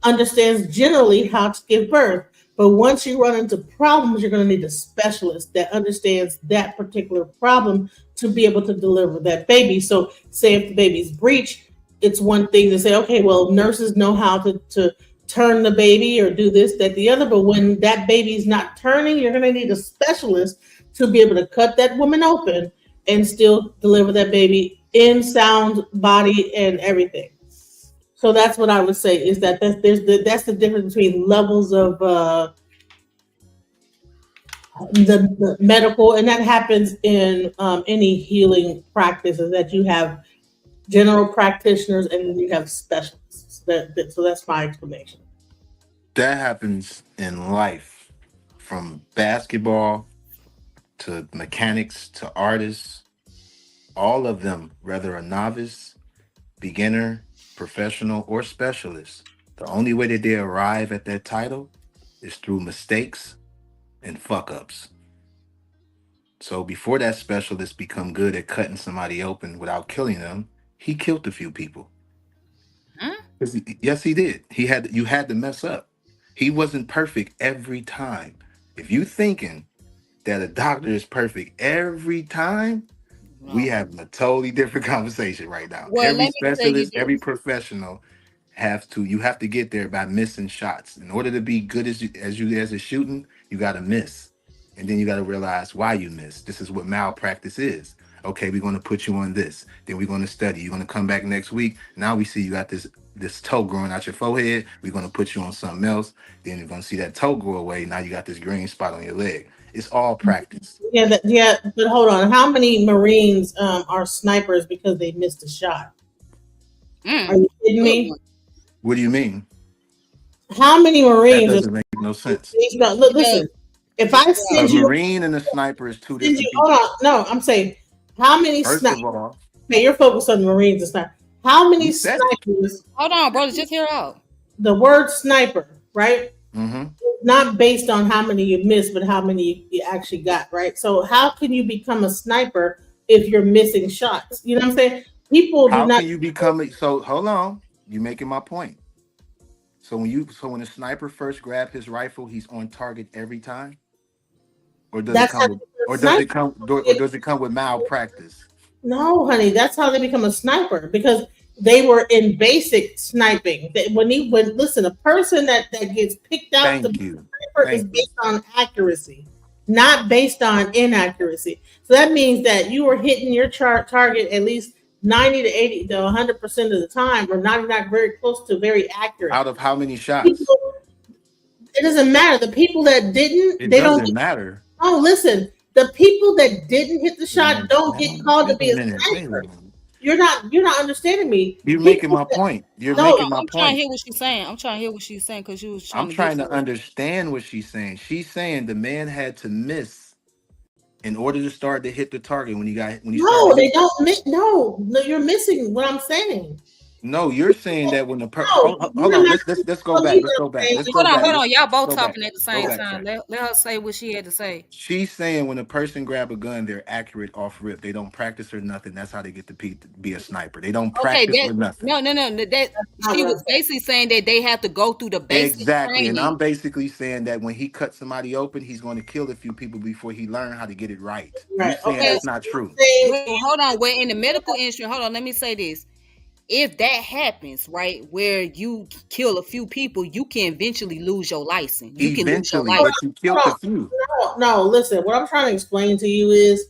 understands generally how to give birth. But once you run into problems, you're going to need a specialist that understands that particular problem to be able to deliver that baby. So, say if the baby's breech, it's one thing to say, okay, well, nurses know how to turn the baby or do this, that, the other. But when that baby's not turning, you're going to need a specialist to be able to cut that woman open and still deliver that baby in sound body and everything. So that's what I would say is that's the difference between levels of the medical, and that happens in any healing practices that you have general practitioners and then you have specialists. So that's my explanation. That happens in life, from basketball to mechanics to artists, all of them, whether a novice, beginner, professional, or specialist. The only way that they arrive at that title is through mistakes and fuck ups. So before that specialist become good at cutting somebody open without killing them, he killed a few people. Huh? Yes, he did. You had to mess up. He wasn't perfect every time. If you thinking that a doctor is perfect every time, We have a totally different conversation right now. Well, Every let me tell you specialist, every this. professional you have to get there by missing shots. In order to be good as a shooting, you got to miss. And then you got to realize why you miss. This is what malpractice is. Okay, we're going to put you on this. Then we're going to study. You're going to come back next week. Now we see you got this toe growing out your forehead. We're going to put you on something else. Then you're going to see that toe grow away. Now you got this green spot on your leg. It's all practice. Yeah, but hold on. How many Marines are snipers because they missed a shot? Are you kidding me? What do you mean? How many That Marines doesn't make no sense. look, listen. If I A send you Marine and a sniper is two different hold people. on, no, I'm saying how many First snipers? of all, Okay, you're focused on the Marines and sniper. How many you said it. snipers? Hold on, brother. Just hear it out. The word sniper, right? Mm-hmm. Not based on how many you missed, but how many you actually got, right? So how can you become a sniper if you're missing shots? You know what I'm saying? People do How not. can you become so hold on? You making my point. So when a sniper first grab his rifle, he's on target every time? Or does it That's how come with they become a sniper. or does it come with malpractice? No, honey, that's how they become a sniper because they were in basic sniping. When listen, a person that gets picked out to be Thank a you. sniper is Thank you. based on accuracy, not based on inaccuracy. So that means that you were hitting your target at least 90 to 80 to 100% of the time, or not very close to very accurate. Out of how many shots? People, it doesn't matter. The people that didn't, It they don't. doesn't matter. Oh, listen, the people that didn't hit the shot don't get called to Wait a be a minute. Wait a sniper. minute. You're not understanding me. You're making People my that point. You're Hold no, making on. my I'm trying to point. hear what she's saying. I'm trying to hear what she's saying because you was I'm trying to get trying to to it. understand what she's saying. She's saying the man had to miss in order to start to hit the target when you start to no, they hit. don't. No, you're missing what I'm saying. No, you're saying that when the No, hold you're on. not Let's go telling back. me Let's what go I'm back. saying. Let's go Hold on, back. hold on. Y'all both Go back. talking at the Go same back, time. sir. Let her say what she had to say. She's saying when a person grab a gun, they're accurate off rip. They don't practice or nothing. That's how they get to be a sniper. They don't Okay, practice or nothing. no. That Not she what I'm was saying. basically saying that they have to go through the basic Exactly. And training. I'm basically saying that when he cuts somebody open, he's going to kill a few people before he learn how to get it right. You Right. saying Okay. Well, that's not true. well, hold on. We're in the medical industry. Hold on. Let me say this. If that happens, right, where you kill a few people, you can eventually lose your license. You can lose your Eventually, Hold but license. you on, killed a hold few. on. No, listen. What I'm trying to explain to you is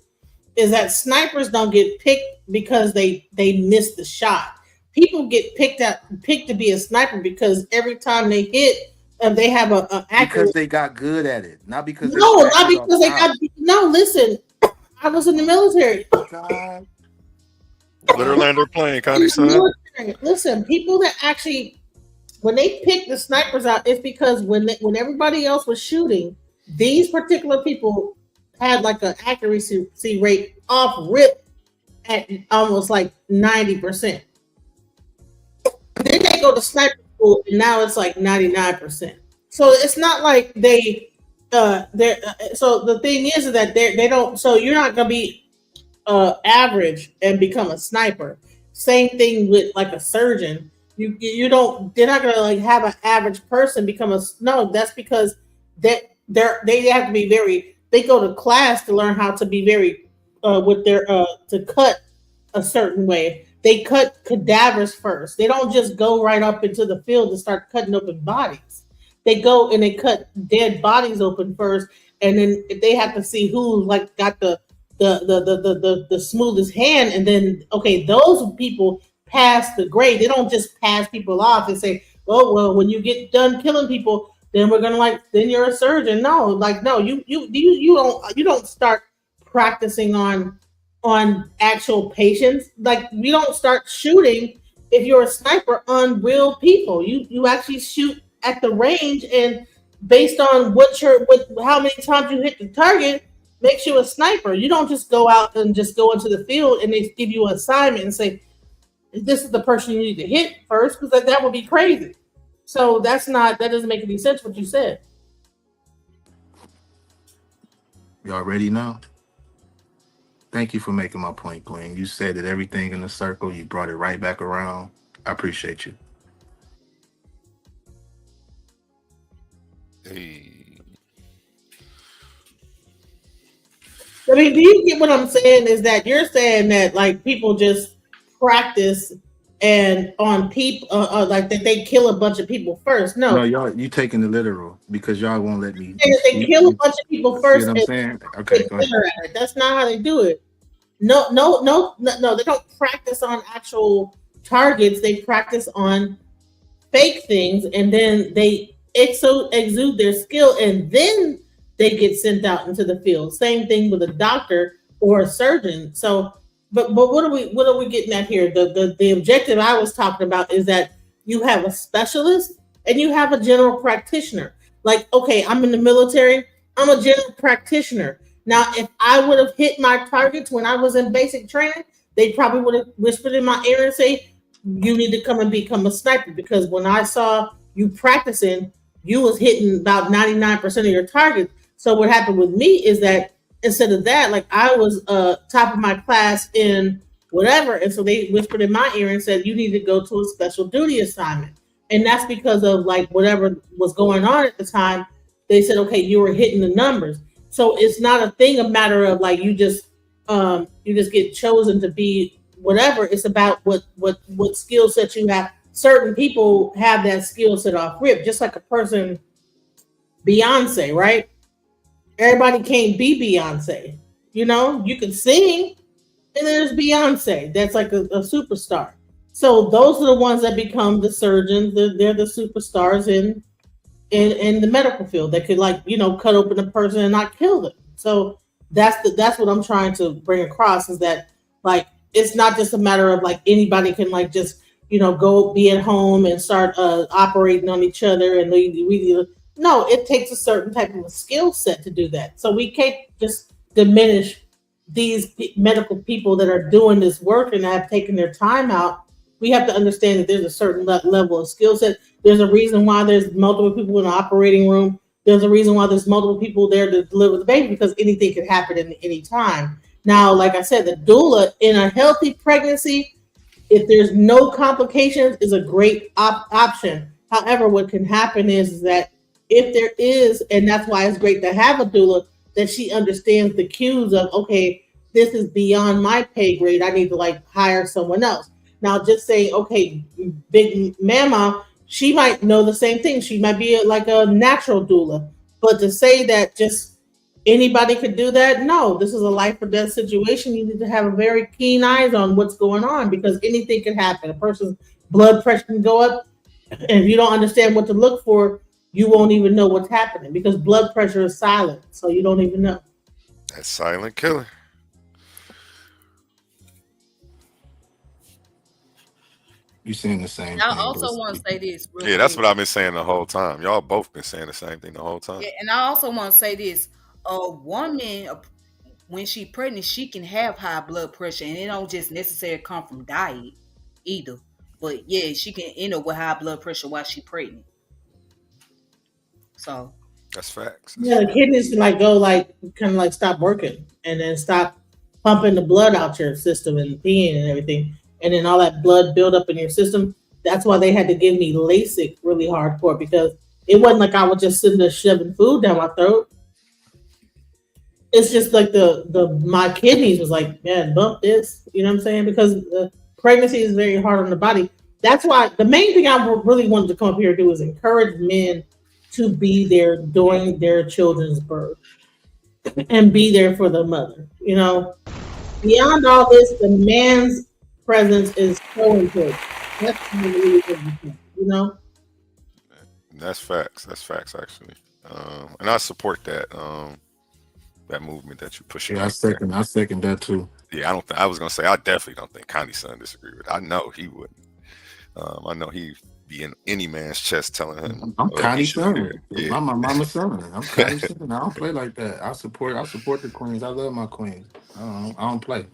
that snipers don't get picked because they miss the shot. People get picked to be a sniper because every time they hit, they have a Because accurate. they got good at it, not because they No, not practice off because they top. got. No, listen. I was in the military. God. Let her land her plane, In Connie, the son. military. Listen, people that actually when they picked the snipers out, it's because when everybody else was shooting, these particular people had like an accuracy rate off rip at almost like 90%. Then they go to sniper school, and now it's like 99%. So it's not like they're so the thing is that they don't. So you're not gonna be average and become a sniper. Same thing with like a surgeon. You don't. They're not gonna like have an average person become a no. That's because they have to be very. They go to class to learn how to be very with their to cut a certain way. They cut cadavers first. They don't just go right up into the field and start cutting open bodies. They go and they cut dead bodies open first, and then they have to see who like got the smoothest hand, and then okay, those people pass the grade. They don't just pass people off and say, "Oh well, when you get done killing people, then we're gonna like then you're a surgeon." No, like no, you don't start practicing on actual patients. Like we don't start shooting if you're a sniper on real people. You actually shoot at the range and based on what how many times you hit the target makes you a sniper. You don't just go out and just go into the field and they give you an assignment and say this is the person you need to hit first because that would be crazy. So that doesn't make any sense what you said. Y'all ready now? Thank you for making my point, Queen. You said that everything in a circle, you brought it right back around. I appreciate you. Hey. I mean, do you get what I'm saying? Is that you're saying that like people just practice and on people like that they kill a bunch of people first? No, No, y'all, you taking the literal because y'all won't let me. they kill a bunch of people See first what I'm and saying? Okay, get go ahead. better at it. That's not how they do it. No. They don't practice on actual targets. They practice on fake things, and then they exude their skill, and then they get sent out into the field. Same thing with a doctor or a surgeon. So, but what are we getting at here? The objective I was talking about is that you have a specialist and you have a general practitioner. Like, okay, I'm in the military. I'm a general practitioner. Now, if I would have hit my targets when I was in basic training, they probably would have whispered in my ear and say, you need to come and become a sniper, because when I saw you practicing, you was hitting about 99% of your targets. So what happened with me is that instead of that, like I was top of my class in whatever, and so they whispered in my ear and said, you need to go to a special duty assignment. And that's because of like whatever was going on at the time. They said, okay, you were hitting the numbers. So it's not a thing, a matter of like you just get chosen to be whatever. It's about what skill set you have. Certain people have that skill set off rip, just like a person, Beyonce, right? Everybody can't be Beyonce. You know, you can sing, and there's Beyonce. That's like a superstar. So those are the ones that become the surgeons. They're the superstars in the medical field that could, like, cut open a person and not kill them. So that's what I'm trying to bring across, is that like it's not just a matter of like anybody can like just go be at home and start operating on each other, and we no, it takes a certain type of a skill set to do that. So we can't just diminish these medical people that are doing this work and have taken their time out. We have to understand that there's a certain level of skill set. There's a reason why there's multiple people in the operating room. There's a reason why there's multiple people there to deliver the baby, because anything can happen at any time. Now, like I said, the doula in a healthy pregnancy, if there's no complications, is a great option. However, what can happen is that if there is, and that's why it's great to have a doula, that she understands the cues of, okay, this is beyond my pay grade. I need to like hire someone else. Now, just say, okay, big mama, she might know the same thing. She might be like a natural doula. But to say that just anybody could do that, no, this is a life or death situation. You need to have a very keen eyes on what's going on, because anything can happen. A person's blood pressure can go up, and if you don't understand what to look for, you won't even know what's happening, because blood pressure is silent, so you don't even know. That silent killer. You saying the same I thing, also want to basically. say this real Yeah, that's quick. what I've been saying the whole time. Y'all both been saying the same thing the whole time. Yeah, and I also want to say this: a woman, when she pregnant, she can have high blood pressure, and it don't just necessarily come from diet either. But yeah, she can end up with high blood pressure while she pregnant. So That's facts. That's Yeah, the facts. kidneys can like go like kind of like stop working, and then stop pumping the blood out your system and peeing and everything, and then all that blood build up in your system. That's why they had to give me LASIK really hardcore, because it wasn't like I was just sitting there shoving food down my throat. It's just like the my kidneys was like, man, bump this. You know what I'm saying? Because pregnancy is very hard on the body. That's why the main thing I really wanted to come up here and do is encourage men to be there during their children's birth and be there for the mother. Beyond all this, the man's presence is so important. That's really important. That's facts. That's facts, actually. And I support that that movement that you're pushing Yeah, I right there. second. I second that too. Yeah, I don't. I was gonna say I definitely don't think Connie's son disagree with it. I know he wouldn't. I know he be in any man's chest telling him I'm what he Connie's should do. son. Yeah, I'm my mama's son. I'm Connie's son. I don't play like that. I support the queens. I love my queens. I don't play.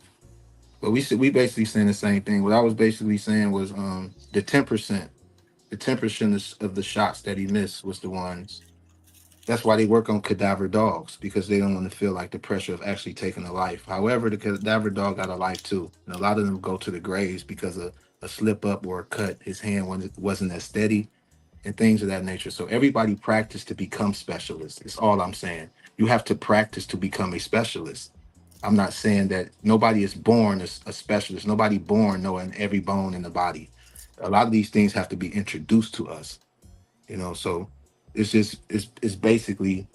But we basically saying the same thing. What I was basically saying was the 10%. The 10% of the shots that he missed was the ones. That's why they work on cadaver dogs, because they don't want to feel like the pressure of actually taking a life. However, the cadaver dog got a life too, and a lot of them go to the graves because of a slip up or a cut. His hand wasn't as steady, and things of that nature. So everybody practice to become specialists. It's all I'm saying. You have to practice to become a specialist. I'm not saying that nobody is born as a specialist. Nobody born knowing every bone in the body. A lot of these things have to be introduced to us, So it's basically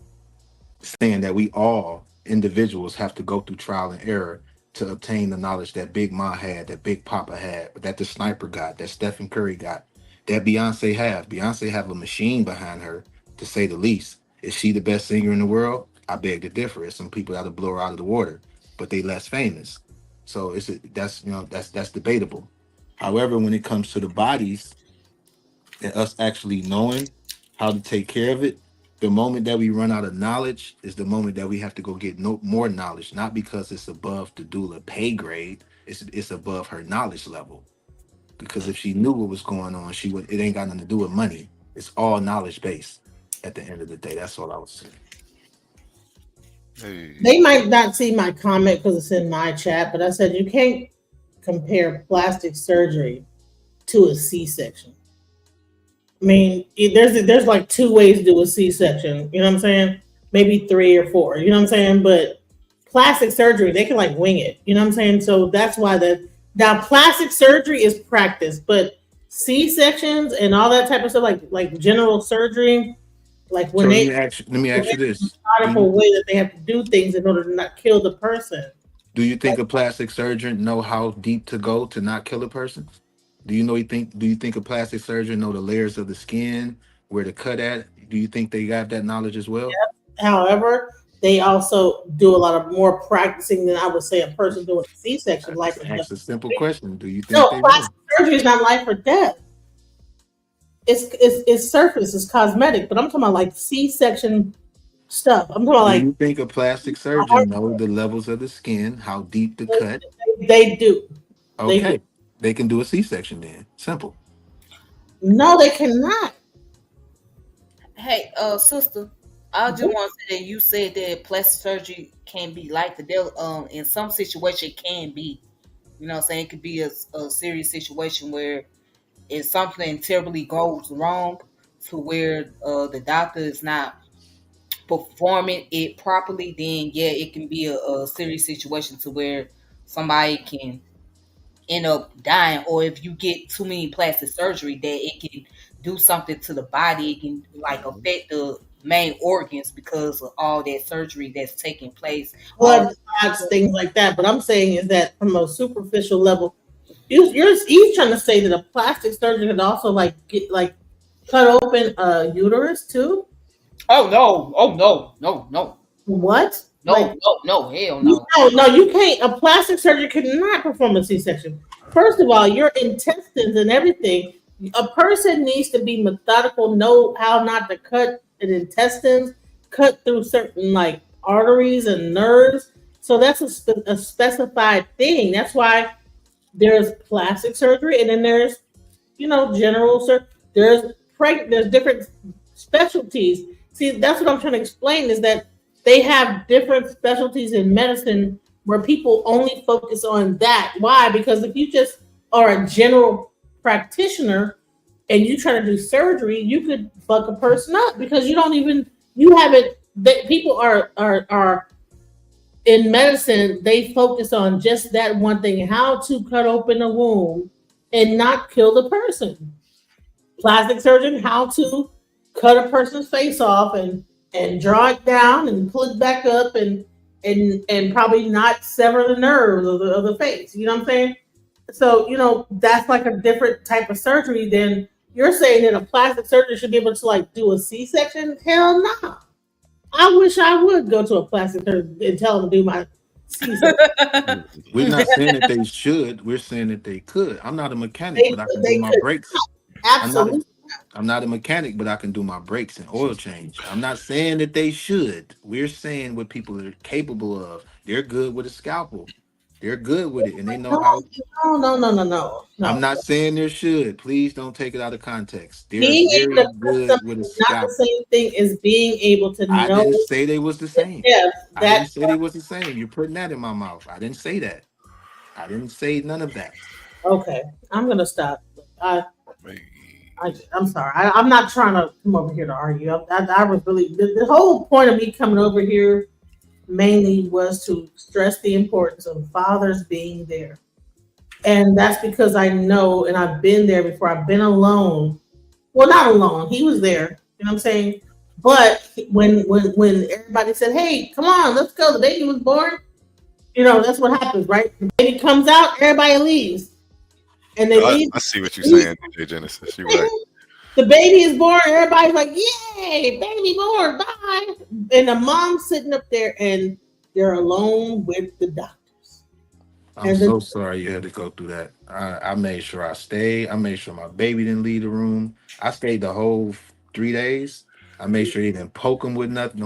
saying that we all individuals have to go through trial and error to obtain the knowledge that Big Ma had, that Big Papa had, that the sniper got, that Stephen Curry got, that Beyonce have. Beyonce have a machine behind her, to say the least. Is she the best singer in the world? I beg to differ. There's some people that will blow her out of the water, but they less famous. So that's debatable. However, when it comes to the bodies and us actually knowing how to take care of it, the moment that we run out of knowledge is the moment that we have to go get more knowledge, not because it's above the doula pay grade, it's above her knowledge level. Because if she knew what was going on, she would. It ain't got nothing to do with money. It's all knowledge based. At the end of the day, that's all I was saying. Hey. They might not see my comment because it's in my chat, but I said you can't compare plastic surgery to a C-section. I mean, there's like 2 ways to do a C-section. You know what I'm saying? Maybe 3 or 4. You know what I'm saying? But plastic surgery, they can like wing it. You know what I'm saying? So that's why now plastic surgery is practice, but C-sections and all that type of stuff, like general surgery, like when So they let me ask you this: methodical way that they have to do things in order to not kill the person. Do you think a plastic surgeon know how deep to go to not kill a person? Do you think a plastic surgeon know the layers of the skin, where to cut at? Do you think they got that knowledge as well? Yep. However, they also do a lot of more practicing than I would say a person doing a C-section, life or death. That's a simple question. Do you think No, they know? plastic surgery is not life or death. It's surface, it's cosmetic, but I'm talking about like C-section stuff. I'm talking about Do like you think a plastic surgeon know the levels of the skin, how deep to cut? they do. Okay, they can do a C-section then. Simple. No, they cannot. Hey, sister, I just want to say that you said that plastic surgery can be like the devil. In some situation, it can be. You know what I'm saying? It could be a serious situation where if something terribly goes wrong to where the doctor is not performing it properly, then yeah, it can be a serious situation to where somebody can end up dying. Or if you get too many plastic surgery, that it can do something to the body. It can like affect the main organs because of all that surgery that's taking place. Blood clots, things like that. But I'm saying is that from a superficial level, you're trying to say that a plastic surgeon could also like cut open a uterus too? Oh no! Oh no! No! No! What? No! Like, no! Hell no! No, you can't. A plastic surgeon cannot perform a C-section. First of all, your intestines and everything. A person needs to be methodical, know how not to cut an intestines, cut through certain like arteries and nerves. So that's a specified thing. That's why there's plastic surgery, and then there's general surgery. There's different specialties. See, that's what I'm trying to explain is that they have different specialties in medicine where people only focus on that. Why? Because if you just are a general practitioner and you try to do surgery, you could fuck a person up because you haven't. People are in medicine. They focus on just that one thing: how to cut open a wound and not kill the person. Plastic surgeon, how to cut a person's face off and draw it down and pull it back up and probably not sever the nerves of the face. You know what I'm saying? So, that's like a different type of surgery than you're saying that a plastic surgeon should be able to like do a C-section. Hell no. I wish I would go to a plastic surgeon and tell them to do my C-section. We're not saying that they should. We're saying that they could. I'm not a mechanic, but I can do my brakes. Absolutely. I'm not a mechanic, but I can do my brakes and oil change. I'm not saying that they should. We're saying what people are capable of. They're good with a scalpel. They're good with it, and they know how. No. I'm not saying there should. Please don't take it out of context. They're Being able very to put good something with a is not the scalpel. same thing as being able to I know. didn't say they was the same. Yes, I didn't say they was the same. You're putting that in my mouth. I didn't say that. I didn't say none of that. Okay, I'm gonna stop. I'm sorry. I'm not trying to come over here to argue. I was really the whole point of me coming over here mainly was to stress the importance of fathers being there. And that's because I know, and I've been there before. I've been alone. Well, not alone. He was there. You know what I'm saying? But when everybody said, "Hey, come on, let's go," the baby was born. You know, that's what happens, right? The baby comes out, everybody leaves, and they leave. I see what you're saying, DJ Genesis. You're right. The baby is born. Everybody's like, "Yay, baby born! Bye!" And the mom's sitting up there, and they're alone with the doctor. I'm so sorry you had to go through that. I made sure I stayed. I made sure my baby didn't leave the room. I stayed the whole 3 days. I made sure he didn't poke him with nothing.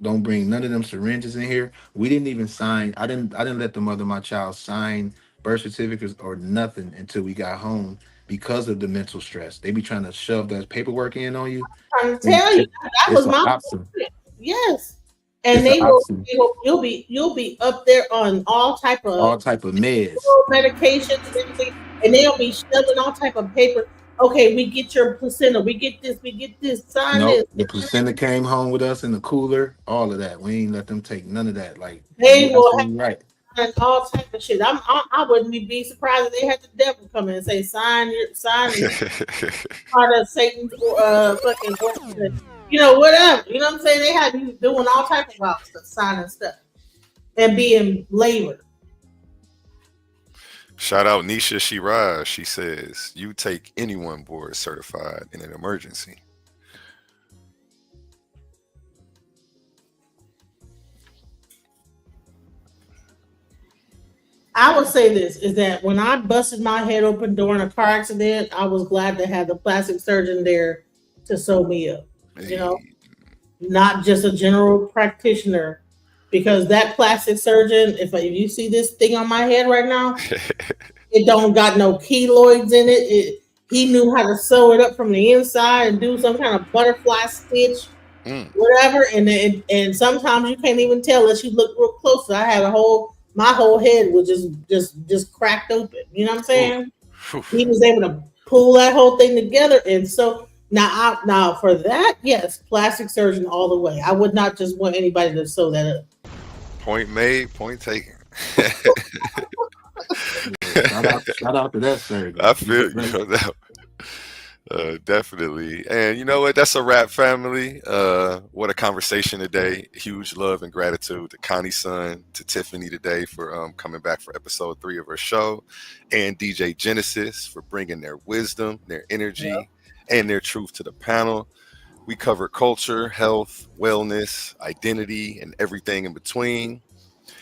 Don't bring none of them syringes in here. We didn't even sign. I didn't let the mother of my child sign birth certificates or nothing until we got home because of the mental stress. They be trying to shove that paperwork in on you. I'm trying to tell you, that was my option. Yes. And you'll be up there on all type of meds, medications and everything, and they'll be shoving all type of paper. Okay, we get your placenta, we get this, sign this. Nope, the placenta came home with us in the cooler, all of that. We ain't let them take none of that. Like, They will absolutely right. have all type of shit. I wouldn't be surprised if they had the devil come in and say, sign part of Satan's fucking order. You know, whatever. You know what I'm saying? They had you doing all type of wild stuff, signing stuff, and being labored. Shout out Nisha Shiraz. She says, "You take anyone board certified in an emergency." I would say this is that when I busted my head open during a car accident, I was glad to have the plastic surgeon there to sew me up. You know, not just a general practitioner, because that plastic surgeon, if you see this thing on my head right now, it don't got no keloids in it. He knew how to sew it up from the inside and do some kind of butterfly stitch, whatever. And sometimes you can't even tell unless you look real close. I had my whole head was just cracked open. You know what I'm saying? He was able to pull that whole thing together, and so now for that, yes, plastic surgeon all the way. I would not just want anybody to sew that up. Point made, point taken. Shout out to that surgeon. I feel you on that. Definitely. And you know what? That's a wrap, family. What a conversation today. Huge love and gratitude to Connie's son, to Tiffany today for coming back for episode 3 of her show, and DJ Genesis for bringing their wisdom, their energy, and their truth to the panel. We covered culture, health, wellness, identity, and everything in between.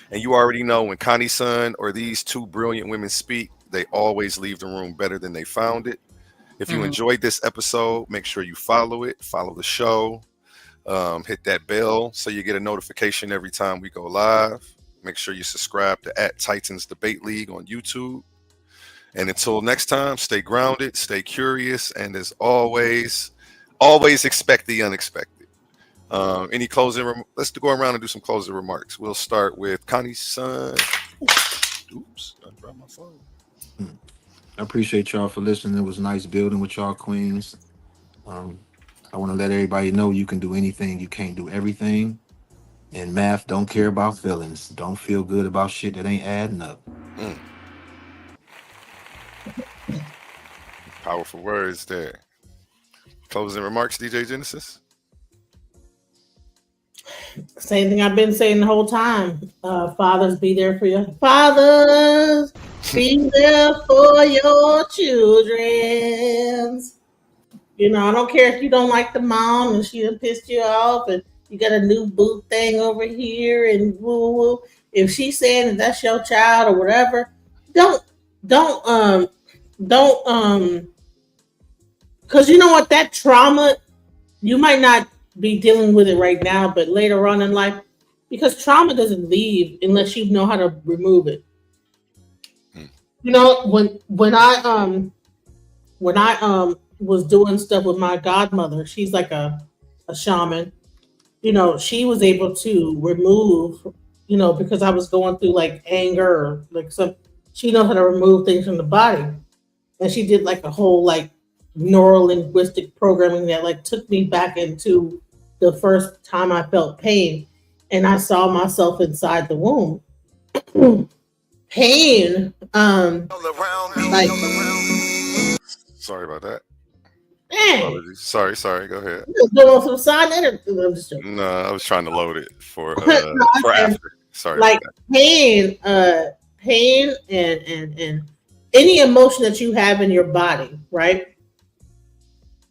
And you already know when Connie's son or these two brilliant women speak, they always leave the room better than they found it. If you enjoyed this episode, make sure you follow it, follow the show, hit that bell so you get a notification every time we go live. Make sure you subscribe to @Titans Debate League on YouTube. And until next time, stay grounded, stay curious, and as always expect the unexpected. Any closing? Let's go around and do some closing remarks. We'll start with Connie's son. Oops, I dropped my phone. I appreciate y'all for listening. It was nice building with y'all, queens. I want to let everybody know you can do anything, you can't do everything. And math don't care about feelings. Don't feel good about shit that ain't adding up. Powerful words there. Closing remarks, DJ Genesis? Same thing I've been saying the whole time. Fathers, be there for your fathers. Be there for your children. You know, I don't care if you don't like the mom and she done pissed you off and you got a new boo thing over here and woo woo. If she's saying that that's your child or whatever, don't because you know what, that trauma, you might not be dealing with it right now, but later on in life, because trauma doesn't leave unless you know how to remove it. You know, when I was doing stuff with my godmother, she's like a shaman. You know, she was able to remove, you know, because I was going through like anger or like she knows how to remove things from the body. And she did like a whole like neuro-linguistic programming that like took me back into the first time I felt pain. and I saw myself inside the womb. Pain, like, Sorry about that. hey, Apologies. Sorry. Go ahead. going some side interview. I'm just joking. No, I was trying to load it for No, I'm saying, after. Sorry like, about pain, pain, and any emotion that you have in your body, right?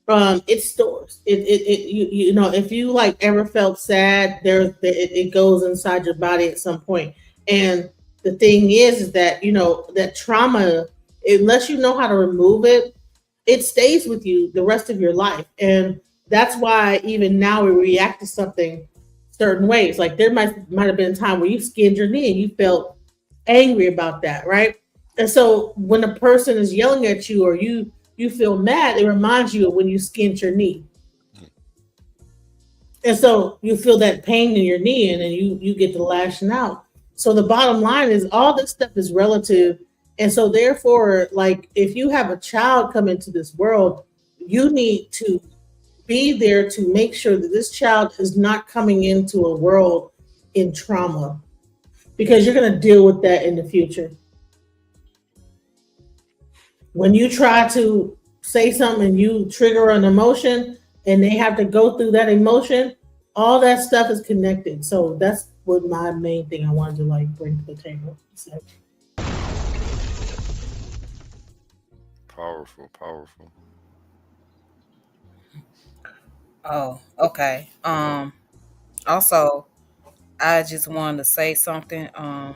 It stores you know, if you like ever felt sad, it goes inside your body at some point. And the thing is that, you know, that trauma, unless you know how to remove it, it stays with you the rest of your life. And that's why even now we react to something certain ways. Like there might have been a time where you skinned your knee and you felt angry about that, right? And so when a person is yelling at you, or you feel mad, it reminds you of when you skinned your knee. And so you feel that pain in your knee, and then you get to lashing out. So the bottom line is all this stuff is relative. And so therefore, like, if you have a child come into this world, you need to be there to make sure that this child is not coming into a world in trauma, because you're going to deal with that in the future. When you try to say something and you trigger an emotion and they have to go through that emotion, all that stuff is connected. So that's what my main thing I wanted to like bring to the table. So. Powerful. Oh, okay. Also, I just wanted to say something. I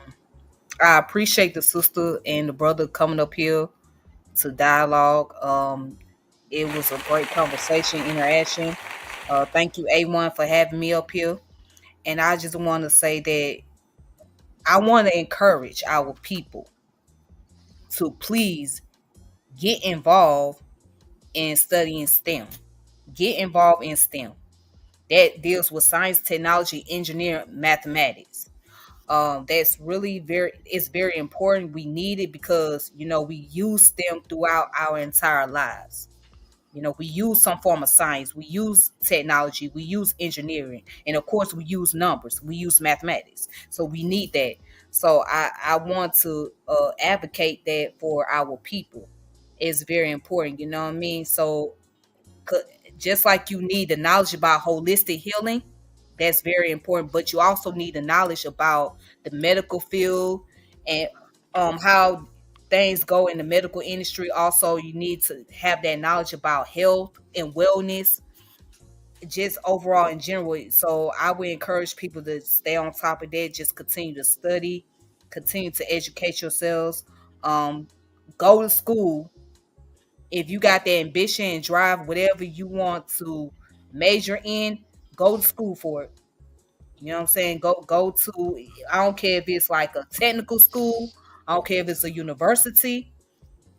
appreciate the sister and the brother coming up here to dialogue. It was a great conversation, interaction. Thank you, A1, for having me up here. And I just want to say that I want to encourage our people to please get involved in studying STEM. Get involved in STEM. That deals with science, technology, engineering, mathematics. That's really it's very important. We need it because, you know, we use STEM throughout our entire lives. You know, we use some form of science, we use technology, we use engineering, and of course we use numbers, we use mathematics. So we need that. So I want to advocate that for our people. It's very important, you know what I mean? So just like you need the knowledge about holistic healing, that's very important, but you also need the knowledge about the medical field and how things go in the medical industry. Also, you need to have that knowledge about health and wellness, just overall in general. So I would encourage people to stay on top of that. Just continue to study, continue to educate yourselves. um Go to school. If you got the ambition and drive, whatever you want to major in, go to school for it. You know what I'm saying? Go to, I don't care if it's like a technical school, I don't care if it's a university.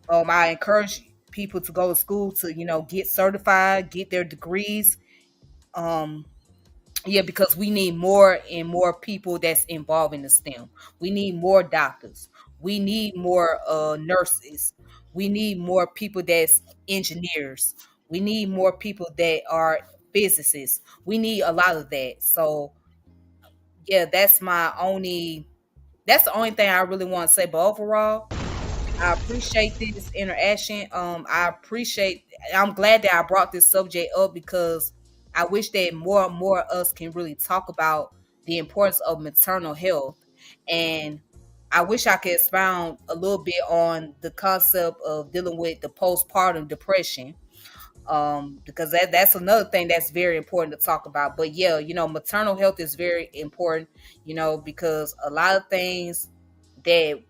I encourage people to go to school to, you know, get certified, get their degrees. Um yeah, because we need more and more people that's involved in the STEM. We need more doctors. We need more nurses. We need more people that's engineers. We need more people that are physicists. We need a lot of that. So yeah, that's the only thing I really want to say. But overall, I appreciate this interaction. I'm glad that I brought this subject up because I wish that more and more of us can really talk about the importance of maternal health. And I wish I could expound a little bit on the concept of dealing with the postpartum depression. Because that's another thing that's very important to talk about. But yeah, you know, maternal health is very important, you know, because a lot of things that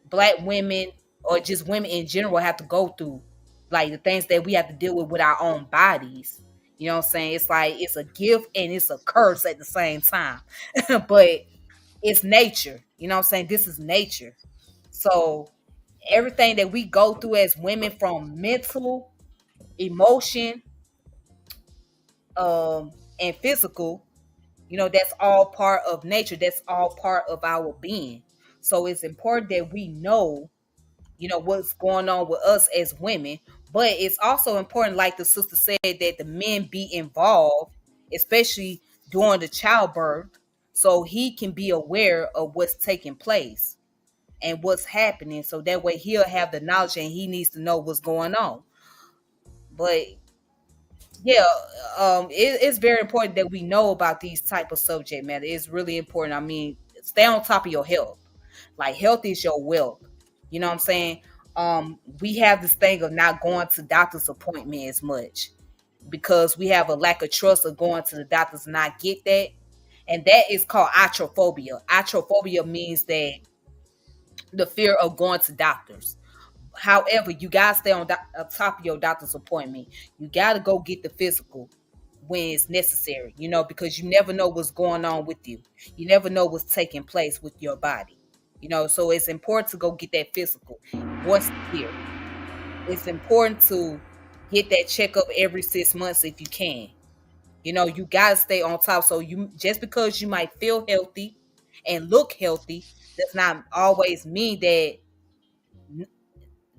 Black women or just women in general have to go through, like the things that we have to deal with our own bodies. You know what I'm saying? It's like it's a gift and it's a curse at the same time. But it's nature. You know what I'm saying? This is nature. So everything that we go through as women, from mental, emotion, and physical, you know, that's all part of nature. That's all part of our being. So it's important that we know, you know, what's going on with us as women. But it's also important, like the sister said, that the men be involved, especially during the childbirth, so he can be aware of what's taking place and what's happening. So that way he'll have the knowledge and he needs to know what's going on. But yeah, it's very important that we know about these type of subject matter. It's really important. I mean, stay on top of your health. Like, health is your wealth. You know what I'm saying? We have this thing of not going to doctor's appointment as much because we have a lack of trust of going to the doctors and not get that. And that is called atrophobia. Atrophobia means that the fear of going to doctors. However, you gotta stay on top of your doctor's appointment. You gotta go get the physical when it's necessary, you know, because you never know what's going on with you. You never know what's taking place with your body, you know. So it's important to go get that physical once a year. It's important to get that checkup every 6 months if you can. You know, you gotta stay on top. So you, just because you might feel healthy and look healthy, does not always mean that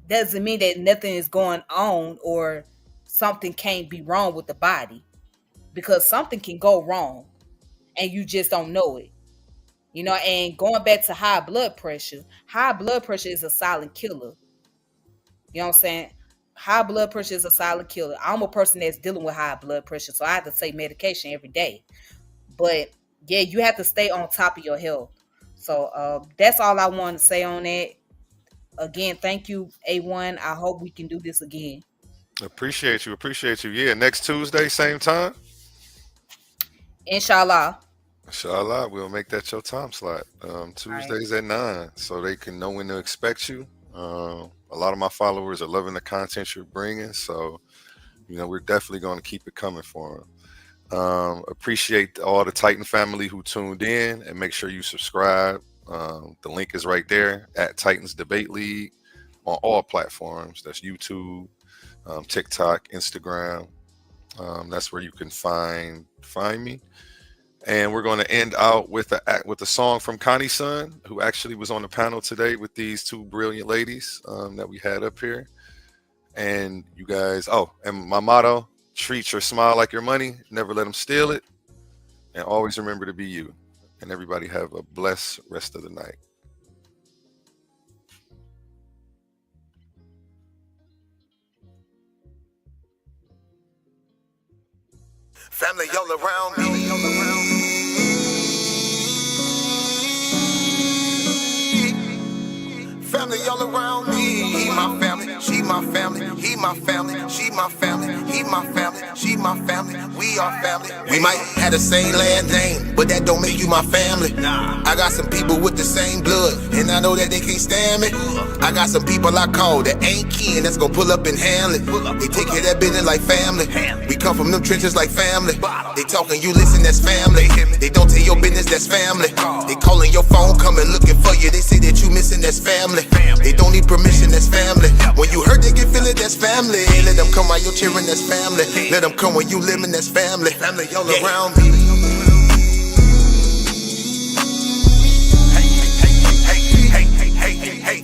doesn't mean that nothing is going on or something can't be wrong with the body, because something can go wrong and you just don't know it, you know. And going back to high blood pressure is a silent killer. You know what I'm saying? High blood pressure is a silent killer. I'm a person that's dealing with high blood pressure, so I have to take medication every day. But yeah, you have to stay on top of your health. So that's all I want to say on that. Again, thank you, A1. I hope we can do this again. Appreciate you. Yeah, next Tuesday, same time. Inshallah. Inshallah, we'll make that your time slot. Tuesdays at 9, so they can know when to expect you. A lot of my followers are loving the content you're bringing, so you know we're definitely going to keep it coming for them. Appreciate all the Titan family who tuned in, and make sure you subscribe. The link is right there at Titans Debate League on all platforms. That's YouTube, TikTok, Instagram. That's where you can find me. And we're going to end out with a song from Connie's son, who actually was on the panel today with these two brilliant ladies that we had up here. And you guys, and my motto: treat your smile like your money, never let them steal it, and always remember to be you. And everybody have a blessed rest of the night. Family all around me. Family all around me. He my family, she my family. He my family, she my family. He my family, she my family. We are family. We might have the same last name, but that don't make you my family. I got some people with the same blood, and I know that they can't stand me. I got some people I call that ain't kin, that's gonna pull up and handle it. They take care of that business like family. We come from them trenches like family. They talking, you listen, that's family. They don't tell your business, that's family. They calling your phone, coming looking for you. They say that you missing, that's family. They don't need permission, that's family. When you hurt, they can feel it, that's family. Let them come while you're cheering, that's family. Let them come when you living, that's family. Family all around me.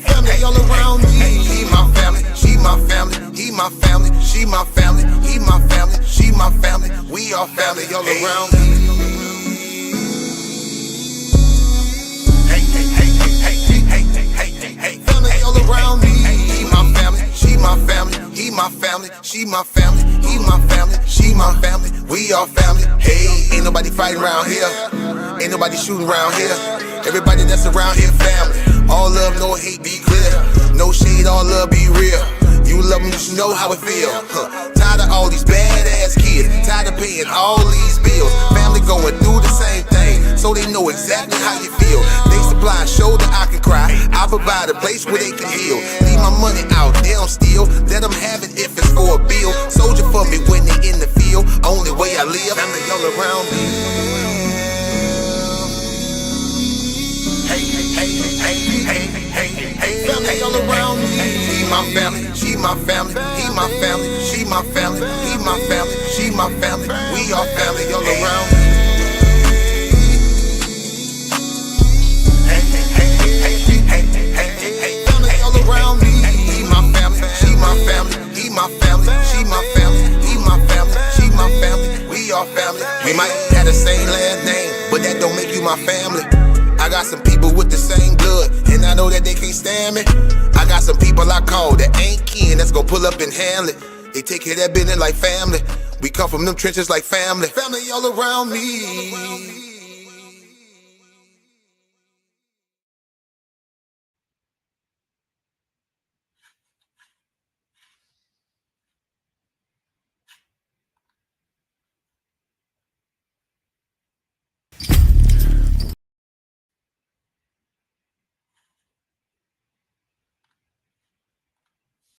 Family all around me. He my family, she my family. He my family, she my family. He my family, she my family. We are family all around me. Family all around me. He my family, she my family. He my family, she my family. He my family, she my family. We are family. Hey, ain't nobody fighting around here. Ain't nobody shooting around here. Everybody that's around here, family. All love, no hate, be clear. No shade, all love, be real. You love them, you should know how it feel. Tired of all these badass kids. Tired of paying all these bills. Family going through the same thing, so they know exactly how you feel. They supply a shoulder I can cry. I provide a place where they can heal. Leave my money out, they don't steal. Let them have it if it's for a bill. Soldier for me when they in the field. Only way I live. Family all around me. Family all around me. He my family, she my family. He my family, she my family. He my family, she my family. We are family all around me. Family all around me. He my family, she my family. He my family, she my family. He my family, she my family. We are family. We might have the same last name, but that don't make you my my family. I got some people with the same blood, and I know that they can't stand me. I got some people I call that ain't kin, that's gon' pull up and handle it. They take care of that business like family. We come from them trenches like family. Family all around me.